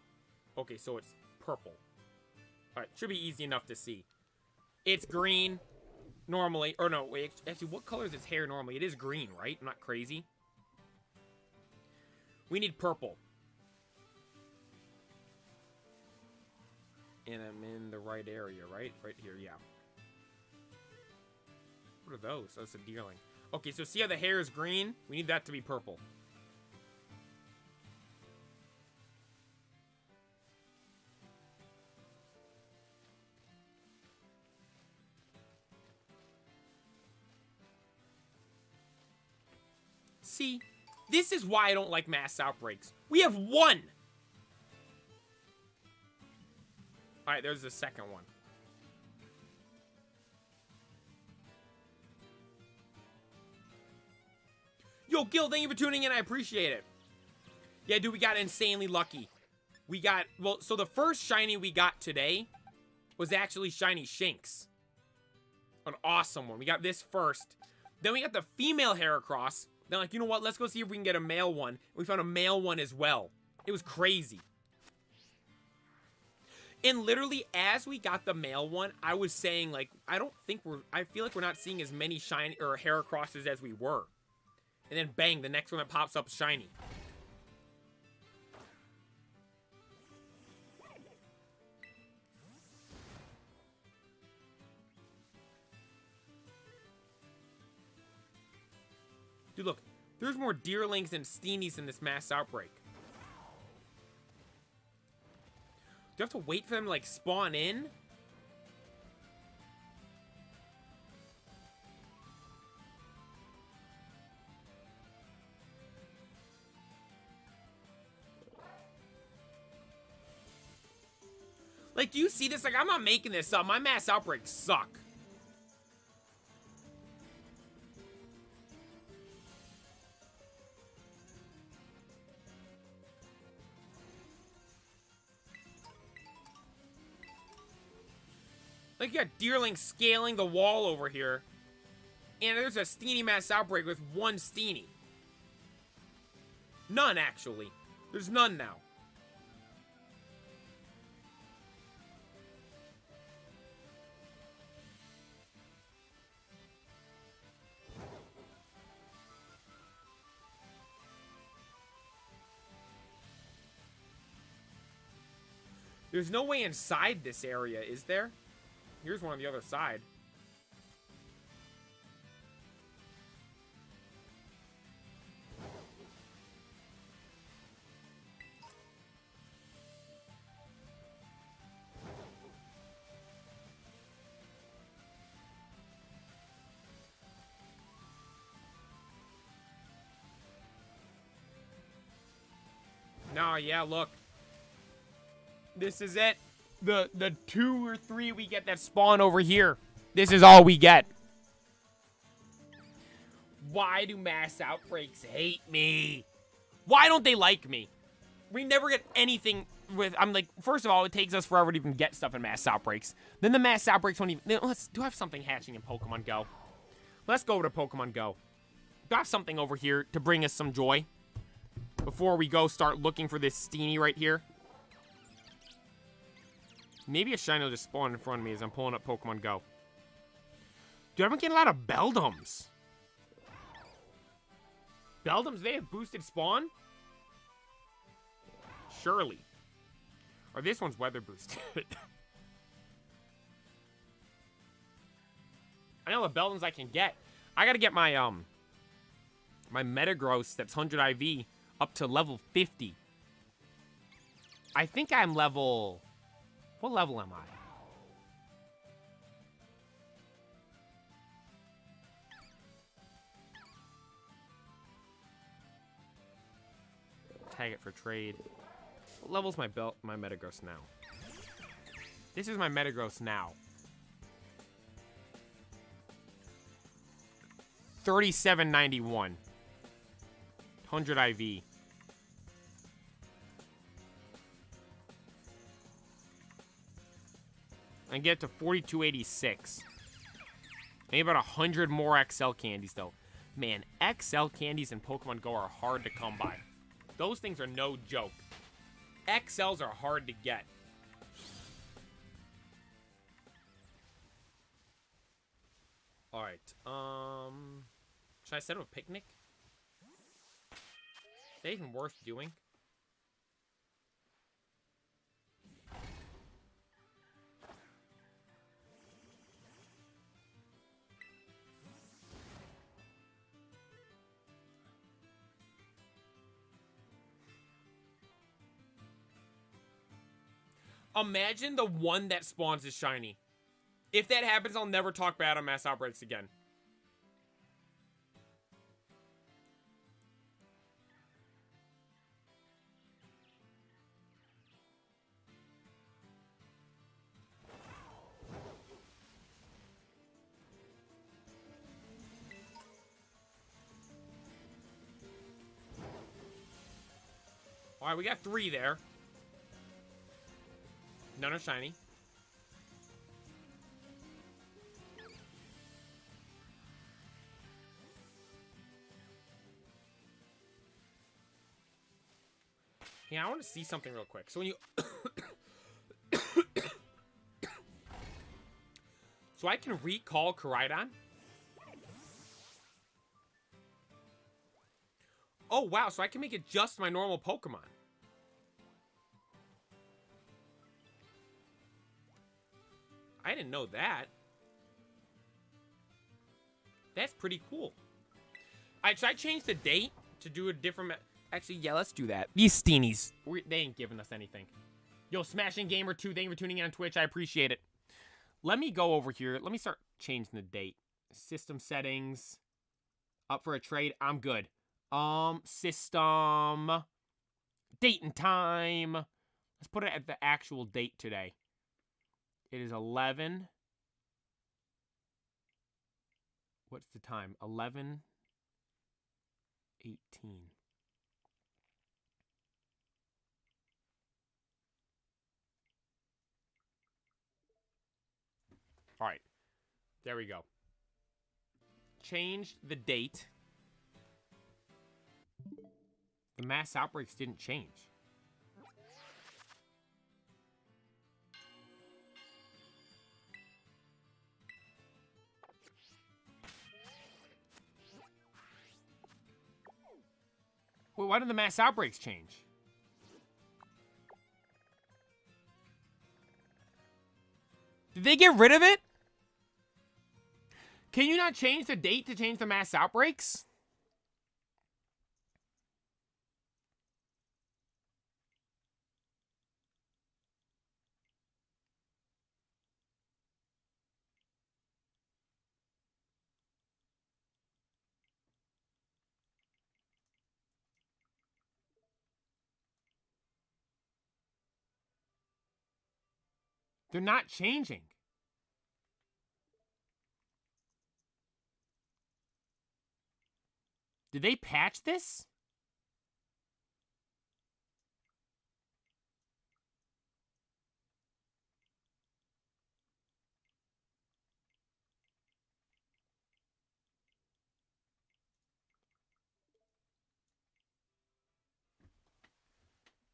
Okay, so it's purple. Alright, should be easy enough to see. It's green. Normally, or no, wait, actually, what color is its hair normally? It is green, right? I'm not crazy. We need purple. And I'm in the right area, right? Right here, yeah. What are those? Oh, that's a deerling. Okay, so see how the hair is green? We need that to be purple. See, this is why I don't like mass outbreaks. We have one! Alright, there's the second one. Yo, Gil, thank you for tuning in. I appreciate it. Yeah, dude, we got insanely lucky. We got, well, so the first shiny we got today was actually shiny Shanks. An awesome one. We got this first. Then we got the female Heracross. Then, like, you know what? Let's go see if we can get a male one. We found a male one as well. It was crazy. And literally, as we got the male one, I was saying, like, I feel like we're not seeing as many shiny, or Heracrosses as we were. And then, bang, the next one that pops up is shiny. Dude, look. There's more Deerlings and Steenies in this mass outbreak. Do you have to wait for them to, like, spawn in? Like, do you see this? Like, I'm not making this up. My mass outbreaks suck. Like, you got Deerling scaling the wall over here. And there's a Steenie mass outbreak with one Steenie. None, actually. There's none now. There's no way inside this area, is there? Here's one on the other side. No, yeah, look. This is it. The 2 or 3 we get that spawn over here. This is all we get. Why do mass outbreaks hate me? Why don't they like me? We never get anything with... I'm like, first of all, it takes us forever to even get stuff in mass outbreaks. Then the mass outbreaks don't even... Do I have something hatching in Pokemon Go? Let's go over to Pokemon Go. Do I have something over here to bring us some joy? Before we go start looking for this Steenie right here. Maybe a shiny will just spawn in front of me as I'm pulling up Pokemon Go. Dude, I've been getting a lot of Beldums. Beldums, they have boosted spawn? Surely. Or this one's weather boosted. I know the Beldums I can get. I gotta get my, my Metagross that's 100 IV up to level 50. I think I'm level... What level am I? Tag it for trade. What level's my Metagross now? This is my Metagross now. 3791. 100 IV. I get to 4286. Maybe about 100 more XL candies, though. Man, XL candies in Pokemon Go are hard to come by. Those things are no joke. XLs are hard to get. Alright, should I set up a picnic? Is that even worth doing? Imagine the one that spawns is shiny. If that happens, I'll never talk bad on mass outbreaks again. Alright, we got 3 there. None are shiny. Yeah, I want to see something real quick. So when you... So I can recall Koraidon? Oh, wow. So I can make it just my normal Pokemon. I didn't know that. That's pretty cool. Should I change the date to do a different... Actually, yeah, let's do that. These Steenies, they ain't giving us anything. Yo, Smashing Gamer 2, thank you for tuning in on Twitch. I appreciate it. Let me go over here. Let me start changing the date. System settings. Up for a trade. I'm good. System. Date and time. Let's put it at the actual date today. It is 11. What's the time? 11:18. All right. There we go. Change the date. The mass outbreaks didn't change. Well, why did the mass outbreaks change? Did they get rid of it? Can you not change the date to change the mass outbreaks? They're not changing. Did they patch this?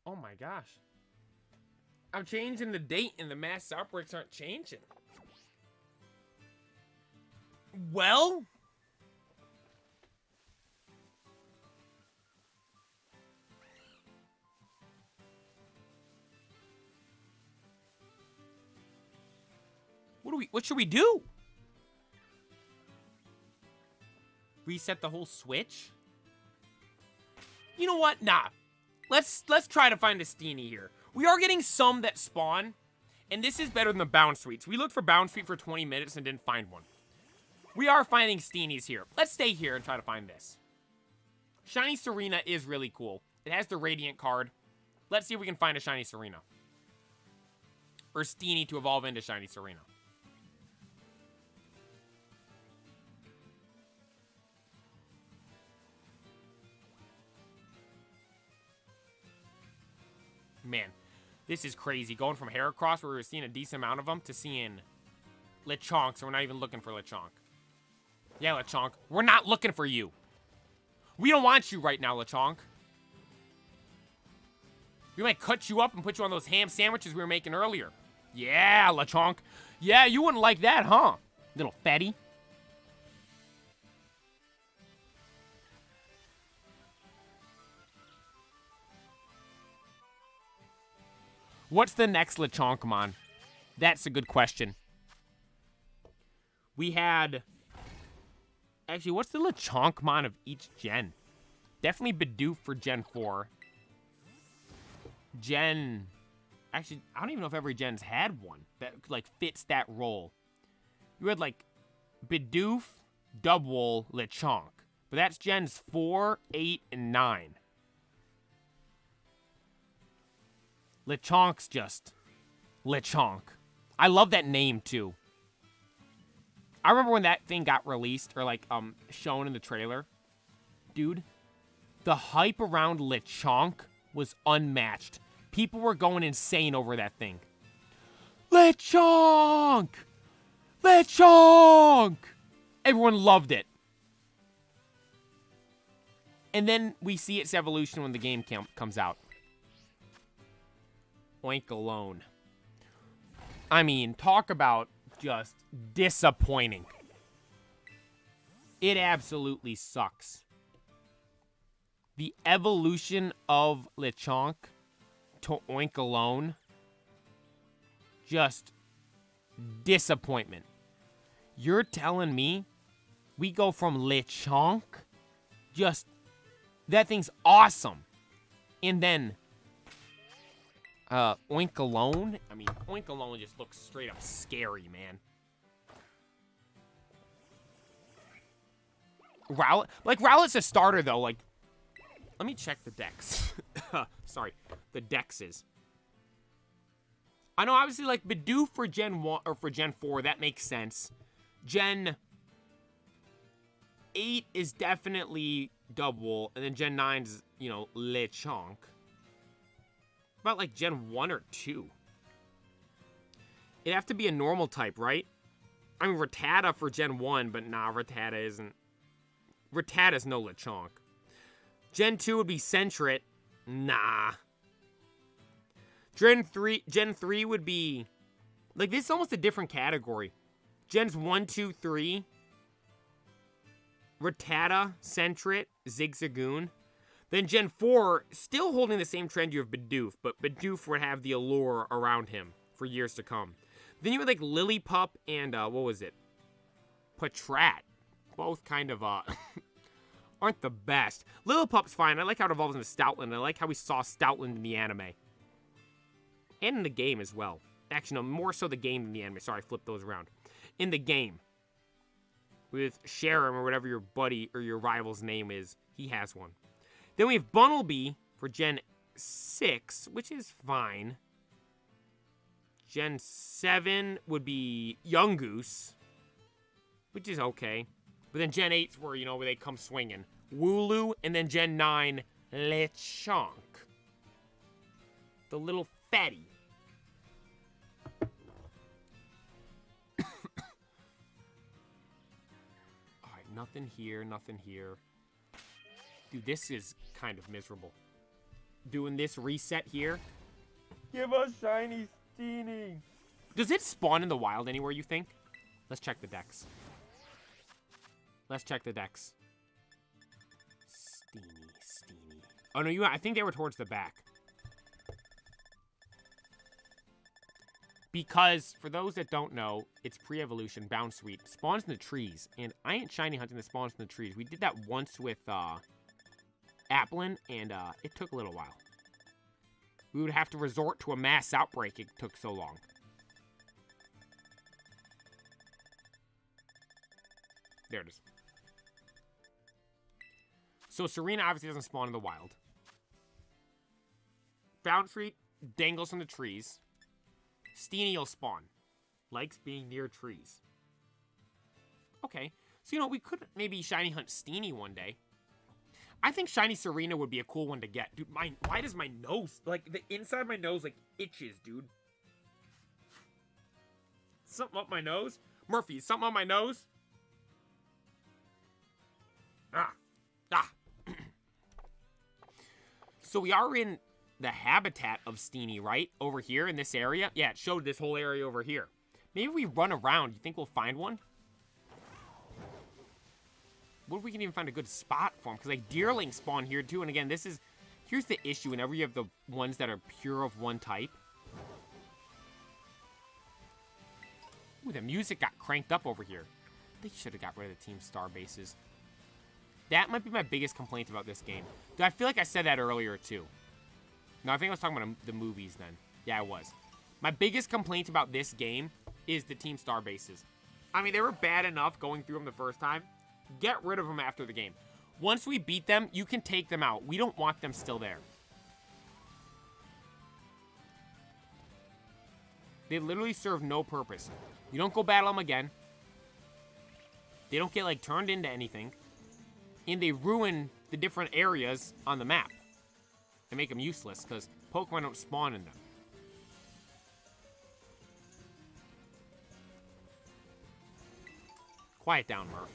Oh my gosh. I'm changing the date and the mass outbreaks aren't changing. Well... What should we do? Reset the whole Switch? You know what? Nah. Let's try to find a Steenie here. We are getting some that spawn, and this is better than the Bound Suites. We looked for Bound Suite for 20 minutes and didn't find one. We are finding Steenies here. Let's stay here and try to find this. Shiny Serena is really cool. It has the Radiant card. Let's see if we can find a Shiny Serena. Or Steenie to evolve into Shiny Serena. Man, this is crazy. Going from Heracross, where we were seeing a decent amount of them, to seeing Lechonk, so we're not even looking for Lechonk. Yeah, Lechonk, we're not looking for you. We don't want you right now, Lechonk. We might cut you up and put you on those ham sandwiches we were making earlier. Yeah, Lechonk. Yeah, you wouldn't like that, huh? Little fatty. What's the next Lechonkmon? That's a good question. We had... Actually, what's the Lechonkmon of each gen? Definitely Bidoof for Gen 4. Actually, I don't even know if every gen's had one that, like, fits that role. You had, like, Bidoof, Dubwool, Lechonk. But that's gens 4, 8, and 9. Lechonk's just Lechonk. I love that name, too. I remember when that thing got released, or, like, shown in the trailer. Dude, the hype around Lechonk was unmatched. People were going insane over that thing. Lechonk! Lechonk! Everyone loved it. And then we see its evolution when the game comes out. Oink alone. I mean, talk about just disappointing. It absolutely sucks. The evolution of Lechonk to Oink alone, just disappointment. You're telling me we go from Lechonk Just, that thing's awesome. And then, Oink alone. I mean, Oink alone just looks straight up scary, man. Rowlet, like, Rowlet's a starter, though. Like, let me check the decks. Sorry, the dexes. I know, obviously, like, Bidoof for Gen 1, or for Gen 4, that makes sense. Gen 8 is definitely Double, and then Gen 9's, you know, Lechonk. About, like, Gen 1 or 2. It'd have to be a normal type, right? I mean, Rattata for Gen 1, but nah, Rattata isn't. Rattata's no Lechonk. Gen 2 would be Sentret. Nah. Gen 3 would be... Like, this is almost a different category. Gens 1, 2, 3. Rattata, Sentret, Zigzagoon. Then Gen 4, still holding the same trend, you have Bidoof. But Bidoof would have the allure around him for years to come. Then you had, like, Lillipup and, what was it? Patrat. Both kind of, aren't the best. Lillipup's fine. I like how it evolves into Stoutland. I like how we saw Stoutland in the anime. And in the game as well. Actually, no, more so the game than the anime. Sorry, I flipped those around. In the game. With Sharam, or whatever your buddy or your rival's name is. He has one. Then we have Bunnelby for Gen 6, which is fine. Gen 7 would be Yungoos, which is okay. But then Gen 8's where, you know, where they come swinging. Wooloo, and then Gen 9, Lechonk. The little fatty. Alright, nothing here, nothing here. Dude, this is kind of miserable. Doing this reset here. Give us shiny Steenie. Does it spawn in the wild anywhere, you think? Let's check the decks. Let's check the decks. Steenie. Oh, no, I think they were towards the back. Because, for those that don't know, it's pre-evolution, Bounsweet. Spawns in the trees. And I ain't shiny hunting the spawns in the trees. We did that once with, Applin, and, it took a little while. We would have to resort to a mass outbreak. It took so long. There it is. So Serena obviously doesn't spawn in the wild. Bounsweet dangles from the trees. Steenie will spawn. Likes being near trees. Okay. So, you know, we could maybe shiny hunt Steenie one day. I think shiny Serena would be a cool one to get. Dude, why does my nose, like, the inside of my nose, like, itches, dude? Something up my nose? Murphy, something on my nose? Ah. So we are in the habitat of Steenie, right? Over here in this area? Yeah, it showed this whole area over here. Maybe we run around. You think we'll find one? What if we can even find a good spot for them? Because, like, deerlings spawn here, too. And, again, here's the issue. Whenever you have the ones that are pure of one type. Ooh, the music got cranked up over here. They should have got rid of the Team Star bases. That might be my biggest complaint about this game. Dude, I feel like I said that earlier, too. No, I think I was talking about the movies then. Yeah, I was. My biggest complaint about this game is the Team Star bases. I mean, they were bad enough going through them the first time. Get rid of them after the game. Once we beat them, you can take them out. We don't want them still there. They literally serve no purpose. You don't go battle them again. They don't get, like, turned into anything. And they ruin the different areas on the map. They make them useless, because Pokemon don't spawn in them. Quiet down, Murph.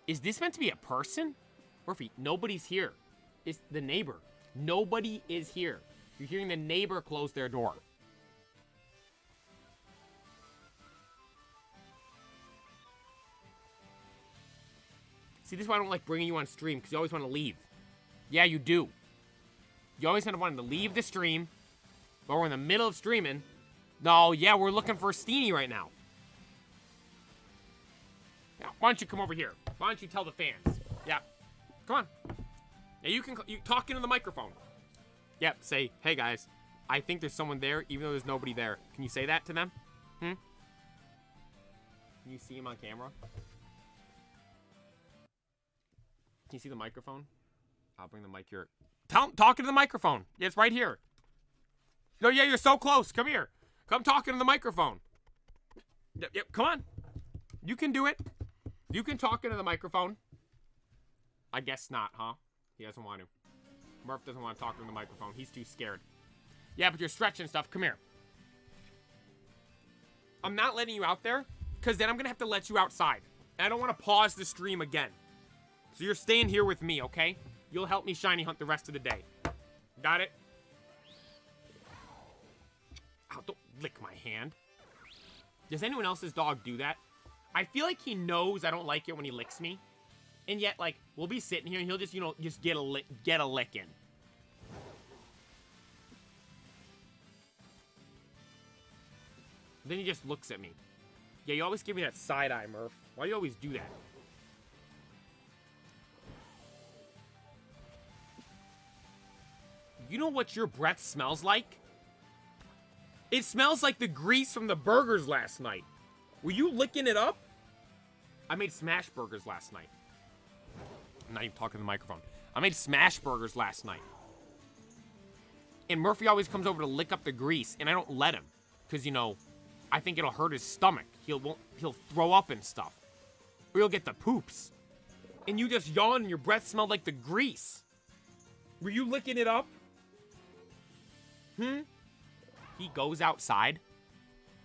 Is this meant to be a person? Murphy, nobody's here. It's the neighbor. Nobody is here. You're hearing the neighbor close their door. See, this is why I don't like bringing you on stream, because you always want to leave. Yeah, you do. You always end up wanting to leave the stream, but we're in the middle of streaming. No, yeah, we're looking for Steenie right now. Yeah, why don't you come over here? Why don't you tell the fans? Yeah, come on. Yeah, you talk into the microphone. Yep, say, hey guys, I think there's someone there, even though there's nobody there. Can you say that to them? Can you see him on camera? Can you see the microphone? I'll bring the mic here. Talk into the microphone. Yeah, it's right here. No, yeah, you're so close. Come here. Come talking to the microphone. Yep, come on. You can do it. You can talk into the microphone. I guess not, huh? He doesn't want to. Murph doesn't want to talk into the microphone. He's too scared. Yeah, but you're stretching stuff. Come here. I'm not letting you out there, because then I'm going to have to let you outside. And I don't want to pause the stream again. So you're staying here with me, okay? You'll help me shiny hunt the rest of the day. Got it? Oh, don't lick my hand. Does anyone else's dog do that? I feel like he knows I don't like it when he licks me. And yet, like, we'll be sitting here and he'll just, you know, just get a lick in. Then he just looks at me. Yeah, you always give me that side eye, Murph. Why do you always do that? You know what your breath smells like? It smells like the grease from the burgers last night. Were you licking it up? I made smash burgers last night. I'm not even talking to the microphone. I made smash burgers last night. And Murphy always comes over to lick up the grease, and I don't let him. Because, you know, I think it'll hurt his stomach. He'll throw up and stuff. Or he'll get the poops. And you just yawn and your breath smelled like the grease. Were you licking it up? He goes outside,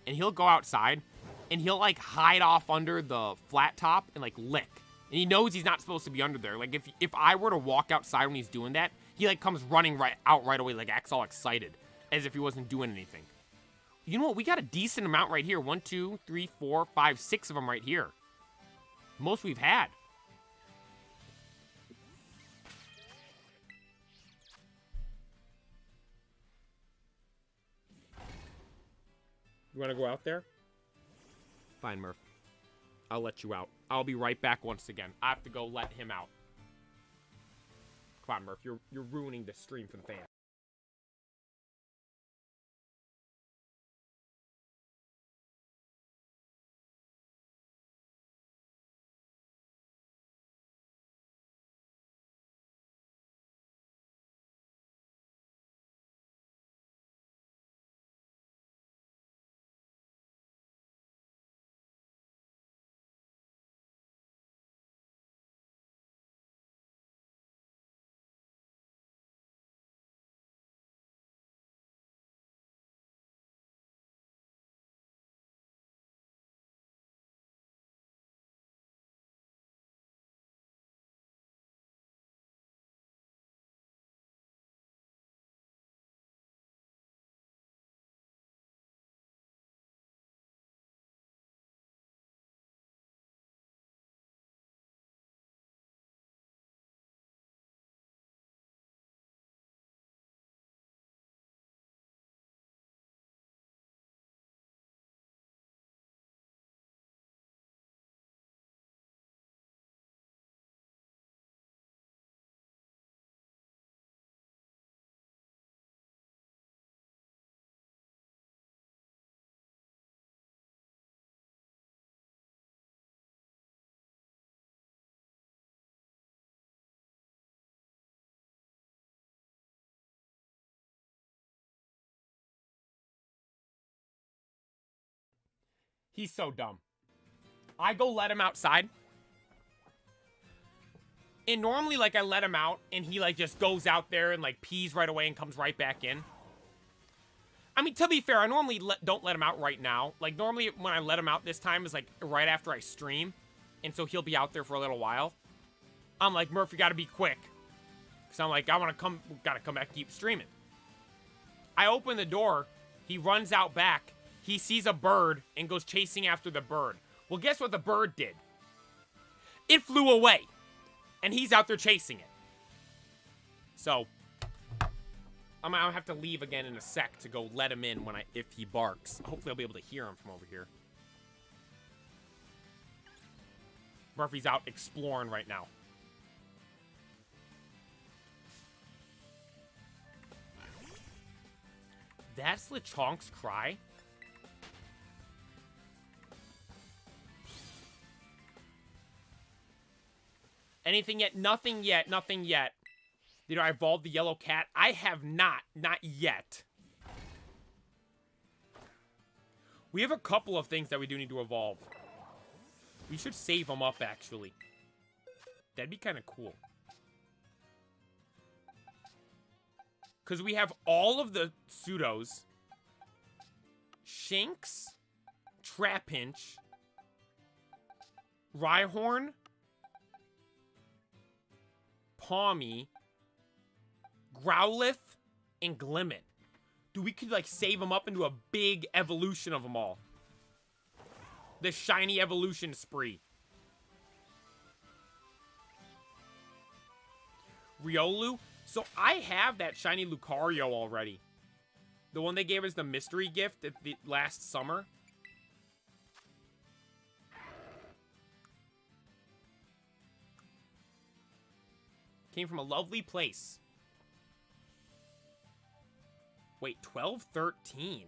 and he'll go outside, and he'll, like, hide off under the flat top and, like, lick. And he knows he's not supposed to be under there. Like, if I were to walk outside when he's doing that, he, like, comes running right away, like, acts all excited, as if he wasn't doing anything. You know what? We got a decent amount right here. 1, 2, 3, 4, 5, 6 of them right here. Most we've had. You want to go out there? Fine, Murph. I'll let you out. I'll be right back once again. I have to go let him out. Come on, Murph. You're ruining the stream for the fans. He's so dumb. I go let him outside. And normally, like, I let him out, and he, like, just goes out there and, like, pees right away and comes right back in. I mean, to be fair, I normally don't let him out right now. Like, normally when I let him out this time is, like, right after I stream. And so he'll be out there for a little while. I'm like, Murph, you gotta be quick. Because I'm like, gotta come back and keep streaming. I open the door. He runs out back. He sees a bird and goes chasing after the bird. Well, guess what the bird did? It flew away. And he's out there chasing it. So, I'm gonna have to leave again in a sec to go let him in if he barks. Hopefully I'll be able to hear him from over here. Murphy's out exploring right now. That's Lechonk's cry? Anything yet? Nothing yet. Nothing yet. Did I evolve the yellow cat? I have not. Not yet. We have a couple of things that we do need to evolve. We should save them up, actually. That'd be kind of cool. Because we have all of the pseudos. Shinx. Trapinch. Rhyhorn. Pawmi. Growlithe. And Glimmet. Dude, we could, like, save them up into a big evolution of them all. The shiny evolution spree. Riolu. So I have that shiny Lucario already. The one they gave us the mystery gift at the last summer. Came from a lovely place. Wait, 12, 13?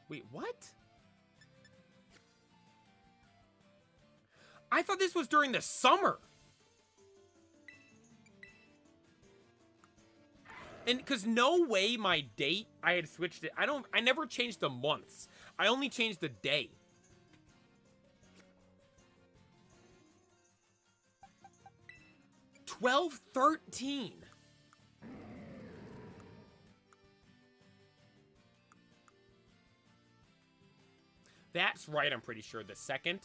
Wait, what? I thought this was during the summer. And because no way my date, I had switched it. I never changed the months. I only changed the day. $12, $13. That's right, I'm pretty sure. The second.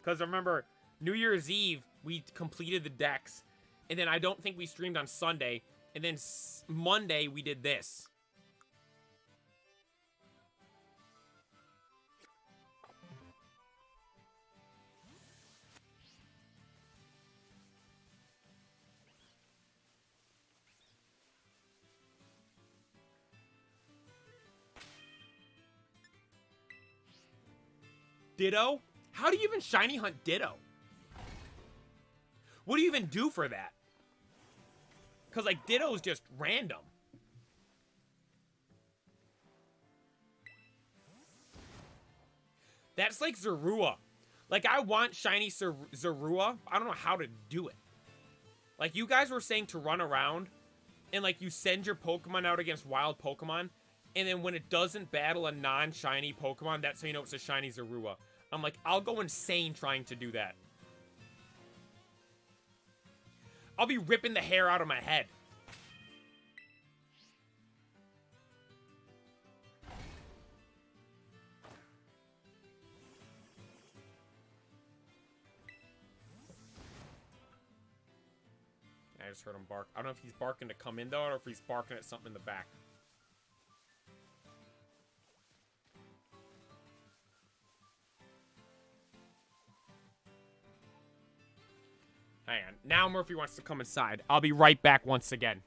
Because remember, New Year's Eve, we completed the decks. And then I don't think we streamed on Sunday. And then Monday, we did this. Ditto? How do you even shiny hunt Ditto? What do you even do for that? Because, like, Ditto's just random. That's like Zorua. Like, I want shiny Zorua. I don't know how to do it. Like, you guys were saying to run around and, like, you send your Pokemon out against wild Pokemon, and then when it doesn't battle a non-shiny Pokemon, that's how you know it's a shiny Zorua. I'm like, I'll go insane trying to do that. I'll be ripping the hair out of my head. I just heard him bark. I don't know if he's barking to come in, though, or if he's barking at something in the back. Hang on. Now Murphy wants to come inside. I'll be right back once again.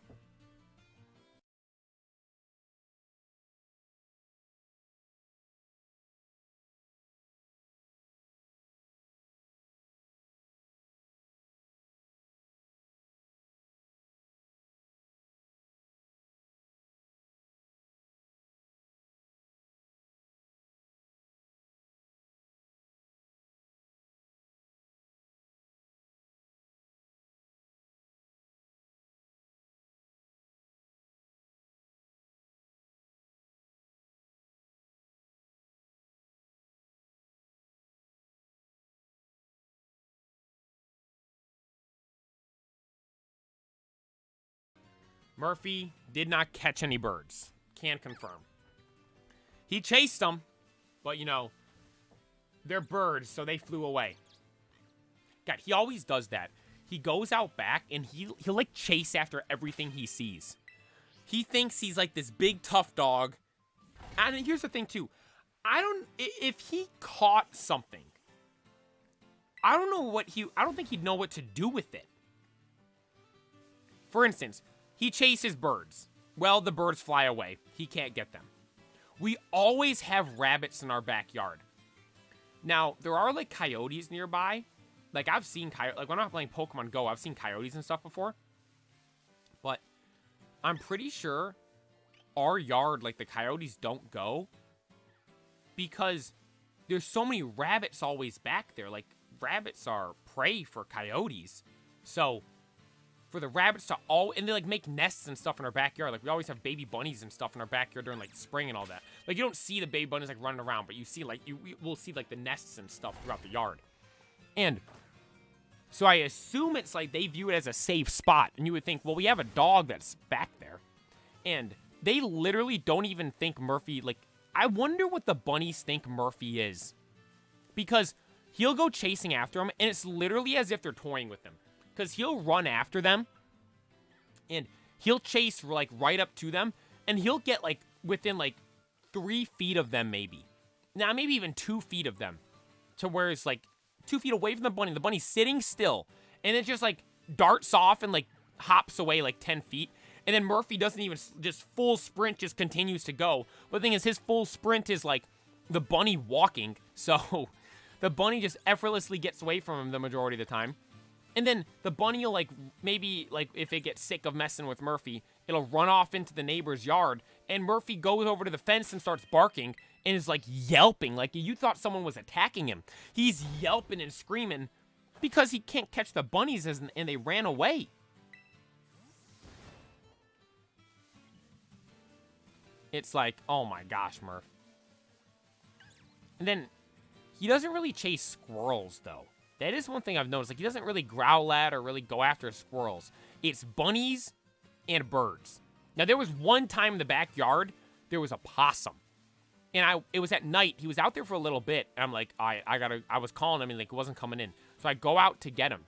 Murphy did not catch any birds. Can confirm. He chased them, but, you know, they're birds, so they flew away. God, he always does that. He goes out back, and he'll like, chase after everything he sees. He thinks he's, like, this big, tough dog. And here's the thing, too. If he caught something, I don't think he'd know what to do with it. For instance, he chases birds. Well, the birds fly away. He can't get them. We always have rabbits in our backyard. Now, there are, like, coyotes nearby. Like, I've seen coyotes. Like, when I'm playing Pokemon Go, I've seen coyotes and stuff before. But I'm pretty sure our yard, like, the coyotes don't go. Because there's so many rabbits always back there. Like, rabbits are prey for coyotes. So, for the rabbits to and they, like, make nests and stuff in our backyard. Like, we always have baby bunnies and stuff in our backyard during, like, spring and all that. Like, you don't see the baby bunnies, like, running around, but you see, like, we'll see, like, the nests and stuff throughout the yard. And so I assume it's, like, they view it as a safe spot. And you would think, well, we have a dog that's back there. And they literally don't even think Murphy, like, I wonder what the bunnies think Murphy is. Because he'll go chasing after him, and it's literally as if they're toying with him. Because he'll run after them, and he'll chase, like, right up to them, and he'll get, like, within, like, 3 feet of them, maybe. Now, maybe even 2 feet of them, to where it's, like, 2 feet away from the bunny. The bunny's sitting still, and it just, like, darts off and, like, hops away, like, 10 feet, and then Murphy doesn't even, just full sprint, just continues to go. But the thing is, his full sprint is, like, the bunny walking, so the bunny just effortlessly gets away from him the majority of the time. And then the bunny will, like, maybe, like, if it gets sick of messing with Murphy, it'll run off into the neighbor's yard, and Murphy goes over to the fence and starts barking, and is, like, yelping, like you thought someone was attacking him. He's yelping and screaming because he can't catch the bunnies, and they ran away. It's like, oh my gosh, Murph. And then, he doesn't really chase squirrels, though. That is one thing I've noticed. Like, he doesn't really growl at or really go after squirrels. It's bunnies and birds. Now, there was one time in the backyard, there was a possum. And it was at night. He was out there for a little bit. And I'm like, I was calling him, and, like, he wasn't coming in. So I go out to get him.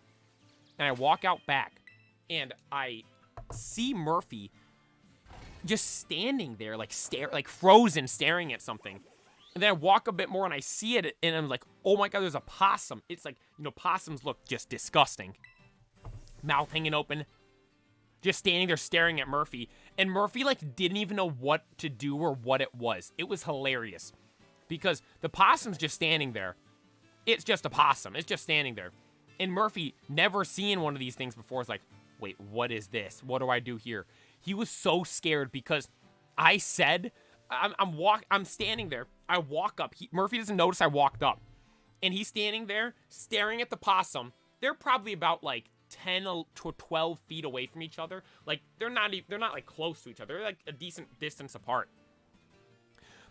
And I walk out back. And I see Murphy just standing there, like, frozen, staring at something. And then I walk a bit more, and I see it, and I'm like, oh my god, there's a possum. It's like, you know, possums look just disgusting. Mouth hanging open. Just standing there staring at Murphy. And Murphy, like, didn't even know what to do or what it was. It was hilarious. Because the possum's just standing there. It's just a possum. It's just standing there. And Murphy, never seen one of these things before, is like, wait, what is this? What do I do here? He was so scared because I said, I'm standing there. I walk up. Murphy doesn't notice I walked up. And he's standing there staring at the possum. They're probably about, like, 10 to 12 feet away from each other. Like, they're not like close to each other. They're like a decent distance apart.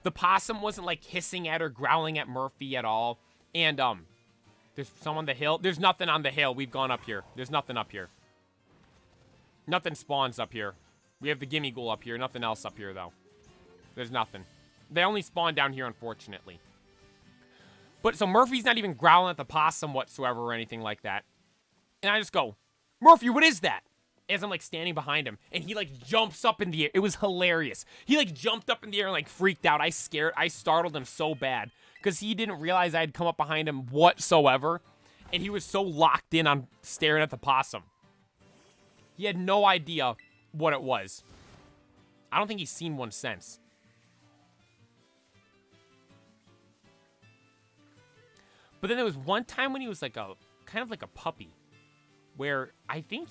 The possum wasn't like hissing at or growling at Murphy at all. And there's some on the hill. There's nothing on the hill. We've gone up here. There's nothing up here. Nothing spawns up here. We have the gimme ghoul up here. Nothing else up here though. There's nothing. They only spawn down here, unfortunately. But so Murphy's not even growling at the possum whatsoever or anything like that. And I just go, Murphy, what is that? As I'm, like, standing behind him. And he, like, jumps up in the air. It was hilarious. He, like, jumped up in the air and, like, freaked out. I startled him so bad. Because he didn't realize I had come up behind him whatsoever. And he was so locked in on staring at the possum. He had no idea what it was. I don't think he's seen one since. But then there was one time when he was, like, kind of like a puppy. Where I think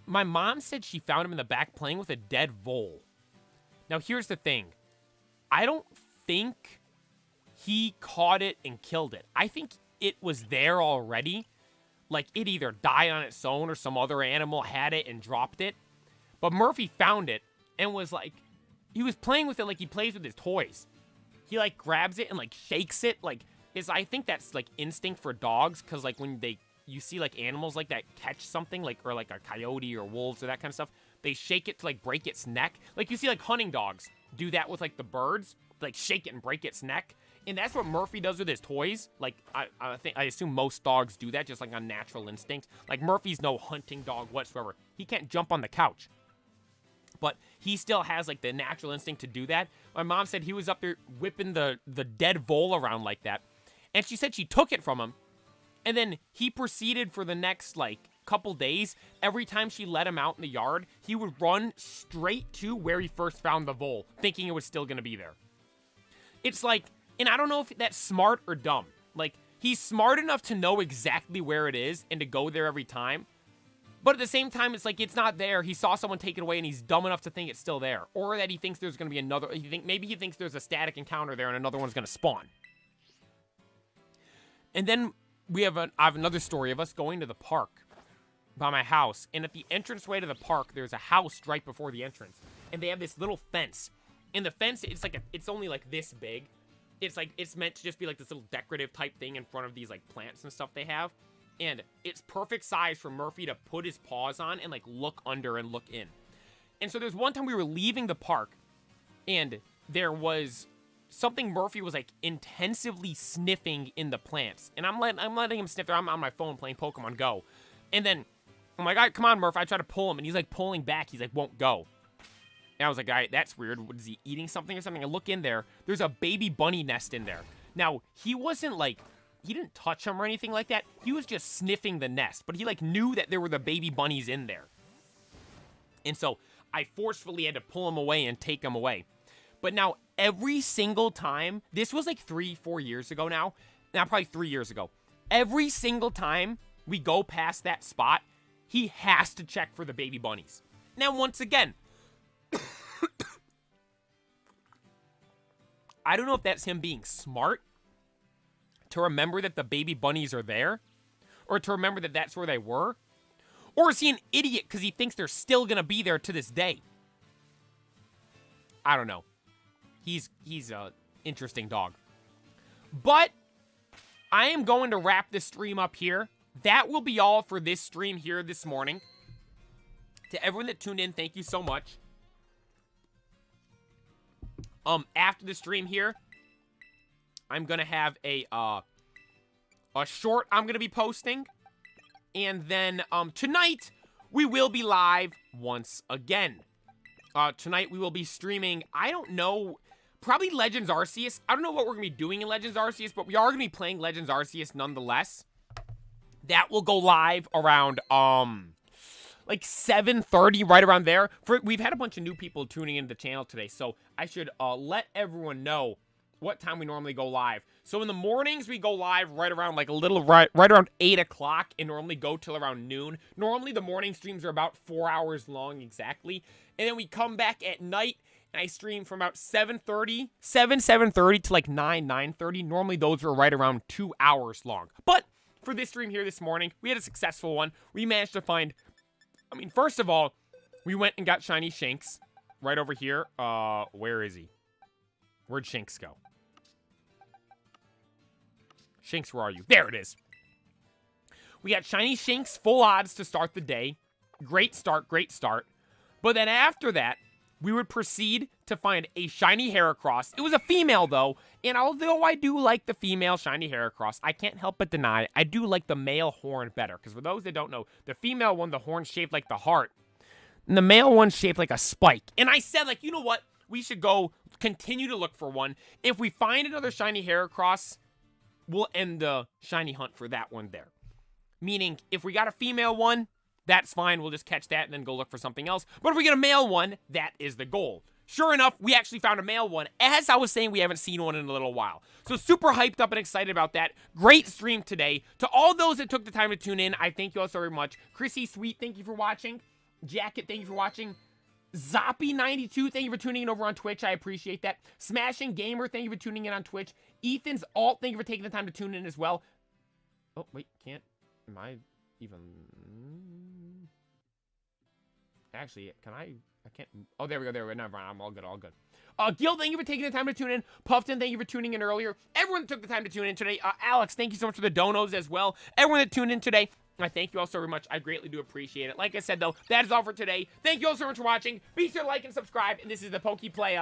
my mom said she found him in the back playing with a dead vole. Now, here's the thing. I don't think he caught it and killed it. I think it was there already. Like, it either died on its own or some other animal had it and dropped it. But Murphy found it and was like, he was playing with it like he plays with his toys. He, like, grabs it and, like, shakes it. Like, I think that's, like, instinct for dogs. Because, like, when you see, like, animals like that catch something, like, or, like, a coyote or wolves or that kind of stuff, they shake it to, like, break its neck. Like, you see, like, hunting dogs do that with, like, the birds. Like, shake it and break its neck. And that's what Murphy does with his toys. Like, I assume most dogs do that, just, like, on natural instinct. Like, Murphy's no hunting dog whatsoever. He can't jump on the couch. But he still has, like, the natural instinct to do that. My mom said he was up there whipping the dead vole around like that. And she said she took it from him. And then he proceeded for the next, like, couple days. Every time she let him out in the yard, he would run straight to where he first found the vole, thinking it was still going to be there. It's like, and I don't know if that's smart or dumb. Like, he's smart enough to know exactly where it is and to go there every time. But at the same time, it's like, it's not there. He saw someone take it away and he's dumb enough to think it's still there. Or that he thinks there's going to be another, maybe he thinks there's a static encounter there and another one's going to spawn. And then I have another story of us going to the park by my house. And at the entranceway to the park, there's a house right before the entrance. And they have this little fence. And the fence, it's only like this big. It's like, it's meant to just be like this little decorative type thing in front of these like plants and stuff they have. And it's perfect size for Murphy to put his paws on and like look under and look in. And so there's one time we were leaving the park and there was something Murphy was like intensively sniffing in the plants. And I'm letting him sniff there. I'm on my phone playing Pokemon Go. And then I'm like, all right, come on, Murph. I try to pull him and he's like pulling back. He's like, won't go. And I was like, all right, that's weird. What, is he eating something or something? I look in there. There's a baby bunny nest in there. Now, he wasn't like, he didn't touch him or anything like that. He was just sniffing the nest. But he like knew that there were the baby bunnies in there. And so I forcefully had to pull him away and take him away. But now every single time, this was like 3-4 years ago now. Now probably 3 years ago. Every single time we go past that spot, he has to check for the baby bunnies. Now once again, I don't know if that's him being smart to remember that the baby bunnies are there, or to remember that that's where they were, or is he an idiot because he thinks they're still going to be there to this day? I don't know. He's a interesting dog. But I am going to wrap this stream up here. That will be all for this stream here this morning. To everyone that tuned in, thank you so much. After the stream here, I'm gonna have a short I'm gonna be posting. And then, tonight, we will be live once again. Tonight we will be streaming, I don't know, probably Legends Arceus. I don't know what we're gonna be doing in Legends Arceus, but we are gonna be playing Legends Arceus nonetheless. That will go live around, like 7:30, right around there. We've had a bunch of new people tuning into the channel today, so I should let everyone know what time we normally go live. So in the mornings, we go live right around like right around 8 o'clock and normally go till around noon. Normally, the morning streams are about 4 hours long exactly. And then we come back at night and I stream from about 7:30 to like 9:30. Normally, those are right around 2 hours long. But for this stream here this morning, we had a successful one. We managed to find, I mean, first of all, we went and got Shiny Shinx right over here. Where is he? Where'd Shinx go? Shinx, where are you? There it is. We got Shiny Shinx, full odds to start the day. Great start, great start. But then after that, we would proceed to find a Shiny Heracross. It was a female, though. And although I do like the female Shiny Heracross, I can't help but deny I do like the male horn better. Because for those that don't know, the female one, the horn's shaped like the heart. And the male one's shaped like a spike. And I said, like, you know what? We should go continue to look for one. If we find another Shiny Heracross, we'll end the shiny hunt for that one there. Meaning, if we got a female one, that's fine. We'll just catch that and then go look for something else. But if we get a male one, that is the goal. Sure enough, we actually found a male one. As I was saying, we haven't seen one in a little while. So super hyped up and excited about that. Great stream today. To all those that took the time to tune in, I thank you all so very much. Chrissy Sweet, thank you for watching. Jacket, thank you for watching. Zoppy92, thank you for tuning in over on Twitch. I appreciate that. Smashing Gamer, thank you for tuning in on Twitch. Ethan's Alt, thank you for taking the time to tune in as well. Oh, wait, can't. Am I even. Actually, can I can't. Oh, there we go, Never mind, I'm all good, all good. Gil, thank you for taking the time to tune in. Puffton, thank you for tuning in earlier. Everyone that took the time to tune in today. Alex, thank you so much for the donos as well. Everyone that tuned in today, I thank you all so very much. I greatly do appreciate it. Like I said, though, that is all for today. Thank you all so much for watching. Be sure to like and subscribe. And this is the PokePlaya